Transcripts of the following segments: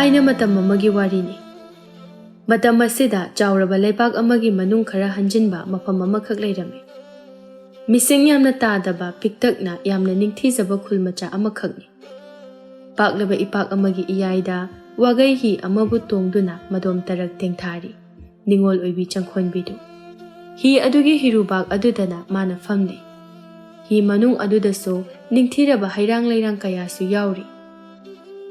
Thayna matam amagi warini. Matam asida chawraba lepak amagi manung khara hanjinba mafam amakhak leirame. Mising yamna tadaba piktakna yamna ningthizaba khulmacha amakhakni. Paklaba ipak amagi iyaida wagai hi amabu tongduna madom tarak tengthari. Ningol oibi changkhonbidu. Hi adugi hirubak adudana mana famle. Hi manung adudaso ningthiraba hairang leirang kayasu yauri.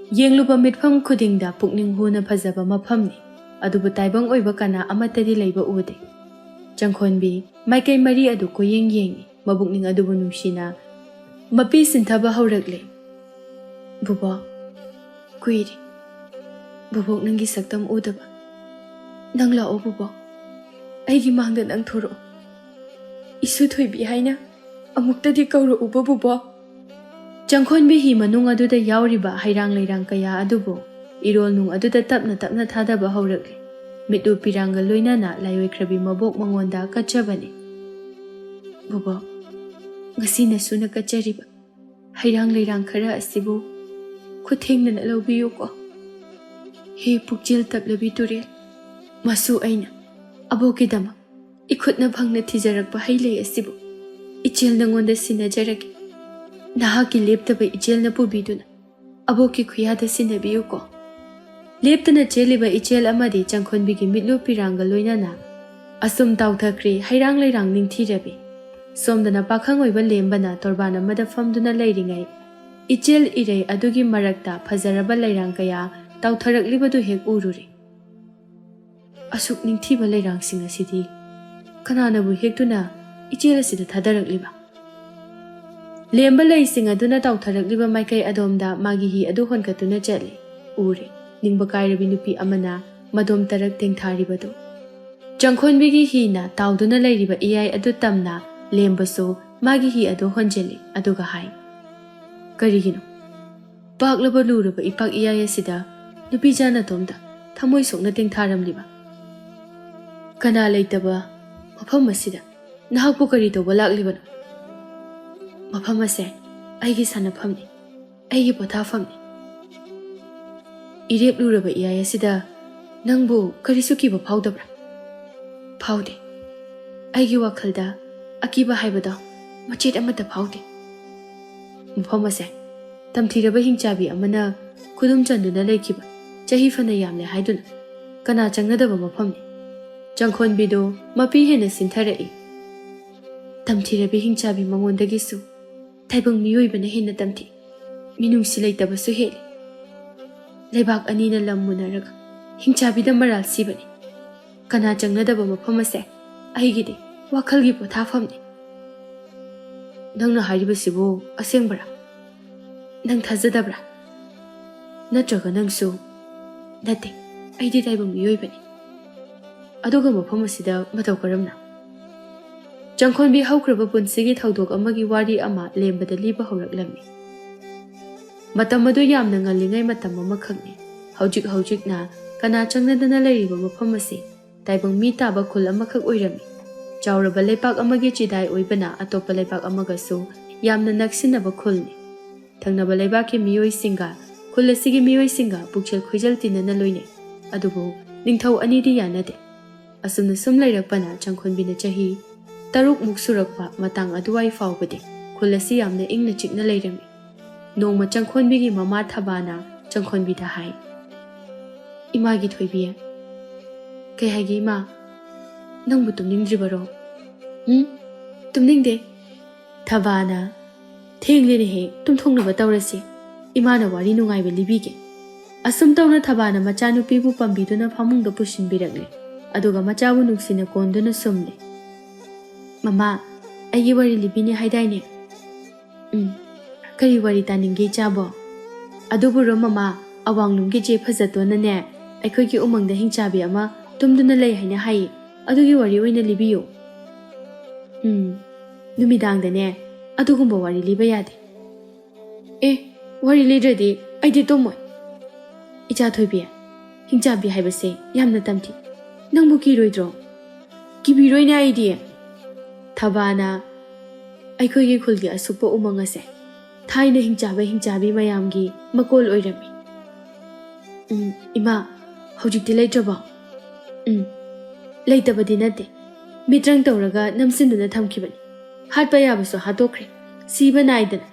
Yengluba mitfam khudingda pukning huna phajaba mafamni. Adubu taibang oiba kana amatadi leiba ude. Changkhonbi maikai mari adu ko yengi mabukning adubu nungsina mapi sinthaba haurakle. Bubo kuiri. Bubok nangi saktam udaba. Nang lao bubo. Aigi mangda nang thoro. Isu thoibi haina amuktadi kauro uba bubo. Changkhonbi hi manung aduda yauriba hairang leirang kaya adubo irol nung aduda tapna thadaba haurakle. Mitu piranga loinana laiwaikhrabi mabok mangonda kachabani. Bubo ngasina suna kachariba hairang leirang khara asibu khuthengna laubiyo ko. He pukjil taplabi turel masu aina abokidama ikhutna phangna thijarakpa hailei asibu ichel nangonda sinajaragi nahaki leptaba ichelna pubiduna aboki khuyada sinabiyo ko. Leptana cheliba ichel amadi changkhonbigi mitlu piranga loinana asum tawthakri hairang leirang ningthirabi somdana pakhang oiba lembana torbana mada famduna leiringai ichel irei adugi marakta phajaraba leirang kaya tawtharaklibadu hek ururi. Asuk ningthiba leirang sing asidi kananabu hektuna ichel asida thadarakliba. Lemba leising aduna tawtharakliba maikai adomda magi hi adu honkatuna chatli uri. Ningba kairabi nupi amana madom tarak tengtharibadu. Changkhonbigi hi na tawduna leiriba iyai adu tamna lembaso magi hi adu honjeli aduga hai. Karigino paklaba luraba ipak iyai asida nupi jana tomda thamoi sokna tengtharamliba. Kana leitaba mafam asida nahakpu kari toba laklibano. Mafam ase aigi sanafamni aigi pothafamni. Irep luraba iyai asida nangbu karisu kiba phawdabra? Phawde. Aigi wakhalda akiba haibada machet amata phawde. Mafam ase tamthiraba hingchabi amana khudum chanduna leikiba chahi fana yamle haiduna kana changnadaba mafamni. Changkhonbido mapi hena sintharai. Tamthirabi hingchabi mangondagisu taibang miyoibana hena tamthi minungsi leitabasu heli. Leibak anina lammunaraga hingchabida maral sibani. Kana changnadaba mafam ase aigidi wakhalgi pothafamni. Nangna haribasibu asengbara? Nang thajadabra? Natraga nangsu nate aidi taibang miyoibani. Aduga mafam asida matau karamna. Changkhonbi haukraba punsigi thaudok amagi wari ama lembada liba hauraklammi. Matam adu yamna ngalingai matam amakhakni. Haujik na kana changnadana leiriba mafam ase taibang mi taba khul amakhak oirami. Chawraba leipak amagi chidai oibana atopa leipak amagasu yamna naksinaba khulni. Thangnaba leibaki miyoi singa khul asigi miyoi singa pukchel khuijal tinana loine. Adubu ningthau anidi yanade. Asumna sum leirakpana Changkhonbina chahi taruk muk surakpa matang aduwai fawbade khul asi yamna ingna chikna leirami. Nongma Changkhonbigi mama thabana Changkhonbida hai. Imagi thoibiya. Kay hagi ima nangbu tumningdribaro? Tumningde. Thabana thenglene he tumthongnaba tawrasi imana wari nungaiba libige. Asum tawna Thabana machanupibu pambiduna phamungda pusinbirakle. Aduga machabu nuksina konduna sumle. Mama aigi wari libine haidaine. Kari wari taningi chabo? Aduburo mama awanglumgi je phajatona ne aikhoigi umangda hingchabi ama tumduna lei haina hai adugi wari oina libiyo. Numidangda ne adugumba wari liba yade. Wari lidradi aidi tomoy. Icha thoibiya hingchabi haibase yamna tamthi nangbu kiroidro? Kibiroina aidi. Thabana aikhoigi khulgi asukpa umangase thaina hingchabi mayamgi makol oirami. ꯏꯃꯥ ꯍꯧꯖꯤꯛꯇꯤ ꯂꯩꯇ꯭ꯔꯕꯣ? ꯂꯩꯇꯕꯗꯤ ꯅꯠꯇꯦ. ꯃꯤꯇ꯭ꯔꯪ ꯇꯧꯔꯒ ꯅꯝꯁꯤꯟꯗꯨꯅ ꯊꯝꯈꯤꯕꯅꯤ. ꯍꯥꯠꯄ ꯌꯥꯕꯁꯨ ꯍꯥꯠꯇꯣꯛꯈ꯭ꯔꯦ. ꯁꯤꯕ ꯅꯥꯏꯗꯅ.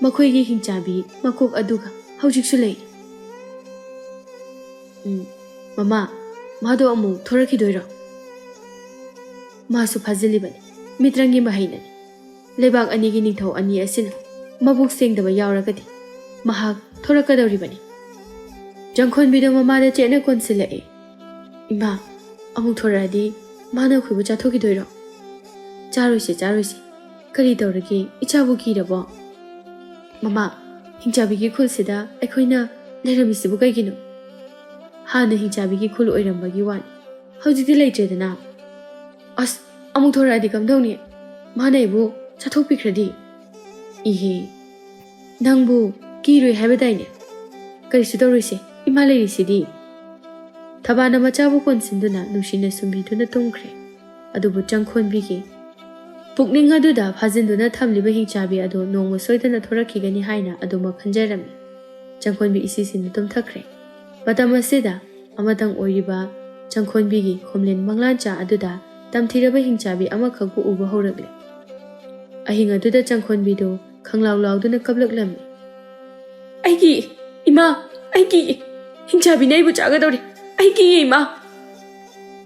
ꯃꯈꯣꯏꯒꯤ ꯍꯤꯡꯆꯥꯕꯤ ꯃꯀꯣꯛ ꯑꯗꯨꯒ ꯍꯧꯖꯤꯛꯁꯨ ꯂꯩ. ꯃꯃꯥ, ꯃꯥꯗꯣ ꯑꯃꯨꯛ ꯊꯣꯔꯛꯈꯤꯗꯣꯏꯔꯣ? ꯃꯥꯁꯨ ꯐꯥꯖꯤꯜꯂꯤꯕꯅꯤ. ꯃꯤꯇ꯭ꯔꯪꯒꯤ ꯃꯍꯩꯅꯅꯤ. ꯂꯩꯕꯥꯛ ꯑꯅꯤꯒꯤ ꯅꯤꯡꯊꯧ ꯑꯅꯤ ꯑꯁꯤꯅ ꯃꯕꯨꯛ ꯁꯦꯡꯗꯕ ꯌꯥꯎꯔꯒꯗꯤ ꯃꯍꯥꯛ ꯊꯣꯔꯛꯀꯗꯧꯔꯤꯕꯅꯤ. ꯆꯪꯈꯣꯟꯕꯤꯗꯣ ꯃꯃꯥꯗ ꯆꯦꯠꯅ ꯀꯣꯟꯁꯤꯜꯂꯛꯑꯦ. ꯏꯃꯥ, ꯑꯃꯨꯛ ꯊꯣꯔꯛꯑꯗꯤ ꯃꯥꯅ ꯑꯩꯈꯣꯏꯕꯨ ꯆꯥꯊꯣꯛꯈꯤꯗꯣꯏꯔꯣ? ꯆꯥꯔꯣꯏꯁꯦ ꯆꯥꯔꯣꯏꯁꯦ. ꯀꯔꯤ ꯇꯧꯔꯒꯦ? ꯏꯆꯥꯕꯨ ꯀꯤꯔꯕꯣ? ꯃꯃꯥ, ꯍꯤꯡꯆꯥꯕꯤꯒꯤ ꯈꯨꯜꯁꯤꯗ ꯑꯩꯈꯣꯏꯅ ꯂꯩꯔꯝꯃꯤꯁꯤꯕꯨ ꯀꯩꯒꯤꯅꯣ? ꯍꯥꯟꯅ ꯍꯤꯡꯆꯥꯕꯤꯒꯤ ꯈꯨꯜ ꯑꯣꯏꯔꯝꯕꯒꯤ ꯋꯥꯅꯤ. ꯍꯧꯖꯤꯛꯇꯤ ꯂꯩꯇ꯭ꯔꯦꯗꯅ. ꯑꯁ, ꯑꯃꯨꯛ ꯊꯣꯔꯛꯑꯗꯤ ꯀꯝꯗꯧꯅꯤ? ꯃꯥꯅ ꯑꯩꯕꯨ ꯆꯥꯊꯣꯛꯄꯤꯈ꯭ꯔꯗꯤ? ꯏꯍꯦ, ꯅꯪꯕꯨ ꯀꯤꯔꯣꯏ ꯍꯥꯏꯕꯗꯥꯏꯅꯦ? ꯀꯔꯤꯁꯨ ꯇꯧꯔꯣꯏꯁꯦ. ꯏꯃꯥ ꯂꯩꯔꯤꯁꯤꯗꯤ. ꯊꯕꯥꯅ ꯃꯆꯥꯕꯨ ꯀꯣꯟꯁꯤꯟꯗꯨꯅ ꯅꯨꯡꯁꯤꯅ ꯁꯨꯝꯕꯤꯗꯨꯅ ꯇꯨꯝꯈ꯭ꯔꯦ. ꯑꯗꯨꯕꯨ ꯆꯪꯈꯣꯟꯕꯤꯒꯤ ꯄꯨꯛꯅꯤꯡ ꯑꯗꯨꯗ ꯐꯥꯖꯤꯟꯗꯨꯅ ꯊꯝꯂꯤꯕ ꯍꯤꯡꯆꯥꯕꯤ ꯑꯗꯨ ꯅꯣꯡꯃ ꯁꯣꯏꯗꯅ ꯊꯣꯔꯛꯈꯤꯒꯅꯤ ꯍꯥꯏꯅ ꯑꯗꯨꯃꯛ ꯈꯟꯖꯔꯝꯃꯤ. ꯆꯪꯈꯣꯟꯕꯤ ꯏꯁꯤꯁꯤꯅ ꯇꯨꯝꯊꯈ꯭ꯔꯦ. ꯃꯇꯝ ꯑꯁꯤꯗ ꯑꯃꯇꯪ ꯑꯣꯏꯔꯤꯕ ꯆꯪꯈꯣꯟꯕꯤꯒꯤ ꯈꯣꯝꯂꯦꯟ ꯃꯪꯂꯥꯟꯆꯥ ꯑꯗꯨꯗ ꯇꯝꯊꯤꯔꯕ ꯍꯤꯡꯆꯥꯕꯤ ꯑꯃꯈꯛꯄꯨ ꯎꯕ ꯍꯧꯔꯛꯂꯦ. ꯑꯍꯤꯡ ꯑꯗꯨꯗ ꯆꯪꯈꯣꯟꯕꯤꯗꯨ ꯈꯪꯂꯥꯎ ꯂꯥꯎꯗꯨꯅ ꯀꯞꯂꯛꯂꯝꯃꯤ. ꯑꯩꯒꯤ ꯏꯃꯥ, ꯑꯩꯒꯤ ꯍꯤꯡꯆꯥꯕꯤꯅ ꯑꯩꯕꯨ ꯆꯥꯒꯗꯧꯔꯤ. ꯑꯩꯒꯤ ꯏꯃꯥ.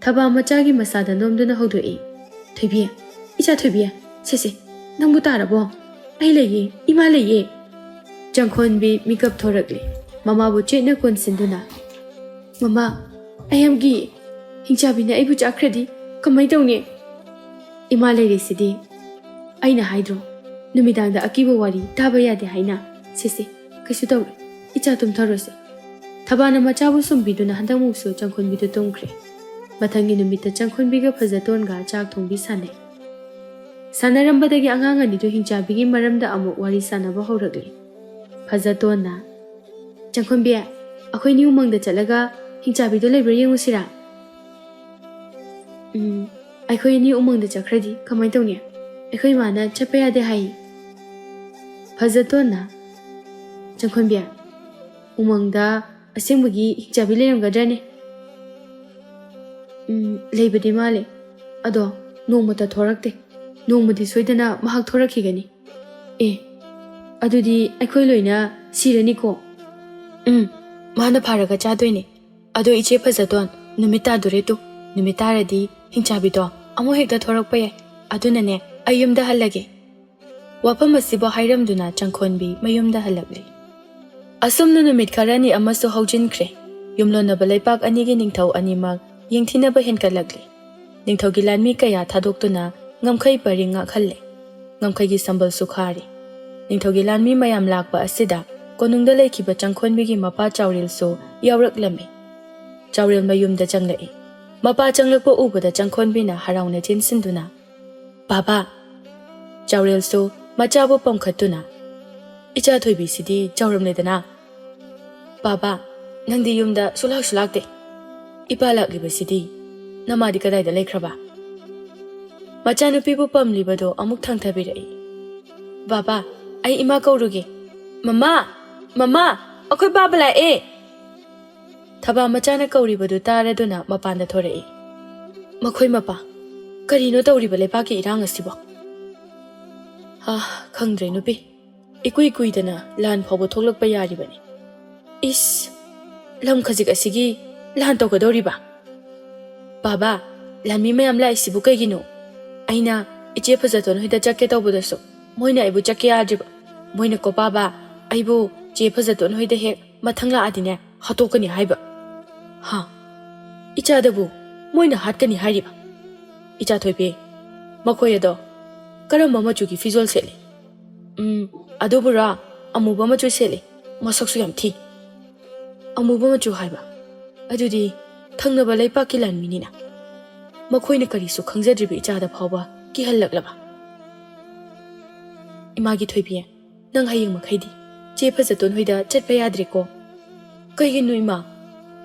ꯊꯕꯥ ꯃꯆꯥꯒꯤ ꯃꯁꯥꯗ ꯅꯣꯝꯗꯨꯅ ꯍꯧꯗꯣꯛꯏ. ꯊꯣꯏꯕꯤ, ꯏꯆꯥ ꯊꯣꯏꯕꯤ, ꯁꯦꯁꯦ, ꯅꯪꯕꯨ ꯇꯥꯔꯕꯣ? ꯑꯩ ꯂꯩꯌꯦ, ꯏꯃꯥ ꯂꯩꯌꯦ. ꯆꯪꯈꯣꯟꯕꯤ ꯃꯤꯀꯞ ꯊꯣꯔꯛꯂꯤ. ꯃꯃꯥꯕꯨ ꯆꯦꯠꯅ ꯀꯣꯟꯁꯤꯟꯗꯨꯅ. ꯃꯃꯥ, ꯑꯩ ꯌꯥꯝ ꯀꯤꯌꯦ. ꯍꯤꯡꯆꯥꯕꯤꯅ ꯑꯩꯕꯨ ꯆꯥꯈ꯭ꯔꯗꯤ ꯀꯃꯥꯏ ꯇꯧꯅꯤ? ꯏꯃꯥ ꯂꯩꯔꯤꯁꯤꯗꯤ. ꯑꯩꯅ ꯍꯥꯏꯗ꯭ꯔꯣ, ꯅꯨꯃꯤꯗꯥꯡꯗ ꯑꯀꯤꯕ ꯋꯥꯔꯤ ꯇꯥꯕ ꯌꯥꯗꯦ ꯍꯥꯏꯅ. ꯁꯦꯁꯦ, ꯀꯩꯁꯨ ꯇꯧꯔꯣꯏ. ꯏꯆꯥ ꯇꯨꯝꯊꯔꯣꯁꯦ. ꯊꯕꯥꯅ ꯃꯆꯥꯕꯨ ꯁꯨꯝꯕꯤꯗꯨꯅ ꯍꯟꯗꯛꯃꯨꯛꯁꯨ ꯆꯪꯈꯣꯟꯕꯤꯗꯨ ꯇꯨꯝꯈ꯭ꯔꯦ. ꯃꯊꯪꯒꯤ ꯅꯨꯃꯤꯠꯇ ꯆꯪꯈꯣꯟꯕꯤꯒ ꯐꯖꯇꯣꯟꯒ ꯆꯥꯛ ꯊꯣꯡꯕꯤ ꯁꯥꯟꯅꯩ. ꯁꯥꯟꯅꯔꯝꯕꯗꯒꯤ ꯑꯉꯥꯡ ꯑꯅꯤꯗꯨ ꯍꯤꯡꯆꯥꯕꯤꯒꯤ ꯃꯔꯝꯗ ꯑꯃꯨꯛ ꯋꯥꯔꯤ ꯁꯥꯟꯅꯕ ꯍꯧꯔꯛꯂꯤ. ꯐꯖꯇꯣꯟꯅ, ꯆꯪꯈꯣꯟꯕꯤ, ꯑꯩꯈꯣꯏꯅꯤ ꯎꯃꯪꯗ ꯆꯠꯂꯒ ꯍꯤꯡꯆꯥꯕꯤꯗꯣ ꯂꯩꯕ꯭ꯔꯥ ꯌꯦꯡꯉꯨꯁꯤꯔꯥ? ꯑꯩꯈꯣꯏ ꯑꯅꯤ ꯎꯃꯪꯗ ꯆꯠꯈ꯭ꯔꯗꯤ ꯀꯃꯥꯏ ꯇꯧꯅꯤ? ꯑꯩꯈꯣꯏ ꯏꯃꯥꯅ ꯆꯠꯄ ꯌꯥꯗꯦ ꯍꯥꯏꯌꯦ. ꯐꯖꯇꯣꯟꯅ, ꯆꯪꯈꯣꯟꯕꯤ, ꯎꯃꯪꯗ ꯑꯁꯦꯡꯕꯒꯤ ꯍꯤꯡꯆꯥꯕꯤ ꯂꯩꯔꯝꯒꯗ꯭ꯔꯅꯦ? ꯂꯩꯕꯗꯤ ꯃꯥꯜꯂꯦ. ꯑꯗꯣ ꯅꯣꯡꯃꯇ ꯊꯣꯔꯛꯇꯦ. ꯅꯣꯡꯃꯗꯤ ꯁꯣꯏꯗꯅ ꯃꯍꯥꯛ ꯊꯣꯔꯛꯈꯤꯒꯅꯤ. ꯑꯗꯨꯗꯤ ꯑꯩꯈꯣꯏ ꯂꯣꯏꯅ ꯁꯤꯔꯅꯤꯀꯣ? ꯃꯥꯅ ꯐꯥꯔꯒ ꯆꯥꯗꯣꯏꯅꯦ. ꯑꯗꯣ ꯏꯆꯦ ꯐꯖꯇꯣꯟ, ꯅꯨꯃꯤꯠ ꯇꯥꯗꯣꯔꯦ ꯇꯨ. ꯅꯨꯃꯤꯠ ꯇꯥꯔꯗꯤ ꯍꯤꯡꯆꯥꯕꯤꯗꯣ ꯑꯃꯨꯛ ꯍꯦꯛꯇ ꯊꯣꯔꯛꯄ ꯌꯥꯏ. ꯑꯗꯨꯅꯅꯦ ꯑꯩ ꯌꯨꯝꯗ ꯍꯜꯂꯒꯦ. ꯋꯥꯐꯝ ꯑꯁꯤꯕꯨ ꯍꯥꯏꯔꯝꯗꯨꯅ ꯆꯪꯈꯣꯟꯕꯤ ꯃꯌꯨꯝꯗ ꯍꯜꯂꯛꯂꯤ. ꯑꯁꯨꯝꯅ ꯅꯨꯃꯤꯠ ꯈꯔꯅꯤ ꯑꯃꯁꯨ ꯍꯧꯖꯤꯟꯈ꯭ꯔꯦ. ꯌꯨꯝꯂꯣꯟꯅꯕ ꯂꯩꯄꯥꯛ ꯑꯅꯤꯒꯤ ꯅꯤꯡꯊꯧ ꯑꯅꯤꯃꯛ ꯌꯦꯡꯊꯤꯅꯕ ꯍꯦꯟꯒꯠꯂꯛꯂꯤ. ꯅꯤꯡꯊꯧꯒꯤ ꯂꯥꯟꯃꯤ ꯀꯌా ꯊꯥꯗꯣꯛꯇꯨꯅ ꯉꯝꯈꯩ ꯄꯔꯤꯡ ꯉꯥꯛꯍꯜꯂꯦ. ꯉꯝꯈꯩꯒꯤ ꯁꯝꯕꯜꯁꯨ ꯈꯥꯔꯤ. ꯅꯤꯡꯊꯧꯒꯤ ꯂꯥꯟꯃꯤ ꯃꯌꯥꯝ ꯂꯥꯛꯄ ꯑꯁꯤꯗ ꯀꯣꯅꯨꯡꯗ ꯂꯩꯈꯤꯕ ꯆꯪꯈꯣꯟꯕꯤꯒꯤ ꯃꯄꯥ ꯆꯥꯎꯔꯦꯜꯁꯨ ꯌꯥꯎꯔꯛꯂꯝꯃꯤ. ꯆꯥꯎꯔꯦꯜ ꯃꯌꯨꯝꯗ ꯆꯪꯂꯛꯏ. ꯃꯄꯥ ꯆꯪꯂꯛꯄ ꯎꯕꯗ ꯆꯪꯈꯣꯟꯕꯤꯅ ꯍꯔꯥꯎꯅ ꯆꯦꯟꯁꯤꯟꯗꯨꯅ, ꯕꯥꯕꯥ. ꯆꯥꯎꯔꯦꯜꯁꯨ ꯃꯆꯥꯕꯨ ꯄꯝꯈꯠꯇꯨꯅ, ꯏꯆꯥ ꯊꯣꯏꯕꯤꯁꯤꯗꯤ ꯆꯥꯎꯔꯝꯂꯦꯗꯅ. ꯕꯥꯕꯥ, ꯅꯪꯗꯤ ꯌꯨꯝꯗ ꯁꯨꯂꯥꯛꯁꯨ ꯂꯥꯛꯇꯦ. ꯏꯄꯥ ꯂꯥꯛꯂꯤꯕꯁꯤꯗꯤ ꯅꯃꯥꯗꯤ ꯀꯗꯥꯏꯗ ꯂꯩꯈ꯭ꯔꯕ? ꯃꯆꯥꯅꯨꯄꯤꯕꯨ ꯄꯝꯂꯤꯕꯗꯣ ꯑꯃꯨꯛ ꯊꯥꯡꯊꯕꯤꯔꯛꯏ. ꯕꯥꯕꯥ, ꯑꯩ ꯏꯃꯥ ꯀꯧꯔꯨꯒꯦ. ꯃꯃꯥ, ꯃꯃꯥ, ꯑꯩꯈꯣꯏ ꯕꯥꯕꯥ ꯂꯥꯛꯑꯦ. ꯊꯕꯥ ꯃꯆꯥꯅ ꯀꯧꯔꯤꯕꯗꯨ ꯇꯥꯔꯗꯨꯅ ꯃꯄꯥꯟꯗ ꯊꯣꯔꯛꯏ. ꯃꯈꯣꯏ ꯃꯄꯥ, ꯀꯔꯤꯅꯣ ꯇꯧꯔꯤꯕ ꯂꯩꯄꯥꯛꯀꯤ ꯏꯔꯥꯡ ꯑꯁꯤꯕꯣ? ꯈꯪꯗ꯭ꯔꯦ ꯅꯨꯄꯤ. ꯏꯀꯨꯏ ꯀꯨꯏꯗꯅ ꯂꯥꯟ ꯐꯥꯎꯕ ꯊꯣꯛꯂꯛꯄ ꯌꯥꯔꯤꯕꯅꯤ. ꯏꯁ, ꯂꯝ ꯈꯖꯤꯛ ꯑꯁꯤꯒꯤ ꯂꯥꯟ ꯇꯧꯒꯗꯧꯔꯤꯕ? ꯕꯥꯕꯥ, ꯂꯥꯟꯃꯤ ꯃꯌꯥꯝ ꯂꯥꯛꯏꯁꯤꯕꯨ ꯀꯩꯒꯤꯅꯣ? ꯑꯩꯅ ꯏꯆꯦ ꯐꯖꯇꯣꯟ ꯍꯣꯏꯗ ꯆꯠꯀꯦ ꯇꯧꯕꯗꯁꯨ ꯃꯣꯏꯅ ꯑꯩꯕꯨ ꯆꯠꯀꯦ ꯌꯥꯗ꯭ꯔꯤꯕ. ꯃꯣꯏꯅꯀꯣ ꯕꯥꯕꯥ, ꯑꯩꯕꯨ ꯆꯦ ꯐꯖꯇꯣꯟ ꯍꯣꯏꯗ ꯍꯦꯛ ꯃꯊꯪ ꯂꯥꯛꯑꯗꯤꯅꯦ ꯍꯥꯠꯇꯣꯛꯀꯅꯤ ꯍꯥꯏꯕ. ꯏꯆꯥꯗꯕꯨ ꯃꯣꯏꯅ ꯍꯥꯠꯀꯅꯤ ꯍꯥꯏꯔꯤꯕ? ꯏꯆꯥ ꯊꯣꯏꯕꯤ, ꯃꯈꯣꯏ ꯑꯗꯣ ꯀꯔꯝꯕ ꯃꯆꯨꯒꯤ ꯐꯤꯖꯣꯜ ꯁꯦꯠꯂꯤ? ꯑꯗꯨꯕꯨꯔꯥ, ꯑꯃꯨꯕ ꯃꯆꯨ ꯁꯦꯠꯂꯤ. ꯃꯁꯛꯁꯨ ꯌꯥꯝ ꯊꯤ. ꯑꯃꯨꯕ ꯃꯆꯨ ꯍꯥꯏꯕ? ꯑꯗꯨꯗꯤ ꯊꯪꯅꯕ ꯂꯩꯄꯥꯛꯀꯤ ꯂꯥꯟꯃꯤꯅꯤꯅ. ꯃꯈꯣꯏꯅ ꯀꯔꯤꯁꯨ ꯈꯪꯖꯗ꯭ꯔꯤꯕ ꯏꯆꯥꯗ ꯐꯥꯎꯕ ꯀꯤꯍꯜꯂꯛꯂꯕ? ꯏꯃꯥꯒꯤ ꯊꯣꯏꯕꯤ, ꯅꯪ ꯍꯌꯦꯡ ꯃꯈꯩꯗꯤ ꯆꯦ ꯐꯖꯇꯣꯟ ꯍꯣꯏꯗ ꯆꯠꯄ ꯌꯥꯗ꯭ꯔꯦꯀꯣ? ꯀꯩꯒꯤꯅꯣ ꯏꯃꯥ?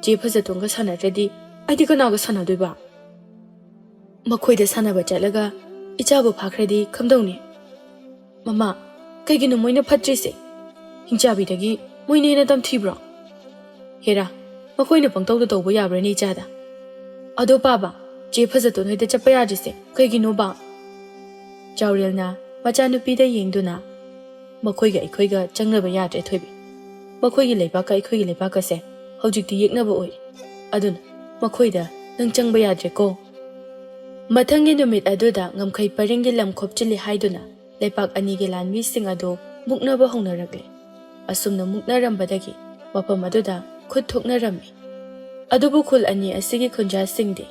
ꯆꯦ ꯐꯖꯇꯣꯟꯒ ꯁꯥꯟꯅꯗ꯭ꯔꯗꯤ ꯑꯩꯗꯤ ꯀꯅꯥꯒ ꯁꯥꯟꯅꯗꯣꯏꯕ? ꯃꯈꯣꯏꯗ ꯁꯥꯟꯅꯕ ꯆꯠꯂꯒ ꯏꯆꯥꯕꯨ ꯐꯥꯈ꯭ꯔꯗꯤ ꯀꯝꯗꯧꯅꯤ? ꯃꯃꯥ, ꯀꯩꯒꯤꯅꯣ ꯃꯣꯏꯅ ꯐꯠꯇ꯭ꯔꯤꯁꯦ? ꯍꯤꯡꯆꯥꯕꯤꯗꯒꯤ ꯃꯣꯏꯅ ꯍꯦꯟꯅ ꯇꯝꯊꯤꯕ꯭ꯔꯣ? ꯍꯦꯔꯥ, ꯃꯈꯣꯏꯅ ꯄꯪꯇꯧꯗ ꯇꯧꯕ ꯌꯥꯕ꯭ꯔꯅꯦ ꯏꯆꯥꯗ? ꯑꯗꯣ ꯄꯥꯕ, ꯆꯦ ꯐꯖꯗꯣ ꯅꯣꯏꯗ ꯆꯠꯄ ꯌꯥꯗ꯭ꯔꯤꯁꯦ ꯀꯩꯒꯤꯅꯣꯕ? ꯆꯥꯎꯔꯦꯜꯅ ꯃꯆꯥꯅꯨꯄꯤꯗ ꯌꯦꯡꯗꯨꯅ ꯃꯈꯣꯏꯒ ꯑꯩꯈꯣꯏꯒ ꯆꯪꯅꯕ ꯌꯥꯗ꯭ꯔꯦ ꯊꯣꯏꯕꯤ. ꯃꯈꯣꯏꯒꯤ ꯂꯩꯕꯥꯛꯀ ꯑꯩꯈꯣꯏꯒꯤ ꯂꯩꯕꯥꯛꯀꯁꯦ ꯍꯧꯖꯤꯛꯇꯤ ꯌꯦꯛꯅꯕ ꯑꯣꯏꯔꯦ. ꯑꯗꯨꯅ ꯃꯈꯣꯏꯗ ꯅꯪ ꯆꯪꯕ ꯌꯥꯗ꯭ꯔꯦꯀꯣ. ꯃꯊꯪꯒꯤ ꯅꯨꯃꯤꯠ ꯑꯗꯨꯗ ꯉꯝꯈꯩ ꯄꯔꯤꯡꯒꯤ ꯂꯝ ꯈꯣꯞꯆꯤꯜꯂꯤ ꯍꯥꯏꯗꯨꯅ ꯂꯩꯄꯥꯛ ꯑꯅꯤꯒꯤ ꯂꯥꯟꯃꯤꯁꯤꯡ ꯑꯗꯨ ꯃꯨꯛꯅꯕ ꯍꯧꯅꯔꯛꯂꯦ. ꯑꯁꯨꯝꯅ ꯃꯨꯛꯅꯔꯝꯕꯗꯒꯤ ꯃꯐꯝ ꯑꯗꯨꯗ ꯈꯨꯠ ꯊꯣꯛꯅꯔꯝꯃꯤ. ꯑꯗꯨꯕꯨ ꯈꯨꯜ ꯑꯅꯤ ꯑꯁꯤꯒꯤ ꯈꯨꯟꯖꯥꯁꯤꯡꯗꯤ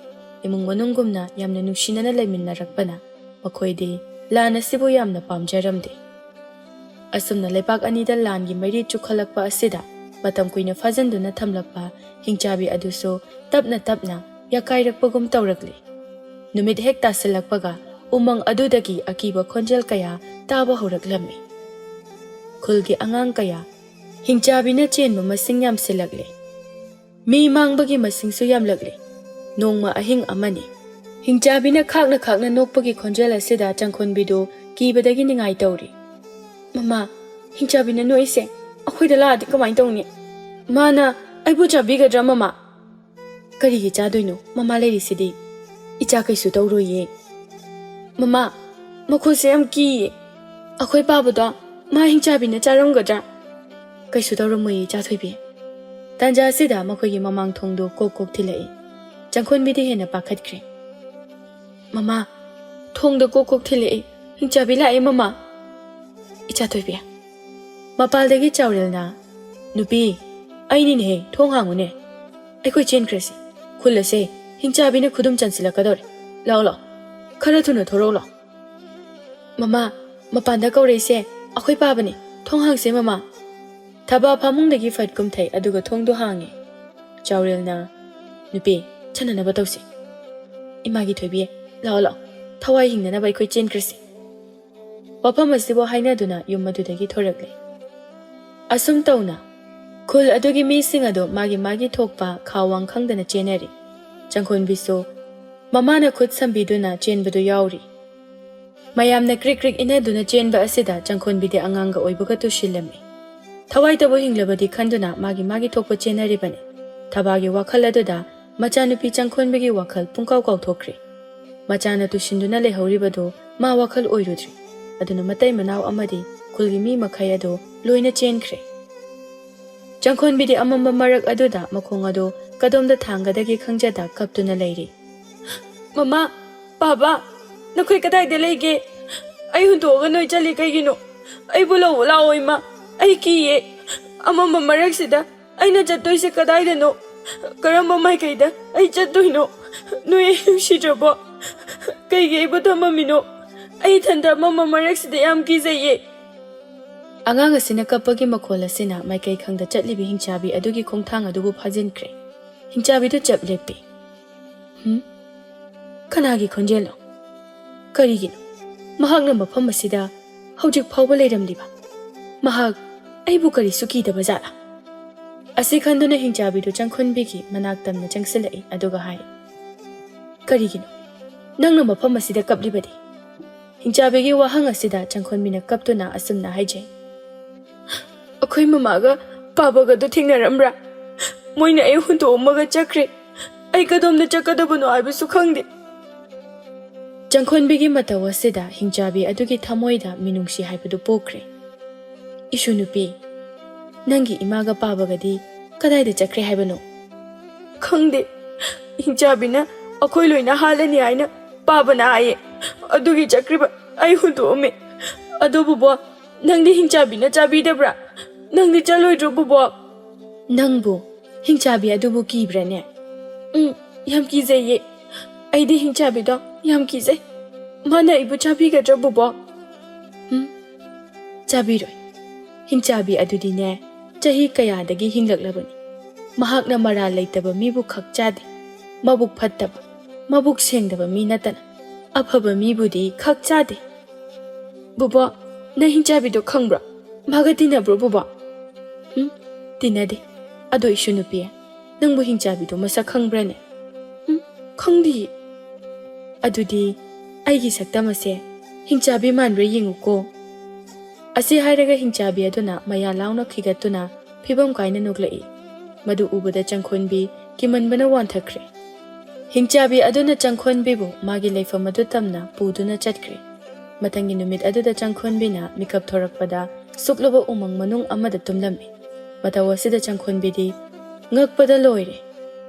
ꯏꯃꯨꯡ ꯃꯅꯨꯡꯒꯨꯝꯅ ꯌꯥꯝꯅ ꯅꯨꯡꯁꯤꯅꯅ ꯂꯩꯃꯤꯟꯅꯔꯛꯄꯅ ꯃꯈꯣꯏꯗꯤ ꯂꯥꯟ ꯑꯁꯤꯕꯨ ꯌꯥꯝꯅ ꯄꯥꯝꯖꯔꯝꯗꯦ. ꯑꯁꯨꯝꯅ ꯂꯩꯄꯥꯛ ꯑꯅꯤꯗ ꯂꯥꯟꯒꯤ ꯃꯩꯔꯤ ꯆꯨꯈꯠꯂꯛꯄ ꯑꯁꯤꯗ ꯃꯇꯝ ꯀꯨꯏꯅ ꯐꯥꯖꯤꯟꯗꯨꯅ ꯊꯝꯂꯛꯄ ꯍꯤꯡꯆꯥꯕꯤ ꯑꯗꯨꯁꯨ ꯇꯞꯅ ꯇꯞꯅ ꯌꯥꯀꯥꯏꯔꯛꯄꯒꯨꯝ ꯇꯧꯔꯛꯂꯤ. ꯅꯨꯃꯤꯠ ꯍꯦꯛ ꯇꯥꯁꯤꯜꯂꯛꯄꯒ ꯎꯃꯪ ꯑꯗꯨꯗꯒꯤ ꯑꯀꯤꯕ ꯈꯣꯟꯖꯦꯜ ꯀꯌꯥ ꯇꯥꯕ ꯍꯧꯔꯛꯂꯝꯃꯤ. ꯈꯨꯜꯒꯤ ꯑꯉꯥꯡ ꯀꯌꯥ ꯍꯤꯡꯆꯥꯕꯤꯅ ꯆꯦꯟꯕ ꯃꯁꯤꯡ ꯌꯥꯝꯁꯤꯜꯂꯛꯂꯦ. ꯃꯤ ꯃꯥꯡꯕꯒꯤ ꯃꯁꯤꯡꯁꯨ ꯌꯥꯝꯂꯛꯂꯦ. ꯅꯣꯡꯃ ꯑꯍꯤꯡ ꯑꯃꯅꯤ. ꯍꯤꯡꯆꯥꯕꯤꯅ ꯈꯥꯛꯅ ꯈꯥꯛꯅ ꯅꯣꯛꯄꯒꯤ ꯈꯣꯟꯖꯦꯜ ꯑꯁꯤꯗ ꯆꯪꯈꯣꯟꯕꯤꯗꯨ ꯀꯤꯕꯗꯒꯤ ꯅꯤꯡꯉꯥꯏ ꯇꯧꯔꯤ. ꯃꯃꯥ, ꯍꯤꯡꯆꯥꯕꯤꯅ ꯅꯣꯛꯏꯁꯦ ꯑꯩꯈꯣꯏꯗ ꯂꯥꯛꯑꯗꯤ ꯀꯃꯥꯏꯅ ꯇꯧꯅꯤ? ꯃꯥꯅ ꯑꯩꯕꯨ ꯆꯥꯕꯤꯒꯗ꯭ꯔꯥ ꯃꯃꯥ? ꯀꯔꯤꯒꯤ ꯆꯥꯗꯣꯏꯅꯣ? ꯃꯃꯥ ꯂꯩꯔꯤꯁꯤꯗꯤ. ꯏꯆꯥ ꯀꯩꯁꯨ ꯇꯧꯔꯣꯏꯌꯦ. ꯃꯃꯥ, ꯃꯈꯣꯏꯁꯦ ꯌꯥꯝ ꯀꯤꯌꯦ. ꯑꯩꯈꯣꯏ ꯄꯥꯕꯗꯣ ꯃꯥ ꯍꯤꯡꯆꯥꯕꯤꯅ ꯆꯥꯔꯝꯒꯗ꯭ꯔꯥ? ꯀꯩꯁꯨ ꯇꯧꯔꯝꯃꯣꯏꯌꯦ ꯏꯆꯥ ꯊꯣꯏꯕꯤ. ꯇꯥꯟꯖꯥ ꯑꯁꯤꯗ ꯃꯈꯣꯏꯒꯤ ꯃꯃꯥꯡ ꯊꯣꯡꯗꯨ ꯀꯣꯛ ꯀꯣꯛ ꯊꯤꯜꯂꯛꯏ. ꯆꯪꯈꯣꯟꯕꯤꯗꯤ ꯍꯦꯟꯅ ꯄꯥꯈꯠꯈ꯭ꯔꯦ. ꯃꯃꯥ, ꯊꯣꯡꯗ ꯀꯣꯛ ꯀꯣꯛ ꯊꯤꯜꯂꯛꯏ. ꯍꯤꯡꯆꯥꯕꯤ ꯂꯥꯛꯑꯦ ꯃꯃꯥ. ꯏꯆꯥ ꯊꯣꯏꯕꯤ. ꯃꯄꯥꯜꯗꯒꯤ ꯆꯥꯎꯔꯦꯜꯅ, ꯅꯨꯄꯤ, ꯑꯩꯅꯤꯅꯦꯍꯦ, ꯊꯣꯡ ꯍꯥꯡꯉꯨꯅꯦ. ꯑꯩꯈꯣꯏ ꯆꯦꯟꯈ꯭ꯔꯁꯤ. ꯈꯨꯜ ꯑꯁꯦ ꯍꯤꯡꯆꯥꯕꯤꯅ ꯈꯨꯗꯨꯝ ꯆꯟꯁꯤꯜꯂꯛꯀꯗꯧꯔꯦ. ꯂꯥꯛꯑꯣ ꯂꯥꯛꯑꯣ, ꯈꯔ ꯊꯨꯅ ꯊꯣꯔꯛꯑꯣ ꯂꯥꯛꯑꯣ. ꯃꯃꯥ, ꯃꯄꯥꯟꯗ ꯀꯧꯔꯛꯏꯁꯦ ꯑꯩꯈꯣꯏ ꯄꯥꯕꯅꯤ. ꯊꯣꯡ ꯍꯥꯡꯁꯦ ꯃꯃꯥ. ꯊꯕꯥ ꯐꯃꯨꯡꯗꯒꯤ ꯐꯠ ꯀꯨꯝꯊꯩ ꯑꯗꯨꯒ ꯊꯣꯡꯗꯣ ꯍꯥꯡꯉꯦ. ꯆꯥꯎꯔꯦꯜꯅ, ꯅꯨꯄꯤ, ꯆꯠꯅꯅꯕ ꯇꯧꯁꯤ. ꯏꯃꯥꯒꯤ ꯊꯣꯏꯕꯤ, ꯂꯥꯛꯑꯣ ꯂꯥꯛꯑꯣ, ꯊꯋꯥꯏ ꯍꯤꯡꯅꯅꯕ ꯑꯩꯈꯣꯏ ꯆꯦꯟꯈ꯭ꯔꯁꯤ. ꯋꯥꯐꯝ ꯑꯁꯤꯕꯨ ꯍꯥꯏꯅꯗꯨꯅ ꯌꯨꯝ ꯑꯗꯨꯗꯒꯤ ꯊꯣꯔꯛꯂꯦ. ꯑꯁꯨꯝ ꯇꯧꯅ ꯈꯨꯜ ꯑꯗꯨꯒꯤ ꯃꯤꯁꯤꯡ ꯑꯗꯨ ꯃꯥꯒꯤ ꯃꯥꯒꯤ ꯊꯣꯛꯄ ꯈꯥꯋꯥꯡ ꯈꯪꯗꯅ ꯆꯦꯟꯅꯔꯤ. ꯆꯪꯈꯣꯟꯕꯤꯁꯨ ꯃꯃꯥꯅ ꯈꯨꯠ ꯁꯝꯕꯤꯗꯨꯅ ꯆꯦꯟꯕꯗꯨ ꯌꯥꯎꯔꯤ. ꯃꯌꯥꯝꯅ ꯀ꯭ꯔꯤꯛ ꯀ꯭ꯔꯤꯛ ꯏꯟꯅꯗꯨꯅ ꯆꯦꯟꯕ ꯑꯁꯤꯗ ꯆꯪꯈꯣꯟꯕꯤꯗꯤ ꯑꯉꯥꯡꯒ ꯑꯣꯏꯕꯒ ꯇꯨꯁꯤꯜꯂꯝꯃꯤ. ꯊꯋꯥꯏꯇꯕꯨ ꯍꯤꯡꯂꯕꯗꯤ ꯈꯟꯗꯨꯅ ꯃꯥꯒꯤ ꯃꯥꯒꯤ ꯊꯣꯛꯄ ꯆꯦꯟꯅꯔꯤꯕꯅꯤ. ꯊꯕꯥꯒꯤ ꯋꯥꯈꯜ ꯑꯗꯨꯗ ꯃꯆꯥꯅꯨꯄꯤ ꯆꯪꯈꯣꯟꯕꯤꯒꯤ ꯋꯥꯈꯜ ꯄꯨꯡꯀꯥꯎ ꯀꯥꯎꯊꯣꯛꯈ꯭ꯔꯦ. ꯃꯆꯥꯅ ꯇꯨꯁꯤꯟꯗꯨꯅ ꯂꯩꯍꯧꯔꯤꯕꯗꯨ ꯃꯥ ꯋꯥꯈꯜ ꯑꯣꯏꯔꯨꯗ꯭ꯔꯤ. ꯑꯗꯨꯅ ꯃꯇꯩ ꯃꯅꯥꯎ ꯑꯃꯗꯤ ꯈꯨꯜꯒꯤ ꯃꯤ ꯃꯈꯩ ꯑꯗꯨ ꯂꯣꯏꯅ ꯆꯦꯟꯈ꯭ꯔꯦ. ꯆꯪꯈꯣꯟꯕꯤꯗꯤ ꯑꯃꯝꯕ ꯃꯔꯛ ꯑꯗꯨꯗ ꯃꯈꯣꯡ ꯑꯗꯨ ꯀꯗꯣꯝꯗ ꯊꯥꯡꯒꯗꯒꯦ ꯈꯪꯖꯗ ꯀꯞꯇꯨꯅ ꯂꯩꯔꯤ. ꯃꯃꯥ, ꯕꯥꯕꯥ, ꯅꯈꯣꯏ ꯀꯗꯥꯏꯗ ꯂꯩꯒꯦ? ꯑꯩ ꯍꯨꯟꯗꯣꯛꯑꯒ ꯅꯣꯏ ꯆꯠꯂꯤ ꯀꯩꯒꯤꯅꯣ? ꯑꯩꯕꯨ ꯂꯧꯕ ꯂꯥꯛꯑꯣ ꯏꯃꯥ. ꯑꯩ ꯀꯤꯌꯦ. ꯑꯃꯝꯕ ꯃꯔꯛꯁꯤꯗ ꯑꯩꯅ ꯆꯠꯇꯣꯏꯁꯦ ꯀꯗꯥꯏꯗꯅꯣ? ꯀꯔꯝꯕ ꯃꯥꯏꯀꯩꯗ ꯑꯩ ꯆꯠꯇꯣꯏꯅೋ? ꯅꯣꯏ ꯑꯩ ꯅꯨꯡꯁꯤꯗ꯭ꯔꯕꯣ? ꯀꯩꯒꯤ ꯑꯩꯕꯨ ꯊꯝꯃꯝꯃꯤꯅꯣ? ꯑꯩ ꯏꯊꯟꯇ ꯑꯃꯝꯕ ꯃꯔꯛꯁꯤꯗ ꯌꯥꯝ ꯀꯤꯖꯩꯌꯦ. ꯑꯉꯥꯡ ꯑꯁꯤꯅ ꯀꯞꯄꯒꯤ ꯃꯈꯣꯜ ꯑꯁꯤꯅ ꯃꯥꯏꯀꯩ ꯈꯪꯗ ꯆꯠꯂꯤꯕꯤ ꯍꯤꯡꯆꯥꯕꯤ ꯑꯗꯨꯒꯤ ꯈꯣꯡꯊꯥꯡ ꯑꯗꯨꯕꯨ ꯐꯥꯖꯤꯟꯈ꯭ꯔꯦ. ꯍꯤꯡꯆꯥꯕꯤꯗꯨ ꯆꯞ ꯂꯦꯞꯄꯤ. ꯀꯅꯥꯒꯤ ꯈꯣꯟꯖꯦꯜꯅꯣ? ꯀꯔꯤꯒꯤꯅꯣ ꯃꯍꯥꯛꯅ ꯃꯐꯝ ꯑꯁꯤꯗ ꯍꯧꯖꯤꯛ ꯐꯥꯎꯕ ꯂꯩꯔꯝꯂꯤꯕ? ꯃꯍꯥꯛ ꯑꯩꯕꯨ ꯀꯔꯤꯁꯨ ꯀꯤꯗꯕ ꯖꯥꯠꯂꯥ? ꯑꯁꯤ ꯈꯟꯗꯨꯅ ꯍꯤꯡꯆꯥꯕꯤꯗꯨ ꯆꯪꯈꯣꯟꯕꯤꯒꯤ ꯃꯅꯥꯛ ꯇꯝꯅ ꯆꯪꯁꯤꯜꯂꯛꯏ ꯑꯗꯨꯒ ꯍꯥꯏ, ꯀꯔꯤꯒꯤꯅꯣ ꯅꯪꯅ ꯃꯐꯝ ꯑꯁꯤꯗ ꯀꯞꯂꯤꯕꯗꯤ? ꯍꯤꯡꯆꯥꯕꯤꯒꯤ ꯋꯥꯍꯪ ꯑꯁꯤꯗ ꯆꯪꯈꯣꯟꯕꯤꯅ ꯀꯞꯇꯨꯅ ꯑꯁꯨꯝꯅ ꯍꯥꯏꯖꯩ. ꯑꯩꯈꯣꯏ ꯃꯃꯥꯒ ꯄꯥꯕꯒꯗꯨ ꯊꯦꯡꯅꯔꯝꯕ꯭ꯔꯥ? ꯃꯣꯏꯅ ꯑꯩ ꯍꯨꯟꯗꯣꯛꯑꯝꯃꯒ ꯆꯠꯈ꯭ꯔꯦ. ꯑꯩ ꯀꯗꯣꯝꯗ ꯆꯠꯀꯗꯕꯅꯣ ꯍꯥꯏꯕꯁꯨ ꯈꯪꯗꯦ. ꯆꯪꯈꯣꯟꯕꯤꯒꯤ ꯃꯇꯧ ꯑꯁꯤꯗ ꯍꯤꯡꯆꯥꯕꯤ ꯑꯗꯨꯒꯤ ꯊꯃꯣꯏꯗ ꯃꯤꯅꯨꯡꯁꯤ ꯍꯥꯏꯕꯗꯨ ꯄꯣꯛꯈ꯭ꯔꯦ. ꯏꯁꯨ ꯅꯨꯄꯤ, ꯅꯪꯒꯤ ꯏꯃꯥꯒ ꯄꯥꯕꯒꯗꯤ ꯀꯗꯥꯏꯗ ꯆꯠꯈ꯭ꯔꯦ ꯍꯥꯏꯕꯅꯣ? ꯈꯪꯗꯦ. ꯍꯤꯡꯆꯥꯕꯤꯅ ꯑꯩꯈꯣꯏ ꯂꯣꯏꯅ ꯍꯥꯠꯂꯅꯤ ꯍꯥꯏꯅ ꯄꯥꯕꯅ ꯍꯥꯏꯌꯦ. ꯑꯗꯨꯒꯤ ꯆꯠꯈ꯭ꯔꯤꯕ ꯑꯩ ꯍꯨꯟꯗꯣꯛꯑꯝꯃꯦ. ꯑꯗꯣ ꯕꯨꯕꯣꯛ, ꯅꯪꯗꯤ ꯍꯤꯡꯆꯥꯕꯤꯅ ꯆꯥꯕꯤꯗꯕ꯭ꯔꯥ? ꯅꯪꯗꯤ ꯆꯠꯂꯣꯏꯗ꯭ꯔꯣ ꯕꯨꯕꯣꯛ? ꯅꯪꯕꯨ ꯍꯤꯡꯆꯥꯕꯤ ꯑꯗꯨꯕꯨ ꯀꯤꯕ꯭ꯔꯥꯅꯦ? ꯌꯥꯝ ꯀꯤꯖꯩꯌꯦ. ꯑꯩꯗꯤ ꯍꯤꯡꯆꯥꯕꯤꯗꯣ ꯌꯥꯝ ꯀꯤꯖꯩ. ꯃꯥꯅ ꯑꯩꯕꯨ ꯆꯥꯕꯤꯒꯗ꯭ꯔꯥ ꯕꯨꯕꯣꯛ? ꯆꯥꯕꯤꯔꯣꯏ. ꯍꯤꯡꯆꯥꯕꯤ ꯑꯗꯨꯗꯤꯅꯦ ꯆꯍꯤ ꯀꯌꯥꯗꯒꯤ ꯍꯤꯡꯂꯛꯂꯕꯅꯤ. ꯃꯍꯥꯛꯅ ꯃꯔꯥꯜ ꯂꯩꯇꯕ ꯃꯤꯕꯨ ꯈꯛ ꯆꯥꯗꯦ. ꯃꯕꯨꯛ ꯐꯠꯇꯕ, ꯃꯕꯨꯛ ꯁꯦꯡꯗꯕ ꯃꯤ ꯅꯠꯇꯅ ꯑꯐꯕ ꯃꯤꯕꯨꯗꯤ ꯈꯛ ꯆꯥꯗꯦ. ꯕꯨꯕꯣꯛ, ꯅꯪ ꯍꯤꯡꯆꯥꯕꯤꯗꯣ ꯈꯪꯕ꯭ꯔꯣ? ꯃꯥꯒ ꯇꯤꯟꯅꯕ꯭ꯔꯣ ꯕꯨꯕꯣꯛ? ꯇꯤꯟꯅꯗꯦ. ꯑꯗꯣ ꯏꯁꯨ ꯅꯨꯄꯤ, ꯅꯪꯕꯨ ꯍꯤꯡꯆꯥꯕꯤꯗꯣ ꯃꯁꯛ ꯈꯪꯕ꯭ꯔꯥꯅꯦ? ꯈꯪꯗꯤꯌꯦ. ꯑꯗꯨꯗꯤ ꯑꯩꯒꯤ ꯁꯛꯇꯝ ꯑꯁꯦ ꯍꯤꯡꯆꯥꯕꯤ ꯃꯥꯟꯕ꯭ꯔꯥ ꯌꯦꯡꯉꯨꯀꯣ. ꯑꯁꯤ ꯍꯥꯏꯔꯒ ꯍꯤꯡꯆꯥꯕꯤ ꯑꯗꯨꯅ ꯃꯌꯥ ꯂꯥꯎꯅ ꯈꯤꯒꯠꯇꯨꯅ ꯐꯤꯕꯝ ꯀꯥꯏꯅ ꯅꯣꯛꯂꯛꯏ. Madu ubada Changkhonbi kimanbana wanthakre. Hingchabi aduna Changkhonbibu magi leifam adu tamna puduna chatkre. Matangi numit aduda Changkhonbina mikap thorakpada suklaba umang manung amada tumlami. Matawasida Changkhonbidi ngakpada loire.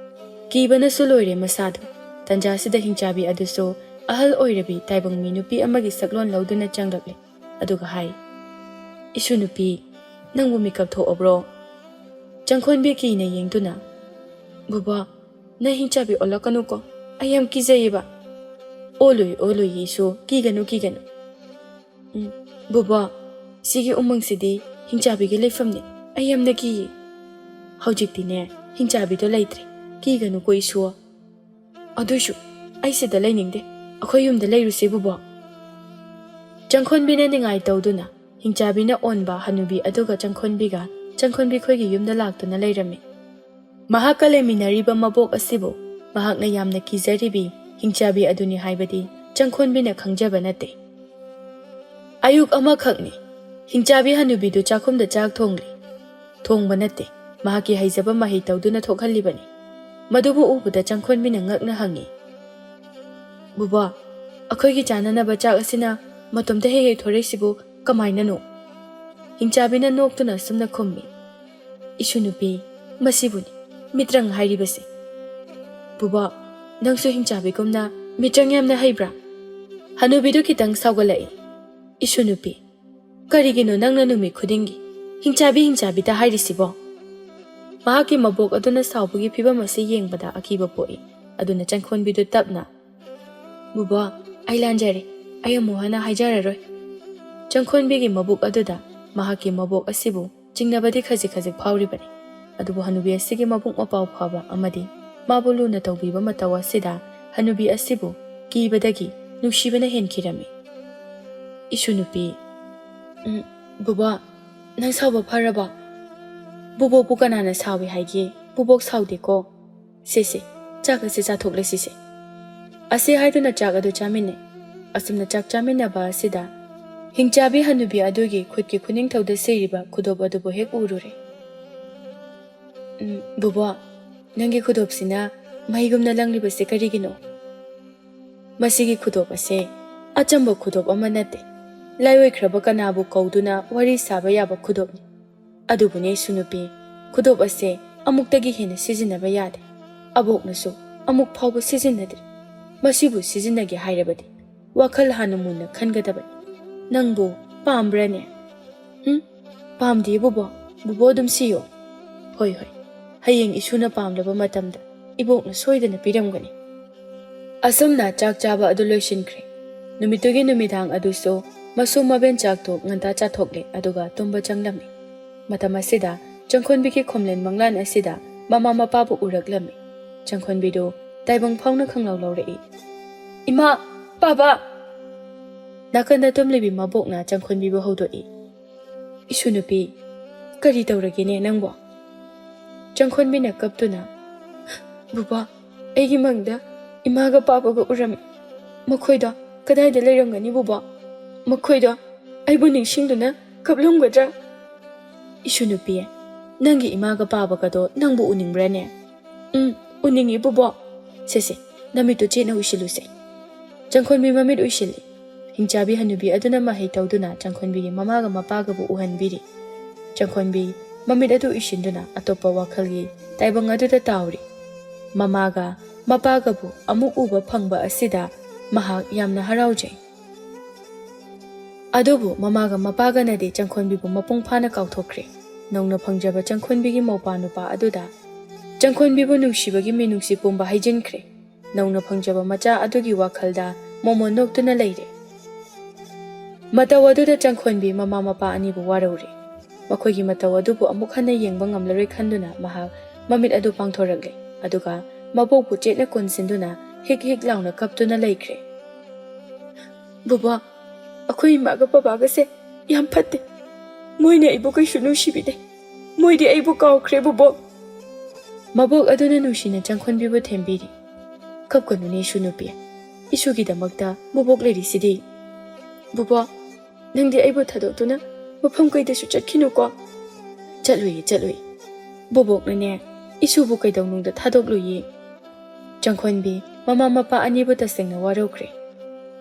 Kibana su loire masadu. Tanjasida hingchabi aduso ahal oirabi taibang minupi amagi saklon lauduna changlakle. Aduga hai. Isu nupi nangbu mikap thoobro. Changkhonbi ki na yengduna. Buba, na hingchabi olakanu ko. Ayam kizayeba. Oloy isu kiganu. Buba, sige umang sidi hingchabi ki leifamni. Ayam na ki. Haujikti ne hingchabi to laitre. Kiganu ko isu. Adushu, ay sida lainingde. Ako yumda lairusi buba. Changkhonbi na ningay tawduna. Hingchabi na onba hanubi aduga Changkhonbiga Changkhonbi khoigi yumda laktuna leirami. Mahaka leminariba mabok asibo mahak na yamna kizaribi hingchabi aduni haibadi Changkhonbi na khangjaba nate. Ayuk ama khakni hingchabi hanubi du chakhumda chak thongli. Thongba nate mahaki haizaba mahi tawduna thokhalibani. Madubu ubada Changkhonbi na ngakna hangi. Buba, akhoigi chananaba chak asina matomda he thoresibu kamaina no. Hingchabi na noktuna sumna khummi. Isu nupi masibuni mitrang hairibasi. Buba, nangsu hingchabi kumna mitrang yamna haibra. Hanubidu kitang saugalai. Isu nupi karigino nangna numi khudingi hingchabi ta hairisibo. Mahaki mabok aduna saubugi phibam asi yengbada akiba poi. Aduna Changkhonbidu tapna. Buba, ai lanjare. Ay amuhana haijararoi. Changkhonbigi mabuk aduda mahaki mabok asibu jingnabadi khazik phauribani. Adubu hanubi asigi mabuk mapau phaba amadi mabulu na tawbiba matawa sida hanubi asibu kibadagi nushibana henkirami. Isu nupi Buba, nang sauba pharaba. Bubo bukanana sawi haigi bubok saudi ko. Sisi chaka se chathokle sisi. Ase haiduna chaka adu chamine. Asumna chak chamina ba sida hingchabi hanubi adugi khutki khuning thawda seriba khudob adubu hek urure. Buba, nangi khudob sina mahigumna langliba se karigino. Masigi khudob ase achamba khudob ama nate. Laiwai khraba kanabu kauduna wari saba yaba khudobni. Adubu ne sunupi khudob ase amuktagi hena sizinaba yade. Aboknasu amuk phawba sizinadri. Masibu sizinagi hairabadi. Wakhal hanumuna khangadabani. Nangbu pambrane. Pamdi bubo dum siyo. Hoi. Hayeng isuna pamlaba matamda ibokna soidana piramgani. Asumna chak chaba adu loishinkre. Numitugi numidang aduso masu maben chakto nganta chathokle aduga tumba changlami. Matamasida Changkhonbigi khomlen manglan asida mama mapabu uraklami. Changkhonbidu taibang phawna khanglaw lawrei. Ima, Baba! Nakanda tumlibi mabokna Changkhonbibu hodoi. Isu nupi, kari tawragine nangbo. Changkhonbina kaptuna. Buba, aigi mangda imaga papaga urami. Makhoida kadayda leirangani buba. Makhoida aibu ningsingduna kaplumgadra. Isu nupi, nangi imaga papaga do nangbu uningbrane. Uningi buba. Sese, namitu chena ushiluse. Changkhonbi mamit ushili. Hingchabi hanubi aduna mahai tawduna Changkhonbigi mamaga mapagabu uhanbiri. Changkhonbi mamit adu ishinduna atopa wakhalgi taibang aduda tawri. Mamaga mapagabu amuk uba phangba asida mahak yamna haraujai. Adubu mamaga mapaganadi Changkhonbibu mapung phana kauthokre. Nongna phangjaba Changkhonbigi mawpa nupa aduda Changkhonbibu nungshibagi minungsi pumba haijinkre. Nongna phangjaba macha adugi wakhalda momo noktuna leire. Matawaduda Changkhonbi mama mapa anibu warauri. Makhoigi matawadubu amuk hana yengba ngamlaroi khanduna mahak mamit adu pangthoragle. Aduga mabokbu chetna konsinduna hik launa kaptuna leikre. Buba, akhoi imaga babaga se yam phatte. Moine aibu kaisu nungsibide. Moidi aibu kawkhre bubo. Mabok aduna nushina Changkhonbibu thembiri. Kapkanu ne sunupi. Isugidamakta bubok lerisidi. Buba, nangdi aibu thadokduna mafam kaidasu chatkhinuko. Chatlui. Bubok nane ꯏꯁꯨꯕꯨ ꯀꯩꯗꯧꯅꯨꯡꯗ ꯊꯥꯗꯣꯛꯂꯨꯏ? ꯆꯪꯈꯣꯟꯕꯤ ꯃꯃꯥ ꯃꯄꯥ ꯑꯅꯤꯕꯨ ꯇꯁꯦꯡꯅ ꯋꯥꯔꯧꯈ꯭ꯔꯦ꯫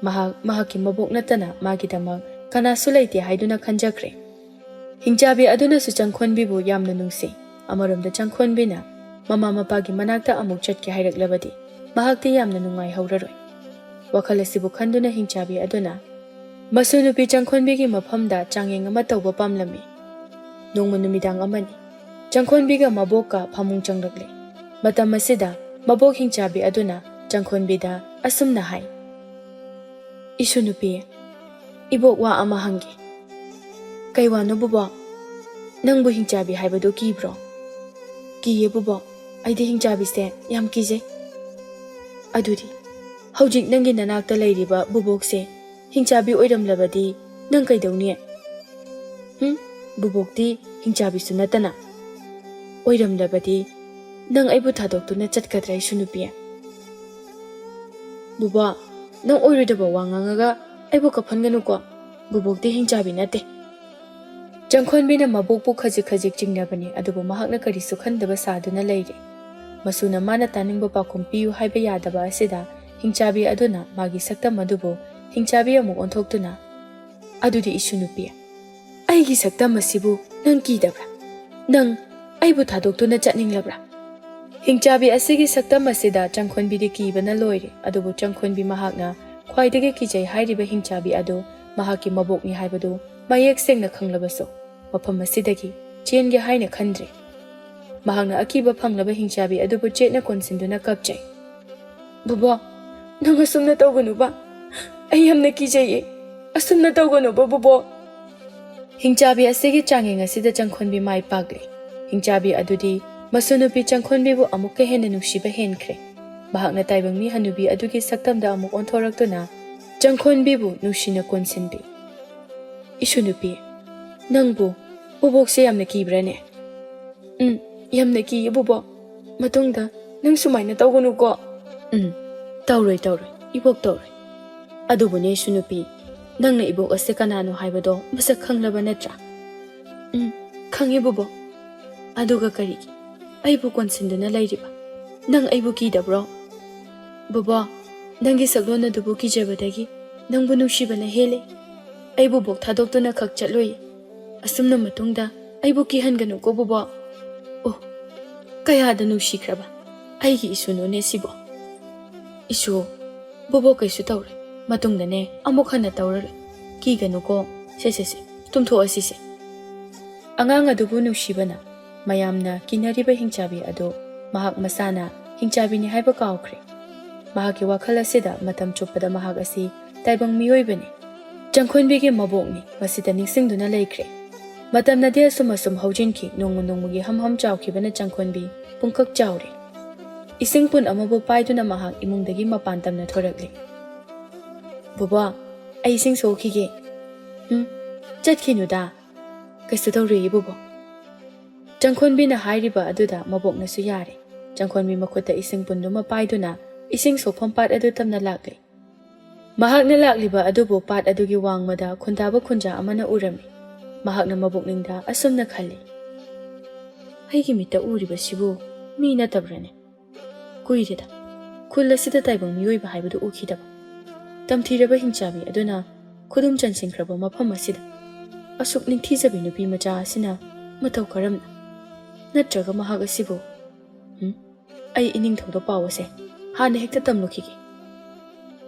ꯃꯍꯥꯛꯀꯤ ꯃꯕꯣꯛ ꯅꯠꯇꯅ ꯃꯥꯒꯤꯗꯃꯛ ꯀꯅꯥꯁꯨ ꯂꯩꯇꯦ ꯍꯥꯏꯗꯨꯅ ꯈꯟꯖꯈ꯭ꯔꯦ꯫ ꯍꯤꯡꯆꯥꯕꯤ ꯑꯗꯨꯅꯁꯨ ꯆꯪꯈꯣꯟꯕꯤꯕꯨ ꯌꯥꯝꯅ ꯅꯨꯡꯁꯤ꯫ ꯑꯃꯔꯣꯝꯗ ꯆꯪꯈꯣꯟꯕꯤꯅ ꯃꯃꯥ ꯃꯄꯥꯒꯤ ꯃꯅꯥꯛꯇ ꯑꯃꯨꯛ ꯆꯠꯀꯦ ꯍꯥꯏꯔꯛꯂꯕꯗꯤ ꯃꯍꯥꯛꯇꯤ ꯌꯥꯝꯅ ꯅꯨꯡꯉꯥꯏꯍꯧꯔꯔꯣꯏ꯫ ꯋꯥꯈꯜ ꯑꯁꯤꯕꯨ ꯈꯟꯗꯨꯅ ꯍꯤꯡꯆꯥꯕꯤ ꯑꯗꯨꯅ ꯃꯁꯨ ꯅꯨꯄꯤ ꯆꯪꯈꯣꯟꯕꯤꯒꯤ ꯃꯐꯝꯗ ꯆꯥꯡꯌꯦꯡ ꯑꯃ ꯇꯧꯕ ꯄꯥꯝꯂꯝꯃꯤ꯫ ꯅꯣꯡꯃ ꯅꯨꯃꯤꯗꯥꯡ ꯑꯃꯅꯤ ꯆꯪꯈꯣꯟꯕꯤꯒ ꯃꯕꯣꯛꯀ ꯐꯃꯨꯡ ꯆꯪꯂꯛꯂꯦ꯫ ꯃꯇꯝ ꯑꯁꯤꯗ ꯃꯕꯣꯛ ꯍꯤꯡꯆꯥꯕꯤ ꯑꯗꯨꯅ ꯆꯪꯈꯣꯟꯕꯤꯗ ꯑꯁꯨꯝꯅ ꯍꯥꯏ, "ꯏꯁꯨ ꯅꯨꯄꯤ, ꯏꯕꯣꯛ ꯋꯥ ꯑꯃ ꯍꯪꯒꯦ." "ꯀꯩ ꯋꯥꯅꯣ ꯕꯨꯕꯣꯛ? ꯅꯪꯕꯨ ꯍꯤꯡꯆꯥꯕꯤ ꯍꯥꯏꯕꯗꯨ ꯀꯤꯕ꯭ꯔꯣ?" "ꯀꯤꯌꯦ ꯕꯨꯕꯣꯛ, ꯑꯩꯗꯤ ꯍꯤꯡꯆꯥꯕꯤꯁꯦ ꯌꯥꯝ ꯀꯤꯖꯩ." "ꯑꯗꯨꯗꯤ ꯍꯧꯖꯤꯛ ꯅꯪꯒꯤ ꯅꯅꯥꯛꯇ ꯂꯩꯔꯤꯕ ꯕꯨꯕꯣꯛꯁꯦ ꯍꯤꯡꯆꯥꯕꯤ ꯑꯣꯏꯔꯝꯂꯕꯗꯤ ꯅꯪ ꯀꯩꯗꯧꯅꯤ?" "ꯕꯨꯕꯣꯛꯇꯤ ꯍꯤꯡꯆꯥꯕꯤꯁꯨ ꯅꯠꯇꯅ." "ꯑꯣꯏꯔꯝꯂꯕꯗꯤ ꯅꯪ ꯑꯩꯕꯨ ꯊꯥꯗꯣꯛꯇꯨꯅ ꯆꯠꯀꯗ꯭ꯔꯥ ꯏꯁꯨ ꯅꯨꯄꯤ?" "ꯕꯨꯕꯣꯛ, ꯅꯪ ꯑꯣꯏꯔꯣꯏꯗꯕ ꯋꯥ ꯉꯥꯡꯉꯒ ꯑꯩꯕꯨ ꯀꯞꯍꯟꯒꯅꯨꯀꯣ꯫ ꯕꯨꯕꯣꯛꯇꯤ ꯍꯤꯡꯆꯥꯕꯤ ꯅꯠꯇꯦ." ꯆꯪꯈꯣꯟꯕꯤꯅ ꯃꯕꯣꯛꯄꯨ ꯈꯖꯤꯛ ꯈꯖꯤꯛ ꯆꯤꯡꯅꯕꯅꯤ, ꯑꯗꯨꯕꯨ ꯃꯍꯥꯛꯅ ꯀꯔꯤꯁꯨ ꯈꯟꯗꯕ ꯁꯥꯗꯨꯅ ꯂꯩꯔꯦ꯫ ꯃꯁꯨꯅ ꯃꯥꯅ ꯇꯥꯅꯤꯡꯕ ꯄꯥꯎꯈꯨꯝ ꯄꯤꯌꯨ ꯍꯥꯏꯕ ꯌꯥꯗꯕ ꯑꯁꯤꯗ ꯍꯤꯡꯆꯥꯕꯤ ꯑꯗꯨꯅ ꯃꯥꯒꯤ ꯁꯛꯇꯝ ꯑꯗꯨꯕꯨ ꯍꯤꯡꯆꯥꯕꯤ ꯑꯃꯨꯛ ꯑꯣꯟꯊꯣꯛꯇꯨꯅ, "ꯑꯗꯨꯗꯤ ꯏꯁꯨ ꯅꯨꯄꯤ, ꯑꯩꯒꯤ ꯁꯛꯇꯝ ꯑꯁꯤꯕꯨ ꯅꯪ ꯀꯤꯗꯕ꯭ꯔꯥ? ꯅꯪ ꯑꯩꯕꯨ ꯊꯥꯗꯣꯛꯇꯨꯅ ꯆꯠꯅꯤꯡꯂꯕ꯭ꯔꯥ?" ꯍꯤꯡꯆꯥꯕꯤ ꯑꯁꯤꯒꯤ ꯁꯛꯇꯝ ꯑꯁꯤꯗ ꯆꯪꯈꯣꯟꯕꯤꯗꯤ ꯀꯤꯕꯅ ꯂꯣꯏꯔꯦ꯫ ꯑꯗꯨꯕꯨ ꯆꯪꯈꯣꯟꯕꯤ ꯃꯍꯥꯛꯅ ꯈ꯭ꯋꯥꯏꯗꯒꯤ ꯀꯤꯖꯩ ꯍꯥꯏꯔꯤꯕ ꯍꯤꯡꯆꯥꯕꯤ ꯑꯗꯨ ꯃꯍꯥꯛꯀꯤ ꯃꯕꯣꯛꯅꯤ ꯍꯥꯏꯕꯗꯨ ꯃꯌꯦꯛ ꯁꯦꯡꯅ ꯈꯪꯂꯕꯁꯨ ꯃꯐꯝ ꯑꯁꯤꯗꯒꯤ ꯆꯦꯟꯒꯦ ꯍꯥꯏꯅ ꯈꯟꯗ꯭ꯔꯦ꯫ ꯃꯍꯥꯛꯅ ꯑꯀꯤꯕ ꯐꯪꯂꯕ ꯍꯤꯡꯆꯥꯕꯤ ꯑꯗꯨꯕꯨ ꯆꯦꯠꯅ ꯀꯣꯟꯁꯤꯟꯗꯨꯅ ꯀꯞꯆꯩ, "ꯕꯨꯕꯣꯛ, ꯅꯪ ꯑꯁꯨꯝꯅ ꯇꯧꯒꯅꯨꯕ. ꯑꯩ ꯌꯥꯝꯅ ꯀꯤꯖꯩꯌꯦ. ꯑꯁꯨꯝꯅ ꯇꯧꯒꯅꯨꯕ ꯕꯨꯕꯣꯛ." ꯍꯤꯡꯆꯥꯕꯤ ꯑꯁꯤꯒꯤ ꯆꯥꯡꯌꯦꯡ ꯑꯁꯤꯗ ꯆꯪꯈꯣꯟꯕꯤ ꯃꯥꯏ ꯄꯥꯛꯂꯦ꯫ ꯍꯤꯡꯆꯥꯕꯤ ꯑꯗꯨꯗꯤ ꯃꯁꯨ ꯅꯨꯄꯤ ꯆꯪꯈꯣꯟꯕꯤꯕꯨ ꯑꯃꯨꯛꯀ ꯍꯦꯟꯅ ꯅꯨꯡꯁꯤꯕ ꯍꯦꯟꯈ꯭ꯔꯦ꯫ ꯃꯍꯥꯛꯅ ꯇꯥꯏꯕꯪ ꯍꯅꯨꯕꯤ ꯑꯗꯨꯒꯤ ꯁꯛꯇꯝꯗ ꯑꯃꯨꯛ ꯑꯣꯟꯊꯣꯔꯛꯇꯨꯅ ꯆꯪꯈꯣꯟꯕꯤꯕꯨ ꯅꯨꯡꯁꯤꯅ ꯀꯣꯟꯁꯤꯟꯕꯤ, "ꯏꯁꯨ ꯅꯨꯄꯤ, ꯅꯪꯕꯨ ꯕꯨꯕꯣꯛꯁꯦ ꯌꯥꯝꯅ ꯀꯤꯕ꯭ꯔꯥꯅꯦ?" "ꯌꯥꯝꯅ ꯀꯤꯌꯦ ꯕꯨꯕꯣꯛ. ꯃꯇꯨꯡꯗ ꯅꯪ ꯁꯨꯃꯥꯏꯅ ꯇꯧꯒꯅꯨꯀꯣ." "ꯇꯧꯔꯣꯏ, ꯏꯕꯣꯛ ꯇꯧꯔꯣꯏ. ꯑꯗꯨꯕꯨꯅꯦ ꯏꯁꯨ ꯅꯨꯄꯤ, ꯅꯪꯅ ꯏꯕꯣꯛ ꯑꯁꯤ ꯀꯅꯥꯅꯣ ꯍꯥꯏꯕꯗꯣ ꯃꯁꯛ ꯈꯪꯂꯕ ꯅꯠꯇ꯭ꯔꯥ?" "ꯈꯪꯉꯦ ꯕꯨꯕꯣꯛ. ꯑꯗꯨꯒ ꯀꯔꯤꯒꯤ ꯑꯩꯕꯨ ꯀꯣꯟꯁꯤꯟꯗꯨꯅ ꯂꯩꯔꯤꯕ? ꯅꯪ ꯑꯩꯕꯨ ꯀꯤꯗꯕ꯭ꯔꯣ?" "ꯕꯨꯕꯣꯛ, ꯅꯪꯒꯤ ꯁꯛꯂꯣꯟ ꯑꯗꯨꯕꯨ ꯀꯤꯖꯕꯗꯒꯤ ꯅꯪꯕꯨ ꯅꯨꯡꯁꯤꯕꯅ ꯍꯦꯜꯂꯦ. ꯑꯩ ꯕꯨꯕꯣꯛ ꯊꯥꯗꯣꯛꯇꯨꯅ ꯈꯛ ꯆꯠꯂꯣꯏ. ꯑꯁꯨꯝꯅ ꯃꯇꯨꯡꯗ ꯑꯩꯕꯨ ꯀꯤꯍꯟꯒꯅꯨꯀꯣ ꯕꯨꯕꯣꯛ." "ꯑꯣ, ꯀꯌꯥꯗ ꯅꯨꯡꯁꯤꯈ꯭ꯔꯕ ꯑꯩꯒꯤ ꯏꯁꯨꯅꯣꯅꯦ ꯁꯤꯕꯣ." "ꯏꯁꯨ, ꯕꯨꯕꯣꯛ ꯀꯩꯁꯨ ꯇꯧꯔꯣꯏ. ꯃꯇꯨꯡꯗꯅꯦ ꯑꯃꯨꯛ ꯍꯟꯅ ꯇꯧꯔꯔꯣꯏ. ꯀꯤꯒꯅꯨꯀꯣ. ꯁꯦ ꯇꯨꯝꯊꯣꯛꯑꯁꯤꯁꯦ." ꯑꯉꯥꯡ ꯑꯗꯨꯕꯨ ꯅꯨꯡꯁꯤꯕꯅ ꯃꯌꯥꯝꯅ ꯀꯤꯅꯔꯤꯕ ꯍꯤꯡꯆꯥꯕꯤ ꯑꯗꯨ ꯃꯍꯥꯛ ꯃꯁꯥꯅ ꯍꯤꯡꯆꯥꯕꯤꯅꯤ ꯍꯥꯏꯕ ꯀꯥꯎꯈ꯭ꯔꯦ꯫ ꯃꯍꯥꯛꯀꯤ ꯋꯥꯈꯜ ꯑꯁꯤꯗ ꯃꯇꯝ ꯆꯨꯞꯄꯗ ꯃꯍꯥꯛ ꯑꯁꯤ ꯇꯥꯏꯕꯪ ꯃꯤꯑꯣꯏꯕꯅꯤ, ꯆꯪꯈꯣꯟꯕꯤꯒꯤ ꯃꯕꯣꯛꯅꯤ, ꯃꯁꯤꯗ ꯅꯤꯡꯁꯤꯡꯗꯨꯅ ꯂꯩꯈ꯭ꯔꯦ꯫ ꯃꯇꯝꯅꯗꯤ ꯑꯁꯨꯝ ꯍꯧꯖꯤꯟꯈꯤ꯫ ꯅꯣꯡꯃ ꯅꯣꯡꯃꯒꯤ ꯍꯝ ꯆꯥꯎꯈꯤꯕꯅ ꯆꯪꯈꯣꯟꯕꯤ ꯄꯨꯡꯀꯛ ꯆꯥꯎꯔꯦ꯫ ꯏꯁꯤꯡ ꯄꯨꯟ ꯑꯃꯕꯨ ꯄꯥꯏꯗꯨꯅ ꯃꯍꯥꯛ ꯏꯃꯨꯡꯗꯒꯤ ꯃꯄꯥꯟ ꯇꯝꯅ ꯊꯣꯔꯛꯂꯦ꯫ "ꯕꯨꯕꯣꯛ, ꯑꯩ ꯏꯁꯤꯡ ꯁꯣꯛꯈꯤꯒꯦ." "ꯆꯠꯈꯤꯅꯨꯗ. ꯀꯩꯁꯨ ꯇꯧꯔꯣꯏꯌꯦ ꯕꯨꯕꯣꯛ." ꯆꯪꯈꯣꯟꯕꯤꯅ ꯍꯥꯏꯔꯤꯕ ꯑꯗꯨꯗ ꯃꯕꯣꯛꯅꯁꯨ ꯌꯥꯔꯦ꯫ ꯆꯪꯈꯣꯟꯕꯤ ꯃꯈꯨꯠꯇ ꯏꯁꯤꯡ ꯄꯨꯟꯗꯨꯃ ꯄꯥꯏꯗꯨꯅ ꯏꯁꯤꯡ ꯁꯣꯛꯐꯝ ꯄꯥꯠ ꯑꯗꯨ ꯇꯝꯅ ꯂꯥꯛꯂꯦ꯫ ꯃꯍꯥꯛꯅ ꯂꯥꯛꯂꯤꯕ ꯑꯗꯨꯕꯨ ꯄꯥꯠ ꯑꯗꯨꯒꯤ ꯋꯥꯡꯃꯗ ꯈꯨꯟꯗꯥꯕ ꯈꯨꯟꯖꯥ ꯑꯃꯅ ꯎꯔꯝꯃꯤ꯫ ꯃꯍꯥꯛꯅ ꯃꯕꯣꯛꯅꯤꯡꯗ ꯑꯁꯨꯝꯅ ꯈꯜꯂꯤ, "ꯑꯩꯒꯤ ꯃꯤꯠꯇ ꯎꯔꯤꯕꯁꯤꯕꯨ ꯃꯤ ꯅꯠꯇꯕ꯭ꯔꯅꯦ? ꯀꯨꯏꯔꯦꯗ ꯈꯨꯜ ꯑꯁꯤꯗ ꯇꯥꯏꯕꯪ ꯃꯤꯑꯣꯏꯕ ꯍꯥꯏꯕꯗꯨ ꯎꯈꯤꯗꯕ꯫ ꯇꯝꯊꯤꯔꯕ ꯍꯤꯡꯆꯥꯕꯤ ꯑꯗꯨꯅ ꯈꯨꯗꯨꯝ ꯆꯟꯁꯤꯟꯈ꯭ꯔꯕ ꯃꯐꯝ ꯑꯁꯤꯗ ꯑꯁꯨꯛ ꯅꯤꯡꯊꯤꯖꯕꯤ ꯅꯨꯄꯤ ꯃꯆꯥ ꯑꯁꯤꯅ ꯃꯇꯧ ꯀꯔꯝꯅ? ꯅꯠꯇ꯭ꯔꯒ ꯃꯍꯥꯛ ꯑꯁꯤꯕꯨ ꯑꯩ ꯏꯅꯤꯡꯊꯧꯗ ꯄꯥꯎ ꯑꯁꯦ ꯍꯥꯟꯅ ꯍꯦꯛꯇ ꯇꯝꯂꯨꯈꯤꯒꯦ."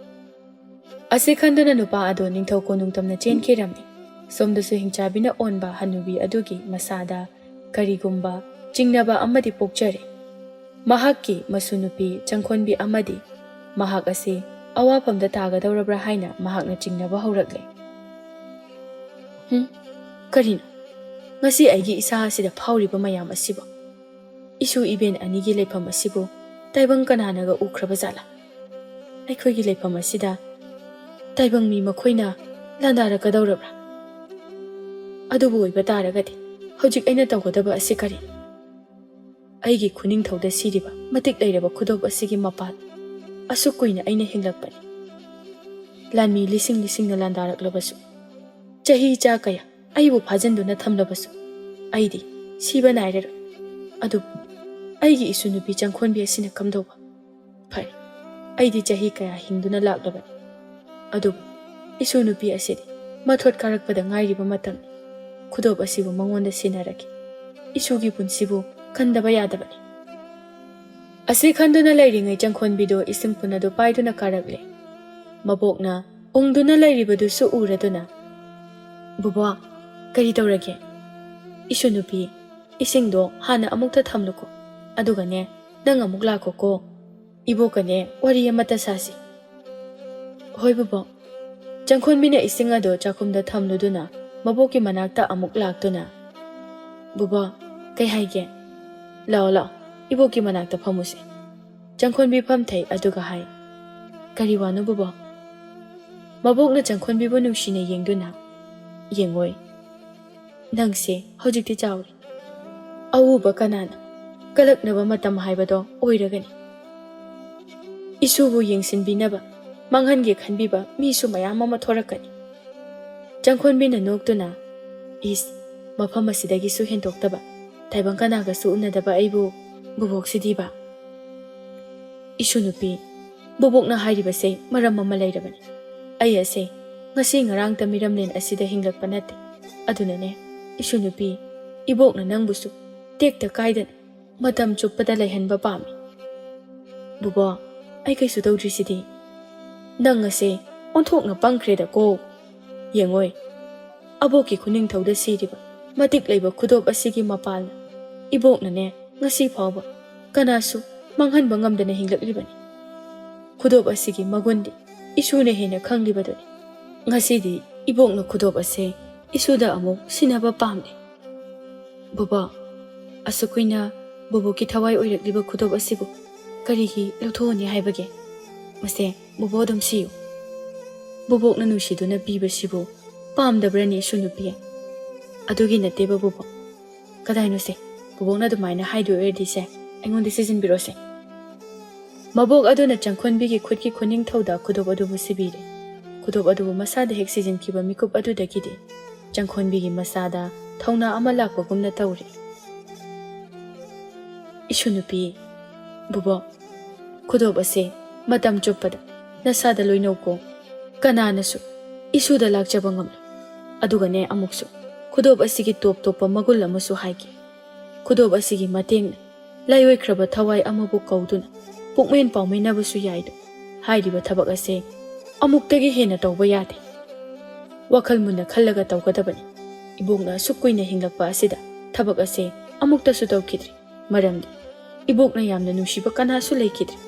ꯑꯁꯤ ꯈꯟꯗꯨꯅ ꯅꯨꯄꯥ ꯑꯗꯨ ꯅꯤꯡꯊꯧ ꯀꯣꯅꯨꯡꯇꯝꯅ ꯆꯦꯟꯈꯤꯔꯝꯃꯤ꯫ ꯁꯣꯝꯗꯁꯨ ꯍꯤꯡꯆꯥꯕꯤꯅ ꯑꯣꯟꯕ ꯍꯅꯨꯕꯤ ꯑꯗꯨꯒꯤ ꯃꯁꯥꯗ ꯀꯔꯤꯒꯨꯝꯕ ꯆꯤꯡꯅꯕ ꯑꯃꯗꯤ ꯄꯣꯛꯆꯔꯦ꯫ ꯃꯍꯥꯛꯀꯤ ꯃꯁꯨ ꯅꯨꯄꯤ ꯆꯪꯈꯣꯟꯕꯤ ꯑꯃꯗꯤ ꯃꯍꯥꯛ ꯑꯁꯤ ꯑꯋꯥꯐꯝꯗ ꯇꯥꯒꯗꯧꯔꯕ꯭ꯔꯥ ꯍꯥꯏꯅ ꯃꯍꯥꯛꯅ ꯆꯤꯡꯅꯕ ꯍꯧꯔꯛꯂꯦ꯫ "ꯀꯔꯤꯅꯣ ꯉꯁꯤ ꯑꯩꯒꯤ ꯏꯁꯥ ꯑꯁꯤꯗ ꯐꯥꯎꯔꯤꯕ ꯃꯌꯥꯝ ꯑꯁꯤꯕꯨ? ꯏꯁꯨ ꯏꯕꯦꯟ ꯑꯅꯤꯒꯤ ꯂꯩꯐꯝ ꯑꯁꯤꯕꯨ ꯇꯥꯏꯕꯪ ꯀꯅꯥꯅꯒ ꯎꯈ꯭ꯔꯕ ꯖꯥꯠꯂꯥ? ꯑꯩꯈꯣꯏꯒꯤ ꯂꯩꯐꯝ ꯑꯁꯤꯗ ꯇꯥꯏꯕꯪ ꯃꯤ ꯃꯈꯣꯏꯅ ꯂꯥꯟꯗꯥꯔꯛꯀꯗꯧꯔꯕ꯭ꯔꯥ? ꯑꯗꯨꯕꯨ ꯑꯣꯏꯕ ꯇꯥꯔꯒꯗꯤ ꯍꯧꯖꯤꯛ ꯑꯩꯅ ꯇꯧꯒꯗꯕ ꯑꯁꯤ ꯀꯔꯤꯅꯣ? ꯑꯩꯒꯤ ꯈꯨꯅꯤꯡꯊꯧꯗ ꯁꯤꯔꯤꯕ ꯃꯇꯤꯛ ꯂꯩꯔꯕ ꯈꯨꯗꯣꯞ ꯑꯁꯤꯒꯤ ꯃꯄꯥꯜ ꯑꯁꯨꯛ ꯀꯨꯏꯅ ꯑꯩꯅ ꯍꯤꯡꯂꯛꯄꯅꯤ꯫ ꯂꯥꯟꯃꯤ ꯂꯤꯁꯤꯡꯅ ꯂꯥꯟꯗꯥꯔꯛꯂꯕꯁꯨ, ꯆꯍꯤ ꯆꯥ ꯀꯌꯥ ꯑꯩꯕꯨ ꯐꯥꯖꯤꯟꯗꯨꯅ ꯊꯝꯂꯕꯁꯨ ꯑꯩꯗꯤ ꯁꯤꯕ ꯅꯥꯏꯔꯔꯣꯏ꯫ ꯑꯗꯨꯕꯨ ꯑꯩꯒꯤ ꯏꯁꯨ ꯅꯨꯄꯤ ꯆꯪꯈꯣꯟꯕꯤ ꯑꯁꯤꯅ ꯀꯝꯗꯧꯕ? ꯐꯔꯦ, ꯑꯩꯗꯤ ꯆꯍꯤ ꯀꯌꯥ ꯍꯤꯡꯗꯨꯅ ꯂꯥꯛꯂꯕꯅꯤ, ꯑꯗꯨꯕꯨ ꯏꯁꯨ ꯅꯨꯄꯤ ꯑꯁꯤꯗꯤ ꯃꯊꯣꯠ ꯀꯥꯔꯛꯄꯗ ꯉꯥꯏꯔꯤꯕ ꯃꯇꯝꯅꯤ. ꯈꯨꯗꯣꯞ ꯑꯁꯤꯕꯨ ꯃꯉꯣꯟꯗ ꯁꯤꯟꯅꯔꯒꯦ. ꯏꯁꯨꯒꯤ ꯄꯨꯟꯁꯤꯕꯨ ꯈꯟꯗꯕ ꯌꯥꯗꯕꯅꯤ. ꯑꯁꯤ ꯈꯟꯗꯨꯅ ꯂꯩꯔꯤꯉꯩ ꯆꯪꯈꯣꯟꯕꯤꯗꯨ ꯏꯁꯤꯡ ꯄꯨꯟ ꯑꯗꯨ ꯄꯥꯏꯗꯨꯅ ꯀꯥꯔꯛꯂꯦ. ꯃꯕꯣꯛꯅ ꯎꯪꯗꯨꯅ ꯂꯩꯔꯤꯕꯗꯨꯁꯨ ꯎꯔꯗꯨꯅ, "ꯕꯨꯕꯣꯛ, ꯀꯔꯤ ꯇꯧꯔꯒꯦ?" "ꯏꯁꯨ ꯅꯨꯄꯤ, ꯏꯁꯤꯡꯗꯣ ꯍꯥꯟꯅ ꯑꯃꯨꯛꯇ ꯊꯝꯂꯨꯀꯣ, ꯑꯗꯨꯒꯅꯦ ꯅꯪ ꯑꯃꯨꯛ ꯂꯥꯛꯈꯣꯀꯣ. ꯏꯕꯣꯛꯀꯅꯦ ꯋꯥꯔꯤ ꯑꯃꯠꯇ ꯁꯥꯁꯤ." "ꯍꯣꯏ ꯕꯨꯕꯣꯛ." ꯆꯪꯈꯣꯟꯕꯤꯅ ꯏꯁꯤꯡ ꯑꯗꯨ ꯆꯥꯛꯈꯨꯝꯗ ꯊꯝꯂꯨꯗꯨꯅ ꯃꯕꯣꯛꯀꯤ ꯃꯅꯥꯛꯇ ꯑꯃꯨꯛ ꯂꯥꯛꯇꯨꯅ, "ꯕꯨꯕꯣꯛ, ꯀꯩ ꯍꯥꯏꯒꯦ? ꯂꯥꯛꯑꯣ ꯂꯥꯛꯑꯣ, ꯏꯕꯣꯛꯀꯤ ꯃꯅꯥꯛꯇ ꯐꯝꯃꯨꯁꯦ." ꯆꯪꯈꯣꯟꯕꯤ ꯐꯝꯊꯩ ꯑꯗꯨꯒ ꯍꯥꯏ, "ꯀꯔꯤ ꯋꯥꯅꯣ ꯕꯨꯕꯣꯛ?" ꯃꯕꯣꯛꯅ ꯆꯪꯈꯣꯟꯕꯤꯕꯨ ꯅꯨꯡꯁꯤꯅ ꯌꯦꯡꯗꯨꯅ, "ꯌꯦꯡꯉꯣꯏ, ꯅꯪꯁꯦ ꯍꯧꯖꯤꯛꯇꯤ ꯆꯥꯎꯔꯤ. ꯑꯎꯕ ꯀꯅꯥꯅ ꯀꯂꯛꯅꯕ ꯃꯇꯝ ꯍꯥꯏꯕꯗꯣ ꯑꯣꯏꯔꯒꯅꯤ. ꯏꯁꯨꯕꯨ ꯌꯦꯡꯁꯤꯟꯕꯤꯅꯕ, ꯃꯥꯡꯍꯟꯒꯦ ꯈꯟꯕꯤꯕ ꯃꯤꯁꯨ ꯃꯌꯥꯝ ꯑꯃ ꯊꯣꯔꯛꯀꯅꯤ." ꯆꯪꯈꯣꯟꯕꯤꯅ ꯅꯣꯛꯇꯨꯅ, "ꯏꯁ, ꯃꯐꯝ ꯑꯁꯤꯗꯒꯤꯁꯨ ꯍꯦꯟꯗꯣꯛꯇꯕ, ꯇꯥꯏꯕꯪ ꯀꯅꯥꯒꯁꯨ ꯎꯅꯗꯕ ꯑꯩꯕꯨ ꯕꯨꯕꯣꯛꯁꯤꯗꯤꯕ." "ꯏꯁꯨ ꯅꯨꯄꯤ, ꯕꯨꯕꯣꯛꯅ ꯍꯥꯏꯔꯤꯕꯁꯦ ꯃꯔꯝ ꯑꯃ ꯂꯩꯔꯕꯅꯤ. ꯑꯩ ꯑꯁꯦ ꯉꯁꯤ ꯉꯔꯥꯡꯇ ꯃꯤꯔꯝꯂꯦꯟ ꯑꯁꯤꯗ ꯍꯤꯡꯂꯛꯄ ꯅꯠꯇꯦ. ꯑꯗꯨꯅꯅꯦ, ꯏꯁꯨ ꯅꯨꯄꯤ, ꯏꯕꯣꯛꯅ ꯅꯪꯕꯨꯁꯨ ꯇꯦꯛꯇ ꯀꯥꯏꯗꯅ ꯃꯇꯝ ꯆꯨꯞꯄꯗ ꯂꯩꯍꯟꯕ ꯄꯥꯝꯃꯤ." "ꯕꯨꯕꯣꯛ, ꯑꯩ ꯀꯩꯁꯨ ꯇꯧꯗ꯭ꯔꯤꯁꯤꯗꯤ." "ꯅꯪ ꯑꯁꯦ ꯑꯣꯟꯊꯣꯛꯅ ꯄꯪꯈ꯭ꯔꯦꯗꯀꯣ. ꯌꯦꯡꯉꯣꯏ, ꯑꯕꯣꯛꯀꯤ ꯈꯨꯅꯤꯡꯊꯧꯗ ꯁꯤꯔꯤꯕ ꯃꯇꯤꯛ ꯂꯩꯕ ꯈꯨꯗꯣꯞ ꯑꯁꯤꯒꯤ ꯃꯄꯥꯜꯅ ꯏꯕꯣꯛꯅꯅꯦ ꯉꯁꯤ ꯐꯥꯎꯕ ꯀꯅꯥꯁꯨ ꯃꯥꯡꯍꯟꯕ ꯉꯝꯗꯅ ꯍꯤꯡꯂꯛꯂꯤꯕꯅꯤ. ꯈꯨꯗꯣꯞ ꯑꯁꯤꯒꯤ ꯃꯒꯨꯟꯗꯤ ꯏꯁꯨꯅ ꯍꯦꯟꯅ ꯈꯪꯂꯤꯕꯗꯨꯅꯤ. ꯉꯁꯤꯗꯤ ꯏꯕꯣꯛꯅ ꯈꯨꯗꯣꯞ ꯑꯁꯦ ꯏꯁꯨꯗ ꯑꯃꯨꯛ ꯁꯤꯟꯅꯕ ꯄꯥꯝꯂꯦ." "ꯕꯨꯕꯣꯛ, ꯑꯁꯨꯛ ꯀꯨꯏꯅ ꯕꯨꯕꯣꯛꯀꯤ ꯊꯋꯥꯏ ꯑꯣꯏꯔꯛꯂꯤꯕ ꯈꯨꯗꯣꯞ ꯑꯁꯤꯕꯨ ꯀꯔꯤꯒꯤ ꯂꯧꯊꯣꯛꯑꯅꯤ ꯍꯥꯏꯕꯒꯦ? ꯃꯁꯦ ꯕꯨꯕꯣꯛ ꯑꯗꯨꯝ ꯁꯤꯌꯨ." "ꯕꯨꯕꯣꯛꯅ ꯅꯨꯡꯁꯤꯗꯨꯅ ꯄꯤꯕꯁꯤꯕꯨ ꯄꯥꯝꯗꯕ꯭ꯔꯅꯤ ꯏꯁꯨ ꯅꯨꯄꯤ?" "ꯑꯗꯨꯒꯤ ꯅꯠꯇꯦꯕ ꯕꯨꯕꯣꯛ." "ꯀꯗꯥꯏꯅꯣꯁꯦ, ꯕꯨꯕꯣꯛꯅ ꯑꯗꯨꯃꯥꯏꯅ ꯍꯥꯏꯗꯣꯏ ꯑꯣꯏꯔꯗꯤꯁꯦ ꯑꯩꯉꯣꯟꯗ ꯁꯤꯖꯤꯟꯕꯤꯔꯣꯁꯦ." ꯃꯕꯣꯛ ꯑꯗꯨꯅ ꯆꯪꯈꯣꯟꯕꯤꯒꯤ ꯈꯨꯠꯀꯤ ꯈꯨꯅꯤꯡꯊꯧꯗ ꯈꯨꯗꯣꯞ ꯑꯗꯨꯕꯨ ꯁꯤꯕꯤꯔꯦ. ꯈꯨꯗꯣꯞ ꯑꯗꯨꯕꯨ ꯃꯁꯥꯗ ꯍꯦꯛ ꯁꯤꯖꯤꯟꯈꯤꯕ ꯃꯤꯀꯨꯞ ꯑꯗꯨꯗꯒꯤꯗꯤ ꯆꯪꯈꯣꯟꯕꯤꯒꯤ ꯃꯁꯥꯗ ꯊꯧꯅꯥ ꯑꯃ ꯂꯥꯛꯄꯒꯨꯝꯅ ꯇꯧꯔꯦ. "ꯏꯁꯨ ꯅꯨꯄꯤ, ꯕꯨꯕꯣꯛ, ꯈꯨꯗꯣꯞ ꯑꯁꯦ ꯃꯇꯝ ꯆꯨꯞꯄꯗ ꯅꯁꯥꯗ ꯂꯣꯏꯅꯧꯀꯣ. ꯀꯅꯥꯅꯁꯨ ꯏꯁꯨꯗ ꯂꯥꯛꯆꯕ ꯉꯝꯂꯣꯏ. ꯑꯗꯨꯒꯅꯦ ꯑꯃꯨꯛꯁꯨ ꯈꯨꯗꯣꯞ ꯑꯁꯤꯒꯤ ꯇꯣꯞ ꯇꯣꯞꯄ ꯃꯒꯨꯟ ꯑꯃꯁꯨ ꯍꯥꯏꯒꯦ. ꯈꯨꯗꯣꯞ ꯑꯁꯤꯒꯤ ꯃꯇꯦꯡꯅ ꯂꯥꯏꯑꯣꯏꯈ꯭ꯔꯕ ꯊꯋꯥꯏ ꯑꯃꯕꯨ ꯀꯧꯗꯨꯅ ꯄꯨꯛꯃꯦꯟ ꯄꯥꯎꯃꯤꯟꯅꯕꯁꯨ ꯌꯥꯏꯗꯣ. ꯍꯥꯏꯔꯤꯕ ꯊꯕꯛ ꯑꯁꯦ ꯑꯃꯨꯛꯇꯒꯤ ꯍꯦꯟꯅ ꯇꯧꯕ ꯌꯥꯗꯦ. ꯋꯥꯈꯜ ꯃꯨꯟꯅ ꯈꯜꯂꯒ ꯇꯧꯒꯗꯕꯅꯤ. ꯏꯕꯣꯛꯅ ꯑꯁꯨꯛ ꯀꯨꯏꯅ ꯍꯤꯡꯂꯛꯄ ꯑꯁꯤꯗ ꯊꯕꯛ ꯑꯁꯦ ꯑꯃꯨꯛꯇꯁꯨ ꯇꯧꯈꯤꯗ꯭ꯔꯤ. ꯃꯔꯝꯗꯤ ꯏꯕꯣꯛꯅ ꯌꯥꯝꯅ ꯅꯨꯡꯁꯤꯕ ꯀꯅꯥꯁꯨ ꯂꯩꯈꯤꯗ꯭ꯔꯤ.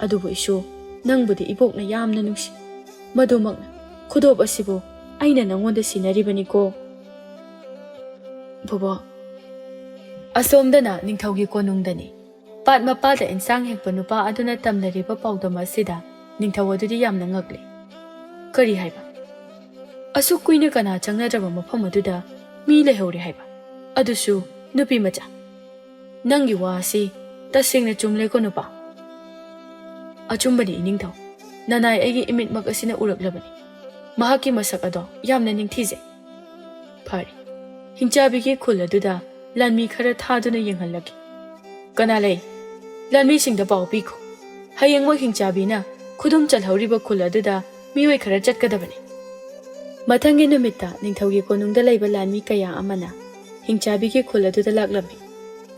ꯑꯗꯨꯕꯨ ꯏꯁꯨ, ꯅꯪꯕꯨꯗꯤ ꯏꯕꯣꯛꯅ ꯌꯥꯝꯅ ꯅꯨꯡꯁꯤ. ꯃꯗꯨꯃꯛꯅ ꯈꯨꯗꯣꯞ ꯑꯁꯤꯕꯨ ꯑꯩꯅ ꯅꯪꯉꯣꯟꯗ ꯁꯤꯟꯅꯔꯤꯕꯅꯤꯀꯣ." "ꯕꯨꯕꯣꯛ." ꯑꯁꯣꯝꯗꯅ ꯅꯤꯡꯊꯧꯒꯤ ꯀꯣꯅꯨꯡꯗꯅꯤ. ꯄꯥꯠ ꯃꯄꯥꯗ ꯏꯟꯁꯥꯡ ꯍꯦꯛꯄ ꯅꯨꯄꯥ ꯑꯗꯨꯅ ꯇꯝꯅꯔꯤꯕ ꯄꯥꯎꯗꯝ ꯑꯁꯤꯗ ꯅꯤꯡꯊꯧ ꯑꯗꯨꯗꯤ ꯌꯥꯝꯅ ꯉꯛꯂꯦ. "ꯀꯔꯤ ꯍꯥꯏꯕ? ꯑꯁꯨꯛ ꯀꯨꯏꯅ ꯀꯅꯥ ꯆꯪꯅꯗ꯭ꯔꯕ ꯃꯐꯝ ꯑꯗꯨꯗ ꯃꯤ ꯂꯩꯍꯧꯔꯦ ꯍꯥꯏꯕ? ꯑꯗꯨꯁꯨ ꯅꯨꯄꯤ ꯃꯆꯥ? ꯅꯪꯒꯤ ꯋꯥ ꯑꯁꯤ ꯇꯁꯦꯡꯅ ꯆꯨꯝꯂꯦꯀꯣ ꯅꯨꯄꯥ?" "ꯑꯆꯨꯝꯕꯅꯤ ꯏꯅꯤꯡꯊꯧ. ꯅꯅꯥꯏ ꯑꯩꯒꯤ ꯏꯃꯤꯠꯃꯛ ꯑꯁꯤꯅ ꯎꯔꯛꯂꯕꯅꯤ. ꯃꯍꯥꯛꯀꯤ ꯃꯁꯛ ꯑꯗꯣ ꯌꯥꯝꯅ ꯅꯤꯡꯊꯤꯖꯩ." "ꯐꯔꯦ, ꯍꯤꯡꯆꯥꯕꯤꯒꯤ ꯈꯨꯜ ꯑꯗꯨꯗ ꯂꯥꯟꯃꯤ ꯈꯔ ꯊꯥꯗꯨꯅ ꯌꯦꯡꯍꯜꯂꯒꯦ꯫ ꯀꯅꯥ ꯂꯩ? ꯂꯥꯟꯃꯤꯁꯤꯡꯗ ꯄꯥꯎ ꯄꯤꯈꯣ. ꯍꯌꯦꯡꯃꯛ ꯍꯤꯡꯆꯥꯕꯤꯅ ꯈꯨꯗꯨꯝ ꯆꯜꯍꯧꯔꯤꯕ ꯈꯨꯜ ꯑꯗꯨꯗ ꯃꯤꯑꯣꯏ ꯈꯔ ꯆꯠꯀꯗꯕꯅꯤ." ꯃꯊꯪꯒꯤ ꯅꯨꯃꯤꯠꯇ ꯅꯤꯡꯊꯧꯒꯤ ꯀꯣꯅꯨꯡꯗ ꯂꯩꯕ ꯂꯥꯟꯃꯤ ꯀꯌꯥ ꯑꯃꯅ ꯍꯤꯡꯆꯥꯕꯤꯒꯤ ꯈꯨꯜ ꯑꯗꯨꯗ ꯂꯥꯛꯂꯝꯃꯤ.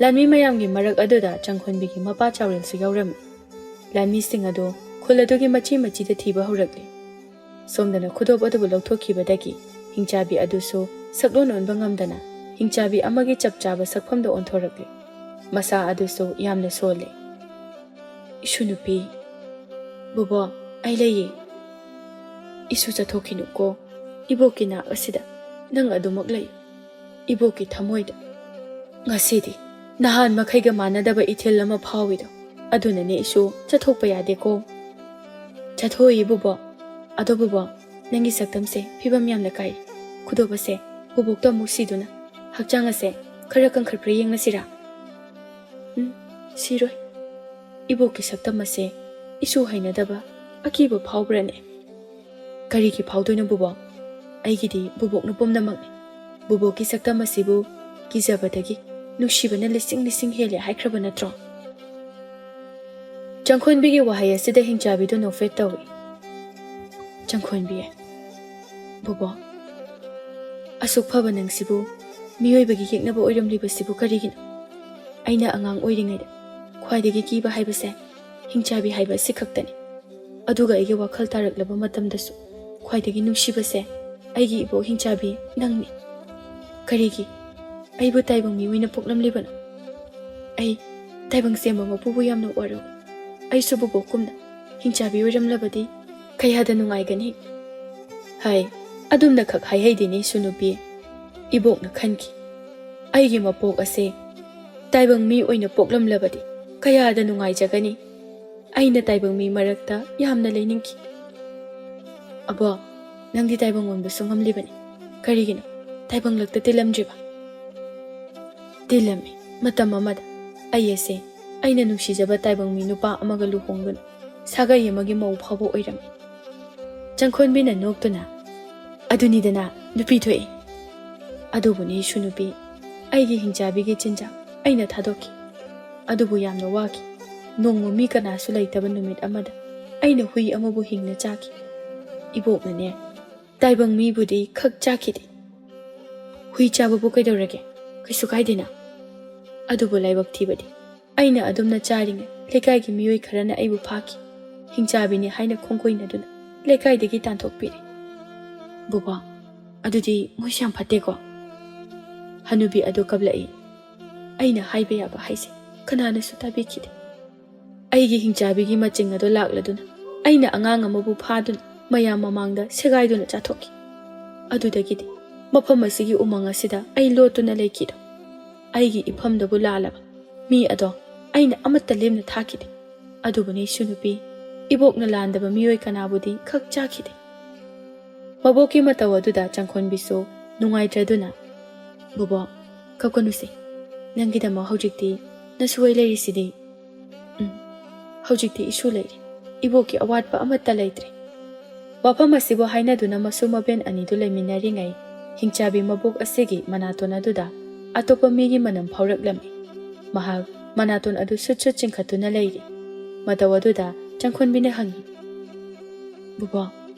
ꯂꯥꯟꯃꯤ ꯃꯌꯥꯝꯒꯤ ꯃꯔꯛ ꯑꯗꯨꯗ ꯆꯪꯈꯣꯟꯕꯤꯒꯤ ꯃꯄꯥ ꯆꯥꯎꯔꯦꯜꯁꯨ ꯌꯥꯎꯔꯝꯃꯤ. ꯂꯥꯟꯃꯤꯁꯤꯡ ꯑꯗꯨ ꯈꯨꯜ ꯑꯗꯨꯒꯤ ꯃꯆꯤ ꯃꯆꯤꯗ ꯊꯤꯕ ꯍꯧꯔꯛꯂꯤ. ꯁꯣꯝꯗꯅ ꯈꯨꯗꯣꯞ ꯑꯗꯨꯕꯨ ꯂꯧꯊꯣꯛꯈꯤꯕꯗꯒꯤ ꯍꯤꯡꯆꯥꯕꯤ ꯑꯗꯨꯁꯨ ꯁꯛꯂꯣꯟ ꯑꯣꯟꯕ ꯉꯝꯗꯅ ꯍꯤꯡꯆꯥꯕꯤ ꯑꯃꯒꯤ ꯆꯞ ꯆꯥꯕ ꯁꯛꯐꯝꯗ ꯑꯣꯟꯊꯣꯔꯛꯂꯤ. ꯃꯁꯥ ꯑꯗꯨꯁꯨ ꯌꯥꯝꯅ ꯁꯣꯜꯂꯤ. "ꯏꯁꯨ ꯅꯨꯄꯤ, ꯕꯨꯕꯣꯛ, ꯑꯩ ꯂꯩꯌꯦ." "ꯏꯁꯨ ꯆꯠꯊꯣꯛꯈꯤꯅꯨꯀꯣ. ꯏꯕꯣꯛꯀꯤ ꯅꯥꯛ ꯑꯁꯤꯗ ꯅꯪ ꯑꯗꯨꯃꯛ ꯂꯩꯌꯨ. ꯏꯕꯣꯛꯀꯤ ꯊꯃꯣꯏꯗ ꯉꯁꯤꯗꯤ ꯅꯍꯥꯟ ꯃꯈꯩꯒ ꯃꯥꯟꯅꯗꯕ ꯏꯊꯤꯜ ꯑꯃ ꯐꯥꯎꯏꯗꯣ. ꯑꯗꯨꯅꯅꯦ ꯏꯁꯨ ꯆꯠꯊꯣꯛꯄ ꯌꯥꯗꯦꯀꯣ." "ꯆꯠꯊꯣꯛꯏ ꯕꯨꯕꯣꯛ. ꯑꯗꯣ ꯕꯨꯕꯣꯛ, ꯅꯪꯒꯤ ꯁꯛꯇꯝꯁꯦ ꯐꯤꯕꯝ ꯌꯥꯝꯅ ꯀꯥꯏꯔꯤ. ꯈꯨꯗꯣꯞ ꯑꯁꯦ ꯕꯨꯕꯣꯛꯇ ꯑꯃꯨꯛ ꯁꯤꯗꯨꯅ ꯍꯛꯆꯥꯡ ꯑꯁꯦ ꯈꯔ ꯀꯟꯈꯠꯄ꯭ꯔꯥ ꯌꯦꯡꯅꯁꯤꯔꯥ?" "ꯁꯤꯔꯣꯏ. ꯏꯕꯣꯛꯀꯤ ꯁꯛꯇꯝ ꯑꯁꯦ ꯏꯁꯨ ꯍꯩꯅꯗꯕ ꯑꯀꯤꯕ ꯐꯥꯎꯕ꯭ꯔꯅꯦ?" "ꯀꯔꯤꯒꯤ ꯐꯥꯎꯗꯣꯏꯅꯣ ꯕꯨꯕꯣꯛ? ꯑꯩꯒꯤꯗꯤ ꯕꯨꯕꯣꯛꯅ ꯄꯨꯝꯅꯃꯛꯅꯤ. ꯕꯨꯕꯣꯛꯀꯤ ꯁꯛꯇꯝ ꯑꯁꯤꯕꯨ ꯀꯤꯖꯕꯗꯒꯤ ꯅꯨꯡꯁꯤꯕꯅ ꯂꯤꯁꯤꯡ ꯂꯤꯁꯤꯡ ꯍꯦꯜꯂꯦ ꯍꯥꯏꯈ꯭ꯔꯕ ꯅꯠꯇ꯭ꯔꯣ?" ꯆꯪꯈꯣꯟꯕꯤꯒꯤ ꯋꯥꯍꯩ ꯑꯁꯤꯗ ꯍꯤꯡꯆꯥꯕꯤꯗꯨ ꯅꯣꯛꯐꯦꯠ ꯇꯧꯏ꯫ ꯆꯪꯈꯣꯟꯕꯤ, ꯕꯣꯕꯣꯛ, ꯑꯁꯨꯛ ꯐꯕ ꯅꯪꯁꯤꯕꯨ ꯃꯤꯑꯣꯏꯕꯒꯤ ꯌꯦꯛꯅꯕ ꯑꯣꯏꯔꯝꯂꯤꯕꯁꯤꯕꯨ ꯀꯔꯤꯒꯤꯅꯣ? ꯑꯩꯅ ꯑꯉꯥꯡ ꯑꯣꯏꯔꯤꯉꯩꯗ ꯈ꯭ꯋꯥꯏꯗꯒꯤ ꯀꯤꯕ ꯍꯥꯏꯕꯁꯦ ꯍꯤꯡꯆꯥꯕꯤ ꯍꯥꯏꯕ ꯑꯁꯤ ꯈꯛꯇꯅꯤ꯫ ꯑꯗꯨꯒ ꯑꯩꯒꯤ ꯋꯥꯈꯜ ꯇꯥꯔꯛꯂꯕ ꯃꯇꯝꯗꯁꯨ ꯈ꯭ꯋꯥꯏꯗꯒꯤ ꯅꯨꯡꯁꯤꯕꯁꯦ ꯑꯩꯒꯤ ꯏꯕꯣꯛ ꯍꯤꯡꯆꯥꯕꯤ ꯅꯪꯅꯤ꯫ ꯀꯔꯤꯒꯤ ꯑꯩꯕꯨ ꯇꯥꯏꯕꯪ ꯃꯤ ꯑꯣꯏꯅ ꯄꯣꯛꯂꯝꯂꯤꯕꯅꯣ? ꯑꯩ ꯇꯥꯏꯕꯪ ꯁꯦꯝꯕ ꯃꯄꯨꯕꯨ ꯌꯥꯝꯅ ꯋꯥꯔꯧꯏ꯫ ꯑꯩꯁꯨ ꯕꯣꯕꯣꯛꯀꯨꯝꯅ ꯍꯤꯡꯆꯥꯕꯤ ꯑꯣꯏꯔꯝꯂꯕꯗꯤ ꯀꯌꯥꯗ ꯅꯨꯡꯉꯥꯏꯒꯅꯤ꯫ ꯍꯥꯏ, ꯑꯗꯨꯝꯅ ꯈꯛ ꯍꯥꯏꯍꯩꯗꯦꯅꯦ ꯁꯨꯅꯨꯄꯤ꯫ ꯏꯕꯣꯛꯅ ꯈꯟꯈꯤ, ꯑꯩꯒꯤ ꯃꯄꯣꯛ ꯑꯁꯦ ꯇꯥꯏꯕꯪ ꯃꯤ ꯑꯣꯏꯅ ꯄꯣꯛꯂꯝꯂꯕꯗꯤ ꯀꯌꯥꯗ ꯅꯨꯡꯉꯥꯏꯖꯒꯅꯤ꯫ ꯑꯩꯅ ꯇꯥꯏꯕꯪ ꯃꯤ ꯃꯔꯛꯇ ꯌꯥꯝꯅ ꯂꯩꯅꯤꯡꯈꯤ꯫ ꯑꯕꯣꯛ, ꯅꯪꯗꯤ ꯇꯥꯏꯕꯪ ꯑꯣꯟꯕꯁꯨ ꯉꯝꯂꯤꯕꯅꯤ꯫ ꯀꯔꯤꯒꯤꯅꯣ ꯇꯥꯏꯕꯪꯂꯛꯇ ꯇꯤꯜꯂꯝꯗ꯭ꯔꯤꯕ? ꯇꯤꯜꯂꯝꯃꯤ ꯃꯇꯝ ꯑꯃꯗ꯫ ꯑꯩ ꯑꯁꯦ ꯑꯩꯅ ꯅꯨꯡꯁꯤꯖꯕ ꯇꯥꯏꯕꯪ ꯃꯤ ꯅꯨꯄꯥ ꯑꯃꯒ ꯂꯨꯍꯣꯡꯗꯨꯅ ꯁꯥꯒꯩ ꯑꯃꯒꯤ ꯃꯧ ꯐꯥꯎꯕ ꯑꯣꯏꯔꯝꯃꯤ꯫ ꯆꯪꯈꯣꯟꯕꯤꯅ ꯅꯣꯛꯇꯨꯅ, ꯑꯗꯨꯅꯤꯗꯅ ꯅꯨꯄꯤ ꯊꯣꯛꯏ꯫ ꯑꯗꯨꯕꯨꯅꯤ ꯁꯨꯅꯨꯄꯤ, ꯑꯩꯒꯤ ꯍꯤꯡꯆꯥꯕꯤꯒꯤ ꯆꯤꯟꯖꯥꯛ ꯑꯩꯅ ꯊꯥꯗꯣꯛꯈꯤ꯫ ꯑꯗꯨꯕꯨ ꯌꯥꯝꯅ ꯋꯥꯈꯤ꯫ ꯅꯣꯡꯃ ꯃꯤ ꯀꯅꯥꯁꯨ ꯂꯩꯇꯕ ꯅꯨꯃꯤꯠ ꯑꯃꯗ ꯑꯩꯅ ꯍꯨꯏ ꯑꯃꯕꯨ ꯍꯤꯡꯅ ꯆꯥꯈꯤ꯫ ꯏꯕꯣꯛꯅꯅꯦ, ꯇꯥꯏꯕꯪ ꯃꯤꯕꯨꯗꯤ ꯈꯛ ꯆꯥꯈꯤꯗꯦ꯫ ꯍꯨꯏ ꯆꯥꯕꯕꯨ ꯀꯩꯗꯧꯔꯒꯦ? ꯀꯩꯁꯨ ꯀꯥꯏꯗꯦꯅ꯫ ꯑꯗꯨꯕꯨ ꯂꯥꯏꯕꯛ ꯊꯤꯕꯗꯤ ꯑꯩꯅ ꯑꯗꯨꯝꯅ ꯆꯥꯔꯤꯉꯩ ꯂꯩꯀꯥꯏꯒꯤ ꯃꯤꯑꯣꯏ ꯈꯔꯅ ꯑꯩꯕꯨ ꯐꯥꯈꯤ꯫ ꯍꯤꯡꯆꯥꯕꯤꯅꯤ ꯍꯥꯏꯅ ꯈꯣꯡꯒꯣꯏꯅꯗꯨꯅ ꯂꯩꯀꯥꯏꯗꯒꯤ ꯇꯥꯟꯊꯣꯛꯄꯤꯔꯦ꯫ ꯕꯣꯕꯣꯛ, ꯑꯗꯨꯗꯤ ꯃꯣꯏꯁꯨ ꯌꯥꯝ ꯐꯠꯇꯦꯀꯣ? ꯍꯅꯨꯕꯤ ꯑꯗꯨ ꯀꯞꯂꯛꯏ꯫ ꯑꯩꯅ ꯍꯥꯏꯕ ꯌꯥꯕ ꯍꯥꯏꯁꯦ ꯀꯅꯥꯅꯁꯨ ꯇꯥꯕꯤꯈꯤꯗꯦ꯫ ꯑꯩꯒꯤ ꯍꯤꯡꯆꯥꯕꯤꯒꯤ ꯃꯆꯤꯡ ꯑꯗꯨ ꯂꯥꯛꯂꯗꯨꯅ ꯑꯩꯅ ꯑꯉꯥꯡ ꯑꯃꯕꯨ ꯐꯥꯗꯨꯅ ꯃꯌꯥꯝ ꯃꯃꯥꯡꯗ ꯁꯦꯒꯥꯏꯗꯨꯅ ꯆꯥꯊꯣꯛꯈꯤ꯫ ꯑꯗꯨꯗꯒꯤꯗꯤ ꯃꯐꯝ ꯑꯁꯤꯒꯤ ꯎꯃꯪ ꯑꯁꯤꯗ ꯑꯩ ꯂꯣꯠꯇꯨꯅ ꯂꯩꯈꯤꯗꯣ꯫ ꯑꯩꯒꯤ ꯏꯐꯝꯗꯕꯨ ꯂꯥꯜꯂꯕ ꯃꯤ ꯑꯗꯣ ꯑꯩꯅ ꯑꯃꯠꯇ ꯂꯦꯝꯅ ꯊꯥꯈꯤꯗꯦ꯫ ꯑꯗꯨꯕꯨꯅꯤ ꯁꯨꯅꯨꯄꯤ, ꯏꯕꯣꯛꯅ ꯂꯥꯟꯗꯕ ꯃꯤꯑꯣꯏ ꯀꯅꯥꯕꯨꯗꯤ ꯈꯛ ꯆꯥꯈꯤꯗꯦ꯫ ꯃꯕꯣꯛꯀꯤ ꯃꯇꯧ ꯑꯗꯨꯗ ꯆꯪꯈꯣꯟꯕꯤꯁꯨ ꯅꯨꯡꯉꯥꯏꯇ꯭ꯔꯗꯨꯅ, ꯕꯣꯕꯣꯛ, ꯀꯞꯀꯅꯨꯁꯦ꯫ ꯅꯪꯒꯤꯗꯃꯛ ꯍꯧꯖꯤꯛꯇꯤ ꯅꯁꯨꯋꯩ ꯂꯩꯔꯤꯁꯤꯗꯤ꯫ ꯍꯧꯖꯤꯛꯇꯤ ꯏꯁꯨ ꯂꯩꯔꯤ꯫ ꯏꯕꯣꯛꯀꯤ ꯑꯋꯥꯠꯄ ꯑꯃꯠꯇ ꯂꯩꯇ꯭ꯔꯦ꯫ ꯋꯥꯐꯝ ꯑꯁꯤꯕꯨ ꯍꯥꯏꯅꯗꯨꯅ ꯃꯁꯨ ꯃꯕꯦꯟ ꯑꯅꯤꯗꯨ ꯂꯩꯃꯤꯟꯅꯔꯤꯉꯩ ꯍꯤꯡꯆꯥꯕꯤ ꯃꯕꯣꯛ ꯑꯁꯤꯒꯤ ꯃꯅꯥꯇꯣꯟ ꯑꯗꯨꯗ ꯑꯇꯣꯞꯄ ꯃꯤꯒꯤ ꯃꯅꯝ ꯐꯥꯎꯔꯛꯂꯝꯃꯤ꯫ ꯃꯍꯥꯛ ꯃꯅꯥꯇꯣꯟ ꯑꯗꯨ ꯁꯨꯠ ꯁꯨꯠ ꯆꯤꯡꯈꯠꯇꯨꯅ ꯂꯩꯔꯤ꯫ ꯃꯇꯧ ꯑꯗꯨꯗ ꯆꯪꯈꯣꯟꯕꯤꯅ ꯍꯪꯉꯤ, ꯕꯣꯕꯣꯛ,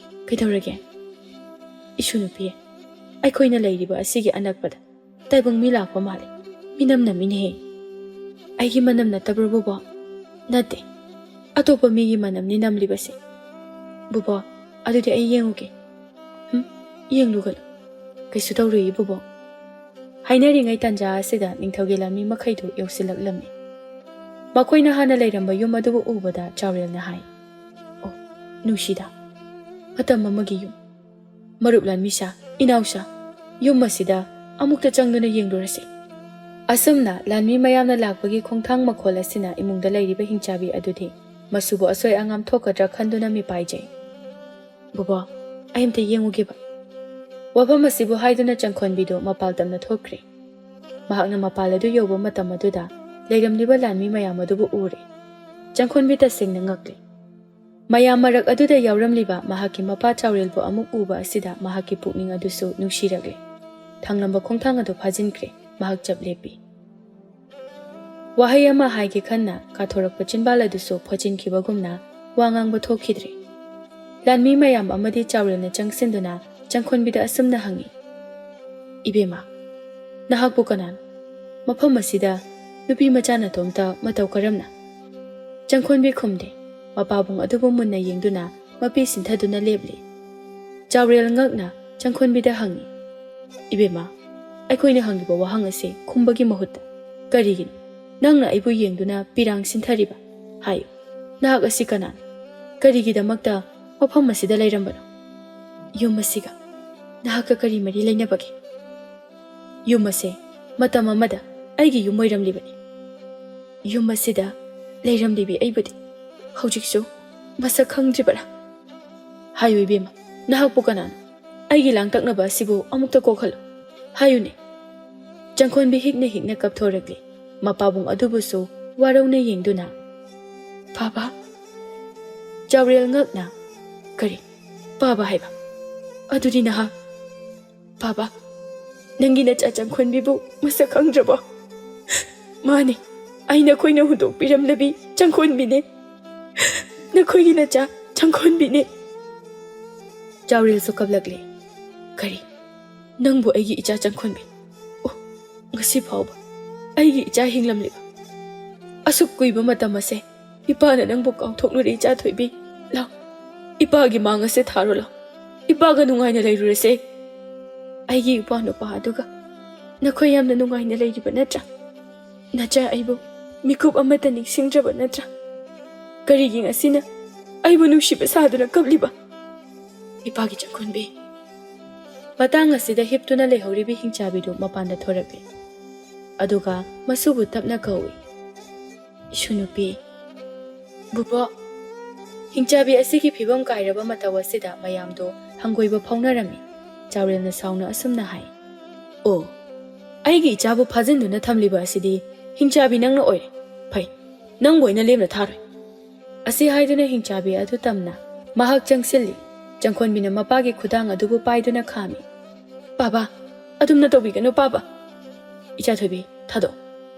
ꯀꯩꯗꯧꯔꯒꯦ? ꯏꯁꯨꯅꯨꯄꯤ, ꯑꯩꯈꯣꯏꯅ ꯂꯩꯔꯤꯕ ꯑꯁꯤꯒꯤ ꯑꯅꯛꯄꯗ ꯇꯥꯏꯕꯪ ꯃꯤ ꯂꯥꯛꯄ ꯃꯥꯜꯂꯤ꯫ ꯃꯤꯅꯝ ꯅꯝꯃꯤꯅꯦꯍꯦ꯫ ꯑꯩꯒꯤ ꯃꯅꯝ ꯅꯠꯇꯕ꯭ꯔꯣ ꯕꯣꯕꯣꯛ? ꯅꯠꯇꯦ, ꯑꯇꯣꯞꯄ ꯃꯤꯒꯤ ꯃꯅꯝꯅꯤ ꯅꯝꯂꯤꯕꯁꯦ꯫ ꯕꯣꯕꯣꯛ, ꯑꯗꯨꯗꯤ ꯑꯩ ꯌꯦꯡꯉꯨꯒꯦ꯫ ꯌꯦꯡꯂꯨꯒꯅꯨ, ꯀꯩꯁꯨ ꯇꯧꯔꯣꯏꯌꯦ ꯕꯣꯕꯣꯛ꯫ ꯍꯥꯏꯅꯔꯤꯉꯩ ꯇꯥꯟꯖꯥ ꯑꯁꯤꯗ ꯅꯤꯡꯊꯧꯒꯤ ꯂꯥꯟꯃꯤ ꯃꯈꯩꯗꯨ ꯌꯧꯁꯤꯜꯂꯛꯂꯝꯃꯤ꯫ ꯃꯈꯣꯏꯅ ꯍꯥꯟꯅ ꯂꯩꯔꯝꯕ ꯌꯨꯝ ꯑꯗꯨꯕꯨ ꯎꯕꯗ ꯆꯥꯎꯔꯦꯜꯅ ꯍꯥꯏ, ꯑꯣ, ꯅꯨꯡꯁꯤꯗ, ꯃꯇꯝ ꯑꯃꯒꯤ ꯌꯨꯝ꯫ ꯃꯔꯨꯞ ꯂꯥꯟꯃꯤꯁꯥ, ꯏꯅꯥꯎꯁꯥ, ꯌꯨꯝ ꯑꯁꯤꯗ ꯑꯃꯨꯛꯇ ꯆꯪꯗꯨꯅ ꯌꯦꯡꯂꯨꯔꯁꯤ꯫ ꯑꯁꯨꯝꯅ ꯂꯥꯟꯃꯤ ꯃꯌꯥꯝꯅ ꯂꯥꯛꯄꯒꯤ ꯈꯣꯡꯊꯥꯡ ꯃꯈꯣꯜ ꯑꯁꯤꯅ ꯏꯃꯨꯡꯗ ꯂꯩꯔꯤꯕ ꯍꯤꯡꯆꯥꯕꯤ ꯑꯗꯨꯗꯤ ꯃꯁꯨꯕꯨ ꯑꯁꯣꯏ ꯑꯉꯥꯝ ꯊꯣꯛꯀꯗ꯭ꯔꯥ ꯈꯟꯗꯨꯅ ꯃꯤꯄꯥꯏꯖꯩ꯫ ꯕꯣꯕꯣꯛ, ꯑꯩ ꯑꯝꯇ ꯌꯦꯡꯉꯨꯒꯦꯕ꯫ ꯋꯥꯐꯝ ꯑꯁꯤꯕꯨ ꯍꯥꯏꯗꯨꯅ ꯆꯪꯈꯣꯟꯕꯤꯗꯨ ꯃꯄꯥꯜ ꯇꯝꯅ ꯊꯣꯛꯈ꯭ꯔꯦ꯫ ꯃꯍꯥꯛꯅ ꯃꯄꯥꯜ ꯑꯗꯨ ꯌꯧꯕ ꯃꯇꯝ ꯑꯗꯨꯗ ꯂꯩꯔꯝꯂꯤꯕ ꯂꯥꯟꯃꯤ ꯃꯌꯥꯝ ꯑꯗꯨꯕꯨ ꯎꯔꯦ꯫ ꯆꯪꯈꯣꯟꯕꯤ ꯇꯁꯦꯡꯅ ꯉꯛꯂꯦ꯫ ꯃꯌꯥꯝ ꯃꯔꯛ ꯑꯗꯨꯗ ꯌꯥꯎꯔꯝꯂꯤꯕ ꯃꯍꯥꯛꯀꯤ ꯃꯄꯥ ꯆꯥꯎꯔꯦꯜꯕꯨ ꯑꯃꯨꯛ ꯎꯕ ꯑꯁꯤꯗ ꯃꯍꯥꯛꯀꯤ ꯄꯨꯛꯅꯤꯡ ꯑꯗꯨꯁꯨ ꯅꯨꯡꯁꯤꯔꯛꯂꯦ꯫ ꯊꯪꯂꯝꯕ ꯈꯣꯡꯊꯥꯡ ꯑꯗꯨ ꯐꯥꯖꯤꯟꯈ꯭ꯔꯦ꯫ ꯃꯍꯥꯛ ꯆꯞ ꯂꯦꯞꯄꯤ꯫ ꯋꯥꯍꯩ ꯑꯃ ꯍꯥꯏꯒꯦ ꯈꯟꯅ ꯀꯥꯊꯣꯔꯛꯄ ꯆꯤꯟꯕꯥꯜ ꯑꯗꯨꯁꯨ ꯐꯣꯠꯆꯤꯟꯈꯤꯕꯒꯨꯝꯅ ꯋꯥ ꯉꯥꯡꯕ ꯊꯣꯛꯈꯤꯗ꯭ꯔꯦ꯫ ꯂꯥꯟꯃꯤ ꯃꯌꯥꯝ ꯑꯃꯗꯤ ꯆꯥꯎꯔꯦꯜꯅ ꯆꯪꯁꯤꯟꯗꯨꯅ ꯆꯪꯈꯣꯟꯕꯤꯗ ꯑꯁꯨꯝꯅ ꯍꯪꯉꯤ, ꯏꯕꯦꯝꯃ, ꯅꯍꯥꯛꯄꯨ ꯀꯅꯥꯅꯣ? ꯃꯐꯝ ꯑꯁꯤꯗ ꯅꯨꯄꯤ ꯃꯆꯥ ꯅꯇꯣꯝꯇ ꯃꯇꯧ ꯀꯔꯝꯅ? ꯆꯪꯈꯣꯟꯕꯤ ꯈꯨꯝꯗꯦ꯫ ꯃꯄꯥꯕꯨꯡ ꯑꯗꯨꯕꯨ ꯃꯨꯟꯅ ꯌꯦꯡꯗꯨꯅ ꯃꯄꯤ ꯁꯤꯟꯊꯗꯨꯅ ꯂꯦꯞꯂꯤ꯫ ꯆꯥꯎꯔꯦꯜ ꯉꯛꯅ ꯆꯪꯈꯣꯟꯕꯤꯗ ꯍꯪꯉꯤ, ꯏꯕꯦꯝꯃ, ꯑꯩꯈꯣꯏꯅ ꯍꯪꯂꯤꯕ ꯋꯥꯍꯪ ꯑꯁꯤ ꯈꯨꯝꯕꯒꯤ ꯃꯍꯨꯠꯇ ꯀꯔꯤꯒꯤꯅꯣ ꯅꯪꯅ ꯑꯩꯕꯨ ꯌꯦꯡꯗꯨꯅ ꯄꯤꯔꯥꯡ ꯁꯤꯟꯊꯔꯤꯕ? ꯍꯥꯏꯌꯨ, ꯅꯍꯥꯛ ꯑꯁꯤ ꯀꯅꯥꯅꯣ? ꯀꯔꯤꯒꯤꯗꯃꯛꯇ ꯃꯐꯝ ꯑꯁꯤꯗ ꯂꯩꯔꯝꯕꯅꯣ? ꯌꯨꯝ ꯑꯁꯤꯒ ꯅꯍꯥꯛꯀ ꯀꯔꯤ ꯃꯔꯤ ꯂꯩꯅꯕꯒꯦ? ꯌꯨꯝ ꯑꯁꯦ ꯃꯇꯝ ꯑꯃꯗ ꯑꯩꯒꯤ ꯌꯨꯝ ꯑꯣꯏꯔꯝꯂꯤꯕꯅꯤ꯫ ꯌꯨꯝ ꯑꯁꯤꯗ ꯂꯩꯔꯝꯂꯤꯕꯤ ꯑꯩꯕꯨꯗꯤ ꯍꯧꯖꯤꯛꯁꯨ ꯃꯁꯛ ꯈꯪꯗ꯭ꯔꯤꯕꯔꯥ? ꯍꯥꯏꯌꯨ ꯏꯕꯦꯝꯃ, ꯅꯍꯥꯛꯄꯨ ꯀꯅꯥꯅꯣ? ꯑꯩꯒꯤ ꯂꯥꯡꯇꯛꯅꯕ ꯑꯁꯤꯕꯨ ꯑꯃꯨꯛꯇ ꯀꯣꯛꯍꯜꯂꯨ꯫ ꯍꯥꯏꯌꯨꯅꯦ꯫ ꯆꯪꯈꯣꯟꯕꯤ ꯍꯤꯛꯅ ꯍꯤꯛꯅ ꯀꯞꯊꯣꯔꯛꯂꯤ꯫ ꯃꯄꯥꯕꯨꯡ ꯑꯗꯨꯕꯨꯁꯨ ꯋꯥꯔꯧꯅ ꯌꯦꯡꯗꯨꯅ, ꯄꯥꯕꯥ? ꯆꯥꯎꯔꯦꯜ ꯉꯛꯅ, ꯀꯔꯤ ꯄꯥꯕ ꯍꯥꯏꯕ? ꯑꯗꯨꯗꯤ ꯅꯍꯥꯛ, ꯄꯥꯕꯥ, ꯅꯪꯒꯤ ꯅꯆꯥ ꯆꯪꯈꯣꯟꯕꯤꯕꯨ ꯃꯁꯛ ꯈꯪꯗ꯭ꯔꯕꯣ? ꯃꯥꯅꯦ, ꯑꯩꯅ ꯑꯩꯈꯣꯏꯅ ꯍꯨꯟꯗꯣꯛꯄꯤꯔꯝꯂꯕꯤ ꯆꯪꯈꯣꯟꯕꯤꯅꯦ꯫ ꯅꯈꯣꯏꯒꯤ ꯅꯆꯥ ꯆꯪꯈꯣꯟꯕꯤꯅꯤ ꯆꯥꯎꯔꯦꯜꯁꯨ ꯀꯞꯂꯛꯂꯦ ꯀꯔꯤ ꯅꯪꯕꯨ ꯑꯩꯒꯤ ꯏꯆꯥ ꯆꯪꯈꯣꯟꯕꯤ ꯑꯣ ꯉꯁꯤ ꯐꯥꯎꯕ ꯑꯩꯒꯤ ꯏꯆꯥ ꯍꯤꯡꯂꯝꯂꯤꯕ ꯑꯁꯨꯛ ꯀꯨꯏꯕ ꯃꯇꯝ ꯑꯁꯦ ꯏꯄꯥꯅ ꯅꯪꯕꯨ ꯀꯥꯎꯊꯣꯛꯂꯨꯔꯦ ꯏꯆꯥ ꯊꯣꯏꯕꯤ ꯂꯥꯎ ꯏꯄꯥꯒꯤ ꯃꯥꯡ ꯑꯁꯦ ꯊꯥꯔꯣ ꯂꯥꯎ ꯏꯄꯥꯒ ꯅꯨꯡꯉꯥꯏꯅ ꯂꯩꯔꯨꯔꯁꯦ ꯑꯩꯒꯤ ꯏꯄꯥ ꯅꯨꯄꯥ ꯑꯗꯨꯒ ꯅꯈꯣꯏ ꯌꯥꯝꯅ ꯅꯨꯡꯉꯥꯏꯅ ꯂꯩꯔꯤꯕ ꯅꯠꯇ꯭ꯔꯥ ꯅꯆꯥ ꯑꯩꯕꯨ ꯃꯤꯀꯨꯞ ꯑꯃꯠꯇ ꯅꯤꯡꯁꯤꯡꯗ꯭ꯔꯕ ꯅꯠꯇ꯭ꯔꯥ ꯀꯔꯤꯒꯤ ꯉꯁꯤꯅ ꯑꯩꯕꯨ ꯅꯨꯡꯁꯤꯕ ꯁꯥꯗꯨꯅ ꯀꯞꯂꯤꯕ ꯏꯄꯥꯒꯤ ꯆꯪꯈꯣꯟꯕꯤ ꯃꯇꯥꯡ ꯑꯁꯤꯗ ꯍꯤꯞꯇꯨꯅ ꯂꯩꯍꯧꯔꯤꯕ ꯍꯤꯡꯆꯥꯕꯤꯗꯨ ꯃꯄꯥꯟꯗ ꯊꯣꯔꯛꯂꯦ ꯑꯗꯨꯒ ꯃꯁꯨꯕꯨ ꯇꯞꯅ ꯀꯧꯏ ꯏꯁꯨꯅꯨꯄꯤ ꯕꯨꯕꯣꯛ ꯍꯤꯡꯆꯥꯕꯤ ꯑꯁꯤꯒꯤ ꯐꯤꯕꯝ ꯀꯥꯏꯔꯕ ꯃꯇꯧ ꯑꯁꯤꯗ ꯃꯌꯥꯝꯗꯣ ꯍꯪꯒꯣꯏꯕ ꯐꯥꯎꯅꯔꯝꯃꯤ ꯆꯥꯎꯔꯦꯜꯅ ꯁꯥꯎꯅ ꯑꯁꯨꯝꯅ ꯍꯥꯏ ꯑꯣ ꯑꯩꯒꯤ ꯏꯆꯥꯕꯨ ꯐꯥꯖꯤꯟꯗꯨꯅ ꯊꯝꯂꯤꯕ ꯑꯁꯤꯗꯤ ꯍꯤꯡꯆꯥꯕꯤ ꯅꯪꯅ ꯑꯣꯏꯔꯦ ꯐꯩ ꯅꯪꯕꯨ ꯑꯣꯏꯅ ꯂꯦꯝꯅ ꯊꯥꯔꯣꯏ ꯑꯁꯤ ꯍꯥꯏꯗꯨꯅ ꯍꯤꯡꯆꯥꯕꯤ ꯑꯗꯨ ꯇꯝꯅ ꯃꯍꯥꯛ ꯆꯪꯁꯤꯜꯂꯤ ꯆꯪꯈꯣꯟꯕꯤꯅ ꯃꯄꯥꯒꯤ ꯈꯨꯗꯥꯡ ꯑꯗꯨꯕꯨ ꯄꯥꯏꯗꯨꯅ ꯈꯥꯝꯃꯤ ꯄꯥꯕꯥ ꯑꯗꯨꯝꯅ ꯇꯧꯕꯤꯒꯅꯨ ꯄꯥꯕꯥ ꯏꯆꯥ ꯊꯣꯏꯕꯤ ꯊꯥꯗꯣꯛ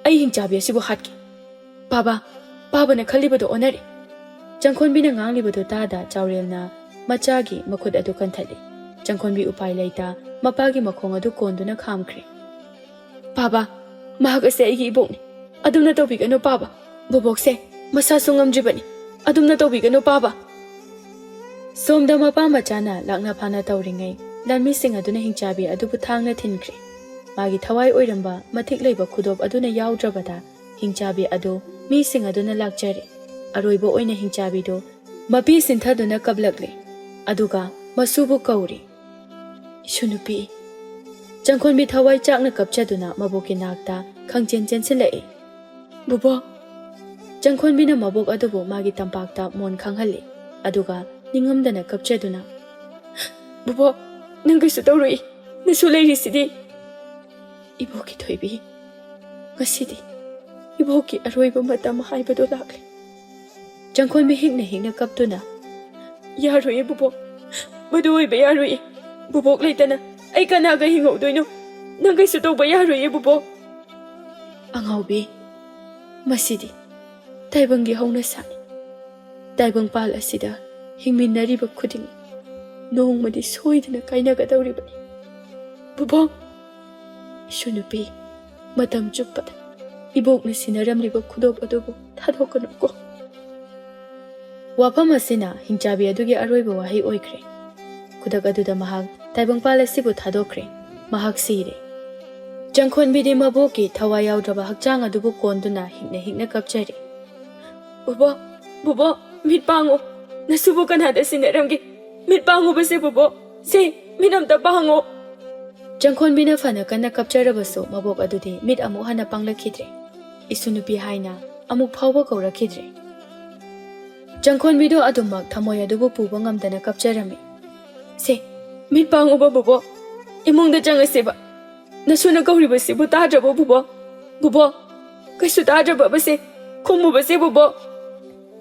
ꯑꯩ ꯍꯤꯡꯆꯥꯕꯤ ꯑꯁꯤꯕꯨ ꯍꯥꯠꯀꯦ ꯄꯥꯕꯥ ꯄꯥꯕꯅ ꯈꯜꯂꯤꯕꯗꯣ ꯑꯣꯟꯅꯔꯦ ꯆꯪꯈꯣꯟꯕꯤꯅ ꯉꯥꯡꯂꯤꯕꯗꯨ ꯇꯥꯗ ꯆꯥꯎꯔꯦꯜꯅ ꯃꯆꯥꯒꯤ ꯃꯈꯨꯠ ꯑꯗꯨ ꯀꯟꯊꯠꯂꯤ ꯆꯪꯈꯣꯟꯕꯤ ꯎꯄꯥꯏ ꯂꯩꯇ ꯃꯄꯥꯒꯤ ꯃꯈꯣꯡ ꯑꯗꯨ ꯀꯣꯟꯗꯨꯅ ꯈꯥꯝꯈ꯭ꯔꯦ ꯄꯥꯕꯥ ꯃꯍꯥꯛ ꯑꯁꯤ ꯑꯩꯒꯤ ꯏꯕꯣꯛꯅꯤ ꯑꯗꯨꯝꯅ ꯇꯧꯕꯤꯒꯅꯨ ꯄꯥꯕꯥ ꯕꯣꯕꯣꯛꯁꯦ ꯃꯁꯥꯁꯨ ꯉꯝꯗ꯭ꯔꯤꯕꯅꯤ ꯑꯗꯨꯝꯅ ꯇꯧꯕꯤꯒꯅꯨ ꯄꯥꯕꯥ ꯁꯣꯝꯗ ꯃꯄꯥ ꯃꯆꯥꯅ ꯂꯥꯛꯅ ꯐꯥꯅ ꯇꯧꯔꯤꯉꯩ ꯂꯥꯟꯃꯤꯁꯤꯡ ꯑꯗꯨꯅ ꯍꯤꯡꯆꯥꯕꯤ ꯑꯗꯨꯕꯨ ꯊꯥꯡꯅ ꯊꯤꯟꯈ꯭ꯔꯦ ꯃꯥꯒꯤ ꯊꯋꯥꯏ ꯑꯣꯏꯔꯝꯕ ꯃꯇꯤꯛ ꯂꯩꯕ ꯈꯨꯗꯣꯞ ꯑꯗꯨꯅ ꯌꯥꯎꯗ꯭ꯔꯕꯗ ꯍꯤꯡꯆꯥꯕꯤ ꯑꯗꯨ ꯃꯤꯁꯤꯡ ꯑꯗꯨꯅ ꯂꯥꯛꯆꯔꯦ ꯑꯔꯣꯏꯕ ꯑꯣꯏꯅ ꯍꯤꯡꯆꯥꯕꯤꯗꯨ ꯃꯄꯤ ꯁꯤꯟꯊꯗꯨꯅ ꯀꯞꯂꯛꯂꯦ ꯑꯗꯨꯒ ꯃꯁꯨꯕꯨ ꯀꯧꯔꯤ ꯏꯁꯨꯅꯨꯄꯤ ꯆꯪꯈꯣꯟꯕꯤ ꯊꯋꯥꯏ ꯆꯥꯛꯅ ꯀꯞꯆꯗꯨꯅ ꯃꯕꯣꯛꯀꯤ ꯅꯥꯛꯇ ꯈꯪꯆꯦꯟ ꯆꯦꯟꯁꯤꯜꯂꯛꯏ ꯕꯨꯕꯣꯛ ꯆꯪꯈꯣꯟꯕꯤꯅ ꯃꯕꯣꯛ ꯑꯗꯨꯕꯨ ꯃꯥꯒꯤ ꯇꯝꯄꯥꯛꯇ ꯃꯣꯟ ꯈꯪꯍꯜꯂꯤ ꯑꯗꯨꯒ ꯅꯤꯡꯉꯝꯗꯅ ꯀꯞꯆꯗꯨꯅ ꯕꯨꯕꯣꯛ ꯅꯪ ꯀꯩꯁꯨ ꯇꯧꯔꯣꯏ ꯅꯁꯨ ꯂꯩꯔꯤꯁꯤꯗꯤ ꯏꯕꯣꯛꯀꯤ ꯊꯣꯏꯕꯤ ꯉꯁꯤꯗꯤ ꯏꯕꯣꯛꯀꯤ ꯑꯔꯣꯏꯕ ꯃꯇꯝ ꯍꯥꯏꯕꯗꯣ ꯂꯥꯛꯂꯦ ꯆꯪꯈꯣꯟꯕꯤ ꯍꯤꯛꯅ ꯍꯤꯛꯅ ꯀꯞꯇꯨꯅ ꯌꯥꯔꯣꯏꯌꯦ ꯕꯨꯕꯣꯛ ꯃꯗꯨ ꯑꯣꯏꯕ ꯌꯥꯔꯣꯏꯌꯦ ꯕꯨꯕꯣꯛ ꯂꯩꯇꯅ ꯑꯩ ꯀꯅꯥꯒ ꯍꯤꯡꯍꯧꯗꯣꯏꯅꯣ ꯅꯪ ꯀꯩꯁꯨ ꯇꯧꯕ ꯌꯥꯔꯣꯏꯌꯦ ꯕꯨꯕꯣꯛ ꯑꯉꯥꯎꯕꯤ ꯃꯁꯤꯗꯤ ꯇꯥꯏꯕꯪꯒꯤ ꯍꯧꯅꯁꯥꯅꯤ ꯇꯥꯏꯕꯪꯄꯥꯜ ꯑꯁꯤꯗ ꯍꯤꯡꯃꯤꯟꯅꯔꯤꯕ ꯈꯨꯗꯤꯡ ꯅꯣꯡꯃꯗꯤ ꯁꯣꯏꯗꯅ ꯀꯥꯏꯅꯒꯗꯧꯔꯤꯕꯅꯤ ꯕꯨꯕꯣꯛ ꯏꯁꯨꯅꯨꯄꯤ ꯃꯇꯝ ꯆꯨꯞꯄꯗ ꯏꯕꯣꯛꯅ ꯁꯤꯟꯅꯔꯝꯂꯤꯕ ꯈꯨꯗꯣꯞ ꯑꯗꯨꯕꯨ ꯊꯥꯗꯣꯛꯀꯅꯨꯀꯣ ꯋꯥꯐꯝ ꯑꯁꯤꯅ ꯍꯤꯡꯆꯥꯕꯤ ꯑꯗꯨꯒꯤ ꯑꯔꯣꯏꯕ ꯋꯥꯍꯩ ꯑꯣꯏꯈ꯭ꯔꯦ ꯈꯨꯗꯛ ꯑꯗꯨꯗ ꯃꯍꯥꯛ ꯇꯥꯏꯕꯪꯄꯥꯜ ꯑꯁꯤꯕꯨ ꯊꯥꯗꯣꯛꯈ꯭ꯔꯦ ꯃꯍꯥꯛ ꯁꯤꯔꯦ ꯆꯪꯈꯣꯟꯕꯤꯗꯤ ꯃꯕꯣꯛꯀꯤ ꯊꯋꯥꯏ ꯌꯥꯎꯗ꯭ꯔꯕ ꯍꯛꯆꯥꯡ ꯑꯗꯨꯕꯨ ꯀꯣꯟꯗꯨꯅ ꯍꯤꯛꯅ ꯍꯤꯛꯅ ꯀꯞꯆꯔꯤ ꯕꯨꯕꯣꯛ ꯕꯨꯕꯣꯛ ꯃꯤꯠ ꯄꯥꯡꯉꯨ ꯅꯁꯨꯕꯨ ꯀꯅꯥꯗ ꯁꯤꯟꯅꯔꯝꯒꯦ ꯃꯤꯠ ꯄꯥꯡꯉꯨꯕꯁꯦ ꯕꯨꯕꯣꯛ ꯁꯦ ꯃꯤꯠ ꯑꯝꯇ ꯄꯥꯡꯉꯨ ꯆꯪꯈꯣꯟꯕꯤꯅ ꯐꯅ ꯀꯟꯅ ꯀꯞꯆꯔꯕꯁꯨ ꯃꯕꯣꯛ ꯑꯗꯨꯗꯤ ꯃꯤꯠ ꯑꯃꯨꯛ ꯍꯟꯅ ꯄꯥꯡꯂꯛꯈꯤꯗ꯭ꯔꯦ ꯏꯁꯨꯅꯨꯄꯤ ꯍꯥꯏꯅ ꯑꯃꯨꯛ ꯐꯥꯎꯕ ꯀꯧꯔꯛꯈꯤꯗ꯭ꯔꯦ ꯆꯪꯈꯣꯟꯕꯤꯗꯨ ꯑꯗꯨꯃꯛ ꯊꯃꯣꯏ ꯑꯗꯨꯕꯨ ꯄꯨꯕ ꯉꯝꯗꯅ ꯀꯞꯆꯔꯝꯃꯤ ꯁꯦ ꯃꯤꯠ ꯄꯥꯡꯉꯨꯕ ꯕꯨꯕꯣꯛ ꯏꯃꯨꯡꯗ ꯆꯪꯉꯁꯦꯕ ꯅꯁꯨꯅ ꯀꯧꯔꯤꯕꯁꯤꯕꯨ ꯇꯥꯗ꯭ꯔꯕꯣ ꯕꯨꯕꯣꯛ ꯕꯨꯕꯣꯛ ꯀꯩꯁꯨ ꯇꯥꯗ꯭ꯔꯕꯕꯁꯦ ꯈꯨꯝꯃꯨꯕꯁꯦ ꯕꯨꯕꯣꯛ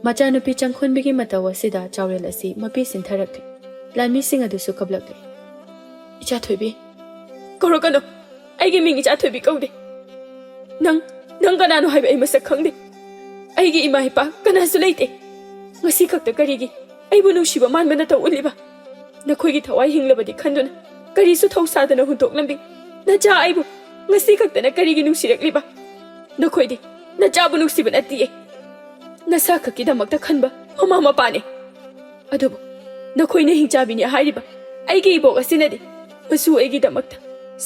ꯃꯆꯥꯅꯨꯄꯤ ꯆꯪꯈꯣꯟꯕꯤꯒꯤ ꯃꯇꯧ ꯑꯁꯤꯗ ꯆꯥꯎꯔꯦꯜ ꯑꯁꯤ ꯃꯄꯤ ꯁꯤꯟꯊꯔꯛꯂꯦ ꯂꯥꯟꯃꯤꯁꯤꯡ ꯑꯗꯨꯁꯨ ꯀꯞꯂꯛꯂꯦ ꯏꯆꯥ ꯊꯣꯏꯕꯤ ꯀꯧꯔꯛꯀꯅꯨ ꯑꯩꯒꯤ ꯃꯤꯡ ꯏꯆꯥ ꯊꯣꯏꯕꯤ ꯀꯧꯗꯦ ꯅꯪ ꯀꯅꯥꯅꯣ ꯍꯥꯏꯕ ꯑꯩ ꯃꯁꯛ ꯈꯪꯗꯦ ꯑꯩꯒꯤ ꯏꯃꯥ ꯏꯄꯥ ꯀꯅꯥꯁꯨ ꯂꯩꯇꯦ ꯉꯁꯤ ꯈꯛꯇ ꯀꯔꯤꯒꯤ ꯑꯩꯕꯨ ꯅꯨꯡꯁꯤꯕ ꯃꯥꯟꯕ ꯅꯇꯧ ꯎꯠꯂꯤꯕ ꯅꯈꯣꯏꯒꯤ ꯊꯋꯥꯏ ꯍꯤꯡꯂꯕꯗꯤ ꯈꯟꯗꯨꯅ ꯀꯔꯤꯁꯨ ꯊꯧꯁꯥꯗꯅ ꯍꯨꯟꯇꯣꯛꯂꯝꯕꯤ ꯅꯆꯥ ꯑꯩꯕꯨ ꯉꯁꯤ ꯈꯛꯇꯅ ꯀꯔꯤꯒꯤ ꯅꯨꯡꯁꯤꯔꯛꯂꯤꯕ ꯅꯈꯣꯏꯗꯤ ꯅꯆꯥꯕꯨ ꯅꯨꯡꯁꯤꯕ ꯅꯠꯇꯤꯌꯦ ꯅꯁꯥ ꯈꯛꯀꯤꯗꯃꯛꯇ ꯈꯟꯕ ꯃꯃꯥ ꯃꯄꯥꯅꯤ ꯑꯗꯨꯕꯨ ꯅꯈꯣꯏꯅ ꯍꯤꯡꯆꯥꯕꯤꯅꯤ ꯍꯥꯏꯔꯤꯕ ꯑꯩꯒꯤ ꯏꯕꯣꯛ ꯑꯁꯤꯅꯗꯤ ꯃꯁꯨ ꯑꯩꯒꯤꯗꯃꯛꯇ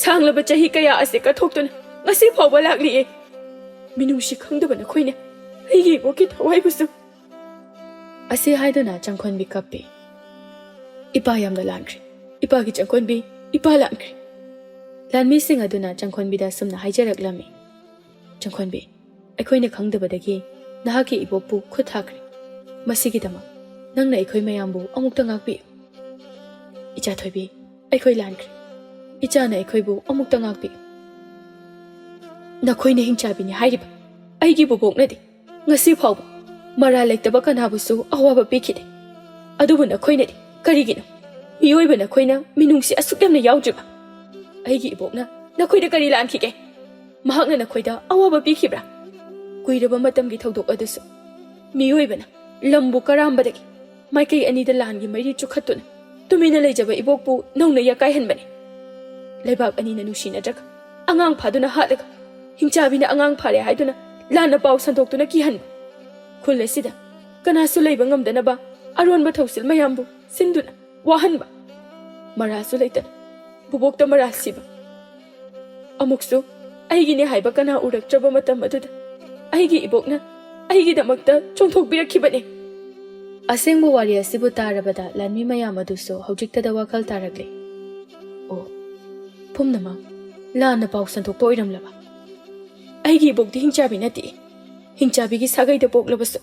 ꯁꯥꯡꯂꯕ ꯆꯍꯤ ꯀꯌా ꯑꯁꯤ ꯀꯠꯊꯣꯛꯇꯨꯅ ꯉꯁꯤ ꯐꯥꯎꯕ ꯂꯥꯛꯂꯤꯌꯦ ꯃꯤꯅꯨꯡꯁꯤ ꯈꯪꯗꯕ ꯅꯈꯣꯏꯅ ꯑꯩꯒꯤ ꯏꯕꯣꯛꯀꯤ ꯊꯋꯥꯏꯕꯨꯁꯨ ꯑꯁꯤ ꯍꯥꯏꯗꯨꯅ ꯆꯪꯈꯣꯟꯕꯤ ꯀꯞꯄꯤ ꯏꯄꯥ ꯌꯥꯝꯅ ꯂꯥꯟꯈ꯭ꯔꯦ ꯏꯄꯥꯒꯤ ꯆꯪꯈꯣꯟꯕꯤ ꯏꯄꯥ ꯂꯥꯟꯈ꯭ꯔꯦ ꯂꯥꯟꯃꯤꯁꯤꯡ ꯑꯗꯨꯅ ꯆꯪꯈꯣꯟꯕꯤꯗ ꯑꯁꯨꯝꯅ ꯍꯥꯏꯖꯔꯛꯂꯝꯃꯤ ꯆꯪꯈꯣꯟꯕꯤ ꯑꯩꯈꯣꯏꯅ ꯈꯪꯗꯕꯗꯒꯤ ꯅꯍꯥꯛꯀꯤ ꯏꯕꯣꯛꯄꯨ ꯈꯨꯠ ꯊꯥꯈ꯭ꯔꯦ ꯃꯁꯤꯒꯤꯗꯃꯛ ꯅꯪꯅ ꯑꯩꯈꯣꯏ ꯃꯌꯥꯝꯕꯨ ꯑꯃꯨꯛꯇ ꯉꯥꯛꯄꯤꯌꯨ ꯏꯆꯥ ꯊꯣꯏꯕꯤ ꯑꯩꯈꯣꯏ ꯂꯥꯟꯈ꯭ꯔꯦ ꯏꯆꯥꯅ ꯑꯩꯈꯣꯏꯕꯨ ꯑꯃꯨꯛꯇ ꯉꯥꯛꯄꯤꯌꯨ ꯅꯈꯣꯏꯅ ꯍꯤꯡꯆꯥꯕꯤꯅꯤ ꯍꯥꯏꯔꯤꯕ ꯑꯩꯒꯤ ꯕꯣꯕꯣꯛꯅꯗꯤ ꯉꯁꯤ ꯐꯥꯎꯕ ꯃꯔꯥꯜ ꯂꯩꯇꯕ ꯀꯅꯥꯕꯨꯁꯨ ꯑꯋꯥꯕ ꯄꯤꯈꯤꯗꯦ ꯑꯗꯨꯕꯨ ꯅꯈꯣꯏꯅꯗꯤ ꯀꯔꯤꯒꯤꯅꯣ ꯃꯤꯑꯣꯏꯕ ꯅꯈꯣꯏꯅ ꯃꯤꯅꯨꯡꯁꯤ ꯑꯁꯨꯛ ꯌꯥꯝꯅ ꯌꯥꯎꯗ꯭ꯔꯤꯕ ꯑꯩꯒꯤ ꯏꯕꯣꯛꯅ ꯅꯈꯣꯏꯗ ꯀꯔꯤ ꯂꯥꯟꯈꯤꯒꯦ ꯃꯍꯥꯛꯅ ꯅꯈꯣꯏꯗ ꯑꯋꯥꯕ ꯄꯤꯈꯤꯕ꯭ꯔꯥ ꯀꯨꯏꯔꯕ ꯃꯇꯝꯒꯤ ꯊꯧꯗꯣꯛ ꯑꯗꯨꯁꯨ ꯃꯤꯑꯣꯏꯕꯅ lambu karambadagi maikai anida langi mairi chukhatuna tumina leijaba ibokpu nongna yakai hanbani leibak anina nusinadrak angang phaduna halaga hingchabina angang phare haiduna lana paw sandoktuna kihan khulesida kanasu leiba ngamdanaba aronba thausil mayambu sinduna wahanba marasu leita bubokta marasiba amuksu aigini haiba kana uraktraba matam aduda aigi ibokna aigi damakta chongthokbirakhibani asengbo wari asibu tarabada lanmi mayam aduso hojiktada wakal tarakle o pumnama lana paw santhokpa oiramlaba aigi ibokti hingchabi nati hingchabigi sagaida poklabasu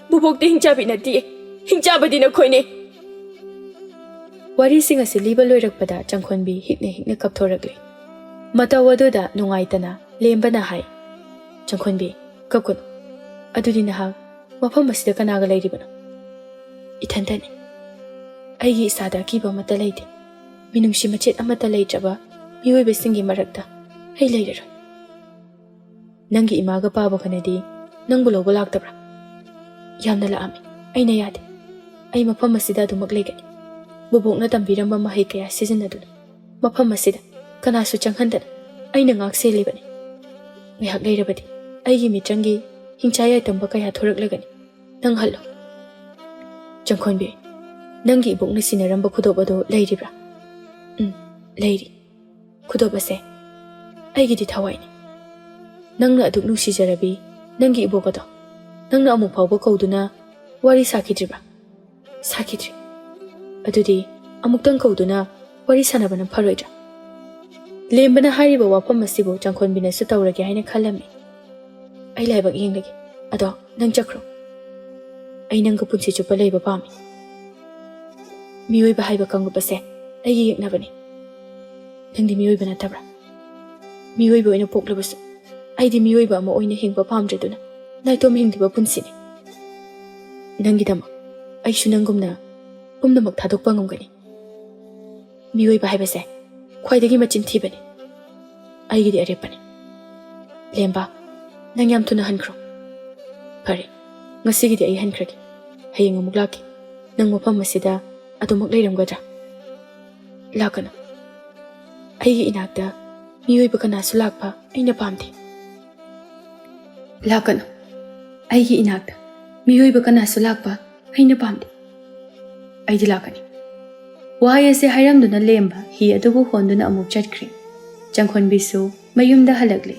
bubokti hingchabi nati hingchabadi na khoine wari singa siliba loirakpada changkhonbi hikne kapthorakle matawaduda nungaitana lembana hai changkhonbi kapkun adudi naha mafam asida kanaga leiribana ithandani aigi isada kiba mata leite minungsi machet amata leitraba mioi besingi marakta hei leirara nangi imaga paba kanadi nangbu lobo laktabra yamna laami aina yade ai mafam asida dumak leigani bubokna tambiramba mahai kaya sizinaduna mafam asida kanasu changhandana aina ngak selibani ngihak leirabadi aigi mitrangi hingchaya tamba kaya thoraklagani nang hallo changkhonbi nangi ibokna sinaramba khudobado leiribra leiri khudobase aigi di thawaini nangna aduk nusi jarabi nangi ibokado nangna amu phawba kauduna wari sakidribra sakidri adudi amuktang kauduna wari sanabana pharoidra lembana hariba wafam asibo changkhonbina su tawrage haina khalami ai laibak yenglagi ado nang chakro ai nangga punchi chupa leiba pami mioi ba haiba kangupase ai yeknabani nangdi mioi bana tabra mioi bo ina poklabasu ai di mioi ba ma oina hingba pamdreduna naitom hingdiba punsini nangi dama ai su nangumna pumnamak thadokpa ngamgani mioi ba haibase khwaidagi machin thibani aigidi arepani lemba nang yam thuna hankro pare ngasigidi ai hankragi hayeng amuk laki nang mafam asida adumak leiramgadra lakana aigi inakta mioi ba kana su lakpa aina pamde lakana aigi inakta mioi ba kana su lakpa aina pamde aidi lakani wahai ase hairamduna lemba hi adubu honduna amuk chatkri changkhonbisu mayumda halakle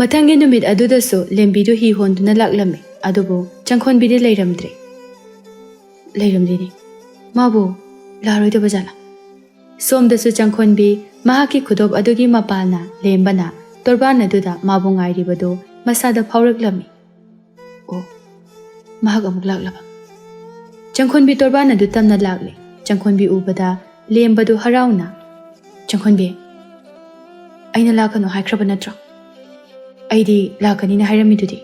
mathangi numit adudasu lembidu hi honduna laklame adubu changkhonbidi leiramdini mabu laroida bajala somdasu changkhonbi mahaki khudob adugi mapalna lembana torbana duda mabu ngairibadu masada phawraklami o mahak amuk laklaba changkhonbi torbana du tamna lakle changkhonbi ubada lembadu harauna changkhonbi aina lakano haikraba natra aidi lakani na hairamidudi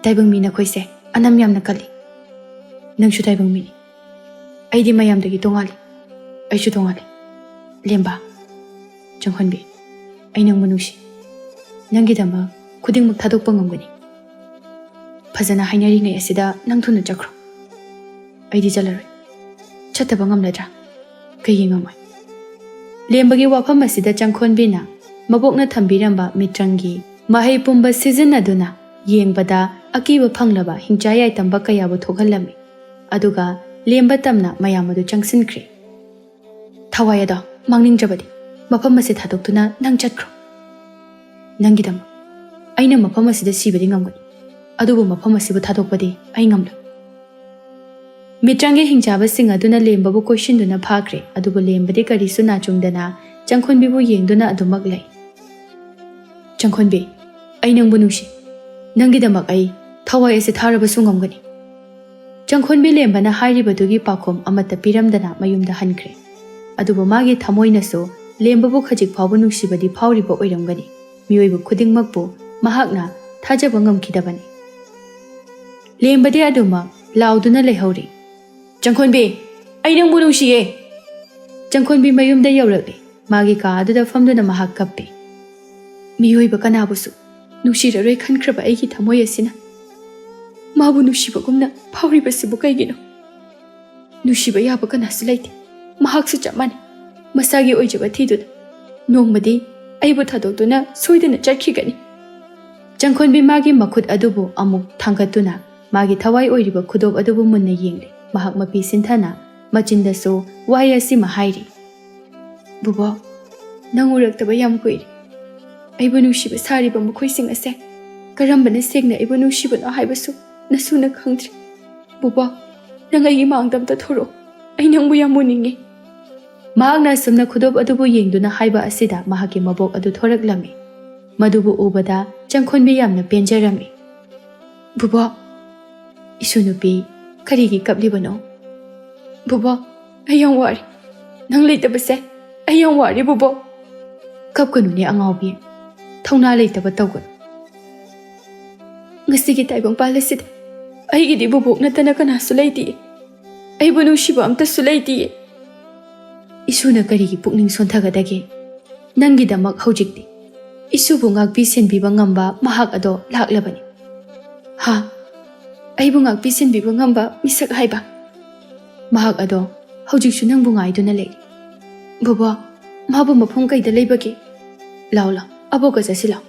taibang mina khoise anam yamna kali nangsu taibang mini aidi mayamdagi tongali aisu tongali lemba changkhonbi ainang manusi nangi dama khudingmak thadokpa ngamgani phajana hainari ngai asida nang thuna chakro aidi jalaroi chataba ngamladra kai ngamai lembagi wafam asida changkhonbina mabokna thambiramba mitrangi mahai pumba sizinaduna yengbada akiba phanglaba hingchayai tamba kayabu thokhalami aduga lemba tamna mayamadu changsinkhre thawayada mangningjabadi mafam ase thadoktuna nang chatkro nangidam aina mafam asida sibadi ngamgani adubu mafam asibu thadokpadi ai ngamla mitrangi hingchaba singa duna lembabu question duna phakre adubu lembadi karisu na chungdana changkhonbibu yengduna adumak lai changkhonbi ai nangbu nusi nangidamak ai thawai ase tharabasu ngamgani changkhonbi lembana hairibadugi pakhom amata piramdana mayumda hankhre adubu magi thamoinasu lembabu khajik phawbu nusibadi phawriba oiramgani miyoibu khudingmakbu mahakna thajaba ngamkhidabani lembadi aduma lauduna lehauri changkhonbi ai nangbu nusiye changkhonbi mayumda yaurakle magi ka aduda famduna mahak kappe miyoiba kanabusu nusiraroi khankraba aigi thamoi asina ꯃꯥꯕꯨ ꯅꯨꯡꯁꯤꯕꯒꯨꯝꯅ ꯐꯥꯎꯔꯤꯕꯁꯤꯕꯨ ꯀꯩꯒꯤꯅꯣ? ꯅꯨꯡꯁꯤꯕ ꯌꯥꯕ ꯀꯅꯥꯁꯨ ꯂꯩꯇꯦ, ꯃꯍꯥꯛꯁꯨ ꯆꯞ ꯃꯥꯟꯅꯩ, ꯃꯁꯥꯒꯤ ꯑꯣꯏꯖꯕ ꯊꯤꯗꯨꯅ ꯅꯣꯡꯃꯗꯤ ꯑꯩꯕꯨ ꯊꯥꯗꯣꯛꯇꯨꯅ ꯁꯣꯏꯗꯅ ꯆꯠꯈꯤꯒꯅꯤ꯫ ꯆꯪꯈꯣꯟꯕꯤ ꯃꯥꯒꯤ ꯃꯈꯨꯠ ꯑꯗꯨꯕꯨ ꯑꯃꯨꯛ ꯊꯥꯡꯒꯠꯇꯨꯅ ꯃꯥꯒꯤ ꯊꯋꯥꯏ ꯑꯣꯏꯔꯤꯕ ꯈꯨꯗꯣꯞ ꯑꯗꯨꯕꯨ ꯃꯨꯟꯅ ꯌꯦꯡꯂꯤ꯫ ꯃꯍꯥꯛ ꯃꯄꯤ ꯁꯤꯟꯊꯅ ꯃꯆꯤꯟꯗꯁꯨ ꯋꯥꯍꯩ ꯑꯁꯤꯃ ꯍꯥꯏꯔꯤ, ꯕꯨꯕꯣꯛ, ꯅꯪ ꯎꯔꯛꯇꯕ ꯌꯥꯝ ꯀꯨꯏꯔꯦ꯫ ꯑꯩꯕꯨ ꯅꯨꯡꯁꯤꯕ ꯁꯥꯔꯤꯕ ꯃꯈꯣꯏꯁꯤꯡ ꯑꯁꯦ ꯀꯔꯝꯕꯅ ꯁꯦꯡꯅ ꯑꯩꯕꯨ ꯅꯨꯡꯁꯤꯕꯅꯣ ꯍꯥꯏꯕꯁꯨ ꯅꯁꯨꯅ ꯈꯪꯗ꯭ꯔꯤ꯫ ꯕꯨꯕꯣꯛ, ꯅꯪ ꯑꯩꯒꯤ ꯃꯥꯡꯗ ꯑꯝꯇ ꯊꯣꯔꯛꯑꯣ, ꯑꯩ ꯅꯪꯕꯨ ꯌꯥꯝ ꯎꯅꯤꯡꯉꯤ꯫ ꯃꯍꯥꯛꯅ ꯑꯁꯨꯝꯅ ꯈꯨꯗꯣꯞ ꯑꯗꯨꯕꯨ ꯌꯦꯡꯗꯨꯅ ꯍꯥꯏꯕ ꯑꯁꯤꯗ ꯃꯍꯥꯛꯀꯤ ꯃꯕꯣꯛ ꯑꯗꯨ ꯊꯣꯔꯛꯂꯝꯃꯤ꯫ ꯃꯗꯨꯕꯨ ꯎꯕꯗ ꯆꯪꯈꯣꯟꯕꯤ ꯌꯥꯝꯅ ꯄꯦꯟꯖꯔꯝꯃꯤ꯫ ꯕꯨꯕꯣꯛ, ꯏꯁꯨ ꯅꯨꯄꯤ, ꯀꯔꯤꯒꯤ ꯀꯞꯂꯤꯕꯅꯣ? ꯕꯨꯕꯣꯛ, ꯑꯩ ꯌꯥꯝ ꯋꯥꯔꯦ, ꯅꯪ ꯂꯩꯇꯕꯁꯦ ꯑꯩ ꯌꯥꯝ ꯋꯥꯔꯦ ꯕꯨꯕꯣꯛ꯫ ꯀꯞꯀꯅꯨꯅꯦ ꯑꯉꯥꯎꯕꯤ, ꯊꯧꯅꯥ ꯂꯩꯇꯕ ꯇꯧꯒꯅꯨ꯫ ꯉꯁꯤꯒꯤ ꯇꯥꯏꯕꯪꯄꯥꯜ ꯑꯁꯤꯗ ꯑꯩꯒꯤꯗꯤ ꯕꯨꯕꯣꯛ ꯅꯠꯇꯅ ꯀꯅꯥꯁꯨ ꯂꯩꯇꯤꯌꯦ, ꯑꯩꯕꯨ ꯅꯨꯡꯁꯤꯕ ꯑꯝꯇꯁꯨ ꯂꯩꯇꯤꯌꯦ꯫ ꯏꯁꯨꯅ ꯀꯔꯤꯒꯤ ꯄꯨꯛꯅꯤꯡ ꯁꯣꯟꯊꯒꯗꯒꯦ? ꯅꯪꯒꯤꯗꯃꯛ ꯍꯧꯖꯤꯛꯇꯤ ꯏꯁꯨꯕꯨ ꯉꯥꯛꯄꯤ ꯁꯦꯟꯕꯤꯕ ꯉꯝꯕ ꯃꯍꯥꯛ ꯑꯗꯣ ꯂꯥꯛꯂꯕꯅꯤ꯫ ꯍꯥ? ꯑꯩꯕꯨ ꯉꯥꯛꯄꯤ ꯁꯦꯟꯕꯤꯕ ꯉꯝꯕ ꯃꯤꯁꯛ ꯍꯥꯏꯕ? ꯃꯍꯥꯛ ꯑꯗꯣ ꯍꯧꯖꯤꯛꯁꯨ ꯅꯪꯕꯨ ꯉꯥꯏꯗꯨꯅ ꯂꯩꯔꯤ꯫ ꯕꯨꯕꯣꯛ, ꯃꯥꯕꯨ ꯃꯐꯝ ꯀꯩꯗ ꯂꯩꯕꯒꯦ? ꯂꯥꯎ ꯂꯥꯎ, ꯑꯕꯣꯛꯀ ꯆꯠꯁꯤ ꯂꯥꯎ꯫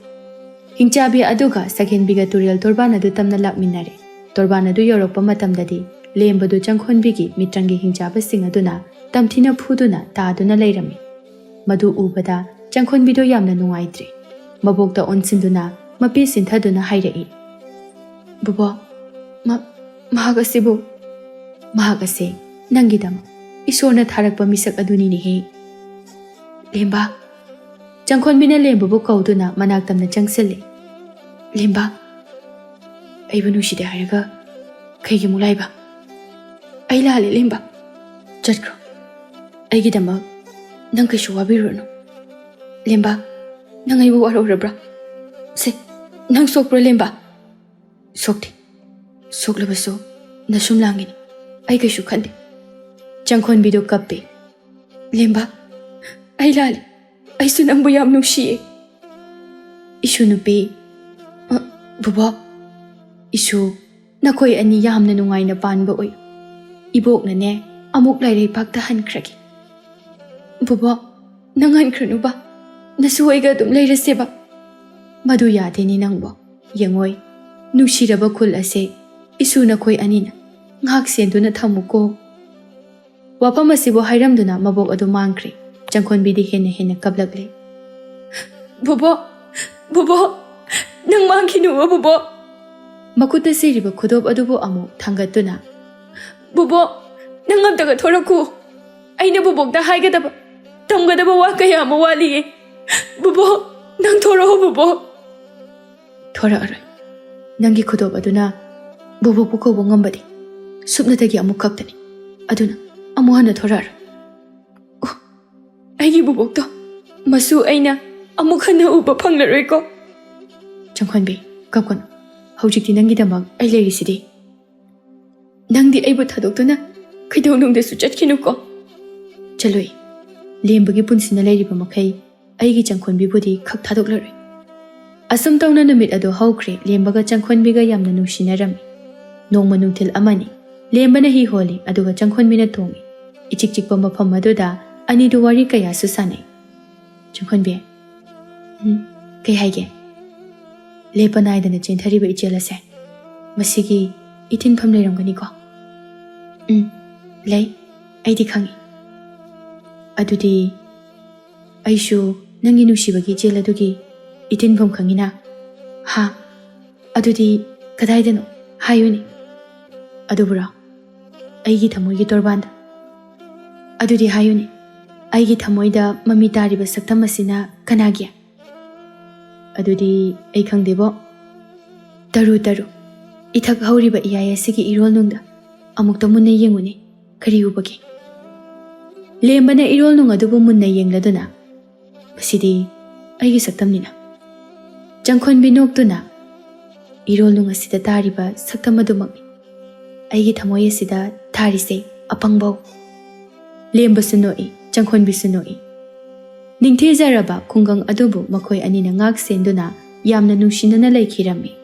ꯍꯤꯡꯆꯥꯕꯤ ꯑꯗꯨꯒ ꯁꯛꯍꯦꯟꯕꯤꯒ ꯇꯨꯔꯦꯜ ꯇꯣꯔꯕꯥꯟ ꯑꯗꯨ ꯇꯝꯅ ꯂꯥꯛꯃꯤꯟꯅꯔꯦ꯫ ꯇꯣꯔꯕꯥꯟ ꯑꯗꯨ ꯌꯧꯔꯛꯄ ꯃꯇꯝꯗꯗꯤ ꯂꯦꯝꯕꯗꯨ ꯆꯪꯈꯣꯟꯕꯤꯒꯤ ꯃꯤꯇ꯭ꯔꯪꯒꯤ ꯍꯤꯡꯆꯥꯕꯁꯤꯡ ꯑꯗꯨꯅ ꯇꯝꯊꯤꯅ ꯐꯨꯗꯨꯅ ꯇꯥꯗꯨꯅ ꯂꯩꯔꯝꯃꯤ꯫ ꯃꯗꯨ ꯎꯕꯗ ꯆꯪꯈꯣꯟꯕꯤꯗꯣ ꯌꯥꯝꯅ ꯅꯨꯡꯉꯥꯏꯇ꯭ꯔꯤ꯫ ꯃꯕꯣꯛꯇ ꯑꯣꯟꯁꯤꯟꯗꯨꯅ ꯃꯄꯤ ꯁꯤꯟꯊꯗꯨꯅ ꯍꯥꯏꯔꯛꯏ, ꯕꯨꯕꯣꯛ, ꯃꯍꯥꯛ ꯑꯁꯤꯕꯨ? ꯃꯍꯥꯛ ꯑꯁꯦ ꯅꯪꯒꯤꯗꯃꯛ ꯏꯁꯣꯔꯅ ꯊꯥꯔꯛꯄ ꯃꯤꯁꯛ ꯑꯗꯨꯅꯤꯅꯦꯍꯦ꯫ ꯂꯦꯝꯕ꯫ ꯆꯪꯈꯣꯟꯕꯤꯅ ꯂꯦꯝꯕꯕꯨ ꯀꯧꯗꯨꯅ ꯃꯅꯥꯛ ꯇꯝꯅ ꯆꯪꯁꯤꯜꯂꯤ꯫ ꯂꯦꯝꯕ, ꯑꯩꯕꯨ ꯅꯨꯡꯁꯤꯗꯦ ꯍꯥꯏꯔꯒ ꯀꯩꯒꯤ ꯑꯃꯨꯛ ꯂꯥꯛꯏꯕ? ꯑꯩ ꯂꯥꯜꯂꯦ ꯂꯦꯝꯕ, ꯆꯠꯈ꯭ꯔꯣ꯫ ꯑꯩꯒꯤꯗꯃꯛ ꯅꯪ ꯀꯩꯁꯨ ꯋꯥꯕꯤꯔꯨꯔꯅꯨ꯫ ꯂꯦꯝꯕ, ꯅꯪ ꯑꯩꯕꯨ ꯋꯥꯔꯧꯔꯕ꯭ꯔꯥ? ꯁꯦ, ꯅꯪ ꯁꯣꯛꯄ꯭ꯔꯣ ꯂꯦꯝꯕ? ꯁꯣꯛꯇꯦ, ꯁꯣꯛꯂꯕꯁꯨ ꯅꯁꯨꯝ ꯂꯥꯡꯒꯤꯅꯤ, ꯑꯩ ꯀꯩꯁꯨ ꯈꯟꯗꯦ꯫ ꯆꯪꯈꯣꯟꯕꯤꯗꯣ ꯀꯞꯄꯤ꯫ ꯂꯦꯝꯕ, ꯑꯩ ꯂꯥꯜꯂꯦ, ꯑꯩꯁꯨ ꯅꯪꯕꯨ ꯌꯥꯝ ꯅꯨꯡꯁꯤꯌꯦ꯫ ꯏꯁꯨ ꯅꯨꯄꯤ, ꯕꯨꯕꯣꯛ, ꯏꯁꯨ, ꯅꯈꯣꯏ ꯑꯅꯤ ꯌꯥꯝꯅ ꯅꯨꯡꯉꯥꯏꯅ ꯄꯥꯟꯕ ꯑꯣꯏꯌꯨ꯫ ꯏꯕꯣꯛꯅꯅꯦ ꯑꯃꯨꯛ ꯂꯥꯏꯔꯩꯄꯥꯛꯇ ꯍꯟꯈ꯭ꯔꯒꯦ꯫ ꯕꯨꯕꯣꯛ, ꯅꯪ ꯍꯟꯈ꯭ꯔꯅꯨꯕ, ꯅꯁꯨ ꯑꯩꯒ ꯑꯗꯨꯝ ꯂꯩꯔꯁꯦꯕ꯫ ꯃꯗꯨ ꯌꯥꯗꯦꯅꯦ ꯅꯪꯕꯣ, ꯌꯦꯡꯉꯣꯏ, ꯅꯨꯡꯁꯤꯔꯕ ꯈꯨꯜ ꯑꯁꯦ ꯏꯁꯨ ꯅꯈꯣꯏ ꯑꯅꯤꯅ ꯉꯥꯛ ꯁꯦꯟꯗꯨꯅ ꯊꯝꯃꯨꯀꯣ꯫ ꯋꯥꯐꯝ ꯑꯁꯤꯕꯨ ꯍꯥꯏꯔꯝꯗꯨꯅ ꯃꯕꯣꯛ ꯑꯗꯨ ꯃꯥꯡꯈ꯭ꯔꯦ꯫ ꯆꯪꯈꯣꯟꯕꯤꯗꯤ ꯍꯦꯟꯅ ꯀꯞꯂꯛꯂꯦ꯫ ꯕꯨꯕꯣꯛ, ꯕꯨꯕꯣꯛ, ꯅꯪ ꯃꯥꯡꯈꯤꯅꯨꯕ ꯕꯨꯕꯣꯛ꯫ ꯃꯈꯨꯠꯇ ꯁꯤꯔꯤꯕ ꯈꯨꯗꯣꯞ ꯑꯗꯨꯕꯨ ꯑꯃꯨꯛ ꯊꯥꯡꯒꯠꯇꯨꯅ, ꯕꯨꯕꯣꯛ, ꯅꯪ ꯑꯝꯇꯒ ꯊꯣꯔꯛꯈꯣ, ꯑꯩꯅ ꯕꯨꯕꯣꯛꯇ ꯍꯥꯏꯒꯗꯕ ꯇꯝꯒꯗꯕ ꯋꯥ ꯀꯌꯥ ꯑꯃ ꯋꯥꯠꯂꯤꯌꯦ꯫ ꯕꯨꯕꯣꯛ, ꯅꯪ ꯊꯣꯔꯛꯑꯣ ꯕꯨꯕꯣꯛ꯫ ꯊꯣꯔꯛꯑꯔꯣꯏ, ꯅꯪꯒꯤ ꯈꯨꯗꯣꯞ ꯑꯗꯨꯅ ꯕꯨꯕꯣꯛꯄꯨ ꯀꯧꯕ ꯉꯝꯕꯗꯤ ꯁꯨꯞꯅꯇꯒꯤ ꯑꯃꯨꯛ ꯈꯛꯇꯅꯤ, ꯑꯗꯨꯅ ꯑꯃꯨꯛ ꯍꯟꯅ ꯊꯣꯔꯛꯑꯔꯣꯏ꯫ ꯑꯣ, ꯑꯩꯒꯤ ꯕꯨꯕꯣꯛꯇꯣ ꯃꯁꯨ ꯑꯩꯅ ꯑꯃꯨꯛ ꯍꯟꯅ ꯎꯕ ꯐꯪꯂꯔꯣꯏꯀꯣ꯫ ꯆꯪꯈꯣꯟꯕꯤ, ꯀꯞꯀꯅꯨ, ꯍꯧꯖꯤꯛꯇꯤ ꯅꯪꯒꯤꯗꯃꯛ ꯑꯩ ꯂꯩꯔꯤꯁꯤꯗꯤ꯫ ꯅꯪꯗꯤ ꯑꯩꯕꯨ ꯊꯥꯗꯣꯛꯇꯨꯅ ꯀꯩꯗꯧꯅꯨꯡꯗꯁꯨ ꯆꯠꯈꯤꯅꯨꯀꯣ꯫ ꯆꯠꯂꯣꯏ, ꯂꯦꯝꯕꯒꯤ ꯄꯨꯟꯁꯤꯅ ꯂꯩꯔꯤꯕ ꯃꯈꯩ ꯑꯩꯒꯤ ꯆꯪꯈꯣꯟꯕꯤꯕꯨꯗꯤ ꯈꯛ ꯊꯥꯗꯣꯛꯂꯔꯣꯏ꯫ ꯑꯁꯨꯝ ꯇꯧꯅ ꯅꯨꯃꯤꯠ ꯑꯗꯨ ꯍꯧꯈ꯭ꯔꯦ꯫ ꯂꯦꯝꯕꯒ ꯆꯪꯈꯣꯟꯕꯤꯒ ꯌꯥꯝꯅ ꯅꯨꯡꯁꯤꯅꯔꯝꯃꯤ꯫ ꯅꯣꯡꯃ ꯅꯨꯡꯊꯤꯜ ꯑꯃꯅꯤ, ꯂꯦꯝꯕꯅ ꯍꯤ ꯍꯣꯜꯂꯤ ꯑꯗꯨꯒ ꯆꯪꯈꯣꯟꯕꯤꯅ ꯇꯣꯡꯉꯤ꯫ ꯏꯆꯤꯛ ꯆꯤꯛꯄ ꯃꯐꯝ ꯑꯗꯨꯗ ꯑꯅꯤꯗꯨ ꯋꯥꯔꯤ ꯀꯌꯥꯁꯨ ꯁꯥꯟꯅꯩ꯫ ꯆꯪꯈꯣꯟꯕꯤ, ꯀꯩ ꯍꯥꯏꯒꯦ? ꯂꯦꯞꯄ ꯅꯥꯏꯗꯅ ꯆꯦꯟꯊꯔꯤꯕ ꯏꯆꯦꯜ ꯑꯁꯦ ꯃꯁꯤꯒꯤ ꯏꯊꯤꯟꯐꯝ ꯂꯩꯔꯝꯒꯅꯤꯀꯣ? ꯂꯩ, ꯑꯩꯗꯤ ꯈꯪꯉꯤ꯫ ꯑꯗꯨꯗꯤ ꯑꯩꯁꯨ ꯅꯪꯒꯤ ꯅꯨꯡꯁꯤꯕꯒꯤ ꯏꯆꯦꯜ ꯑꯗꯨꯒꯤ ꯏꯊꯤꯟꯐꯝ ꯈꯪꯉꯤꯅ? ꯍꯥ? ꯑꯗꯨꯗꯤ ꯀꯗꯥꯏꯗꯅꯣ ꯍꯥꯏꯌꯨꯅꯦ? ꯑꯗꯨꯕꯨꯔꯣ, ꯑꯩꯒꯤ ꯊꯃꯣꯏꯒꯤ ꯇꯣꯔꯕꯥꯟꯗ꯫ ꯑꯗꯨꯗꯤ ꯍꯥꯏꯌꯨꯅꯦ, ꯑꯩꯒꯤ ꯊꯃꯣꯏꯗ ꯃꯃꯤ ꯇꯥꯔꯤꯕ ꯁꯛꯇꯝ ꯑꯁꯤꯅ ꯀꯅꯥꯒꯤ? ꯑꯗꯨꯗꯤ ꯑꯩ ꯈꯪꯗꯦꯕꯣ꯫ ꯇꯔꯨ ꯏꯊꯛ ꯍꯧꯔꯤꯕ ꯏꯌꯥꯏ ꯑꯁꯤꯒꯤ ꯏꯔꯣꯜꯅꯨꯡꯗ ꯑꯃꯨꯛꯇ ꯃꯨꯟꯅ ꯌꯦꯡꯉꯨꯅꯦ, ꯀꯔꯤ ꯎꯕꯒꯦ? ꯂꯦꯝꯕꯅ ꯏꯔꯣꯜꯅꯨꯡ ꯑꯗꯨꯕꯨ ꯃꯨꯟꯅ ꯌꯦꯡꯂꯗꯨꯅ, ꯃꯁꯤꯗꯤ ꯑꯩꯒꯤ ꯁꯛꯇꯝꯅꯤꯅ꯫ ꯆꯪꯈꯣꯟꯕꯤ ꯅꯣꯛꯇꯨꯅ, ꯏꯔꯣꯜꯅꯨꯡ ꯑꯁꯤꯗ ꯇꯥꯔꯤꯕ ꯁꯛꯇꯝ ꯑꯗꯨꯃꯛꯅꯤ ꯑꯩꯒꯤ ꯊꯃꯣꯏ ꯑꯁꯤꯗ ꯊꯥꯔꯤꯁꯦ, ꯑꯄꯪꯕꯧ꯫ ꯂꯦꯝꯕꯁꯨ ꯅꯣꯛꯏ, ꯆꯪꯈꯣꯟꯕꯤꯁꯨ ꯅꯣꯛꯏ꯫ ꯅꯤꯡꯊꯤꯖꯔꯕ ꯈꯨꯡꯒꯪ ꯑꯗꯨꯕꯨ ꯃꯈꯣꯏ ꯑꯅꯤꯅ ꯉꯥꯛ ꯁꯦꯟꯗꯨꯅ ꯌꯥꯝꯅ ꯅꯨꯡꯁꯤꯅꯅ ꯂꯩꯈꯤꯔꯝꯃꯤ꯫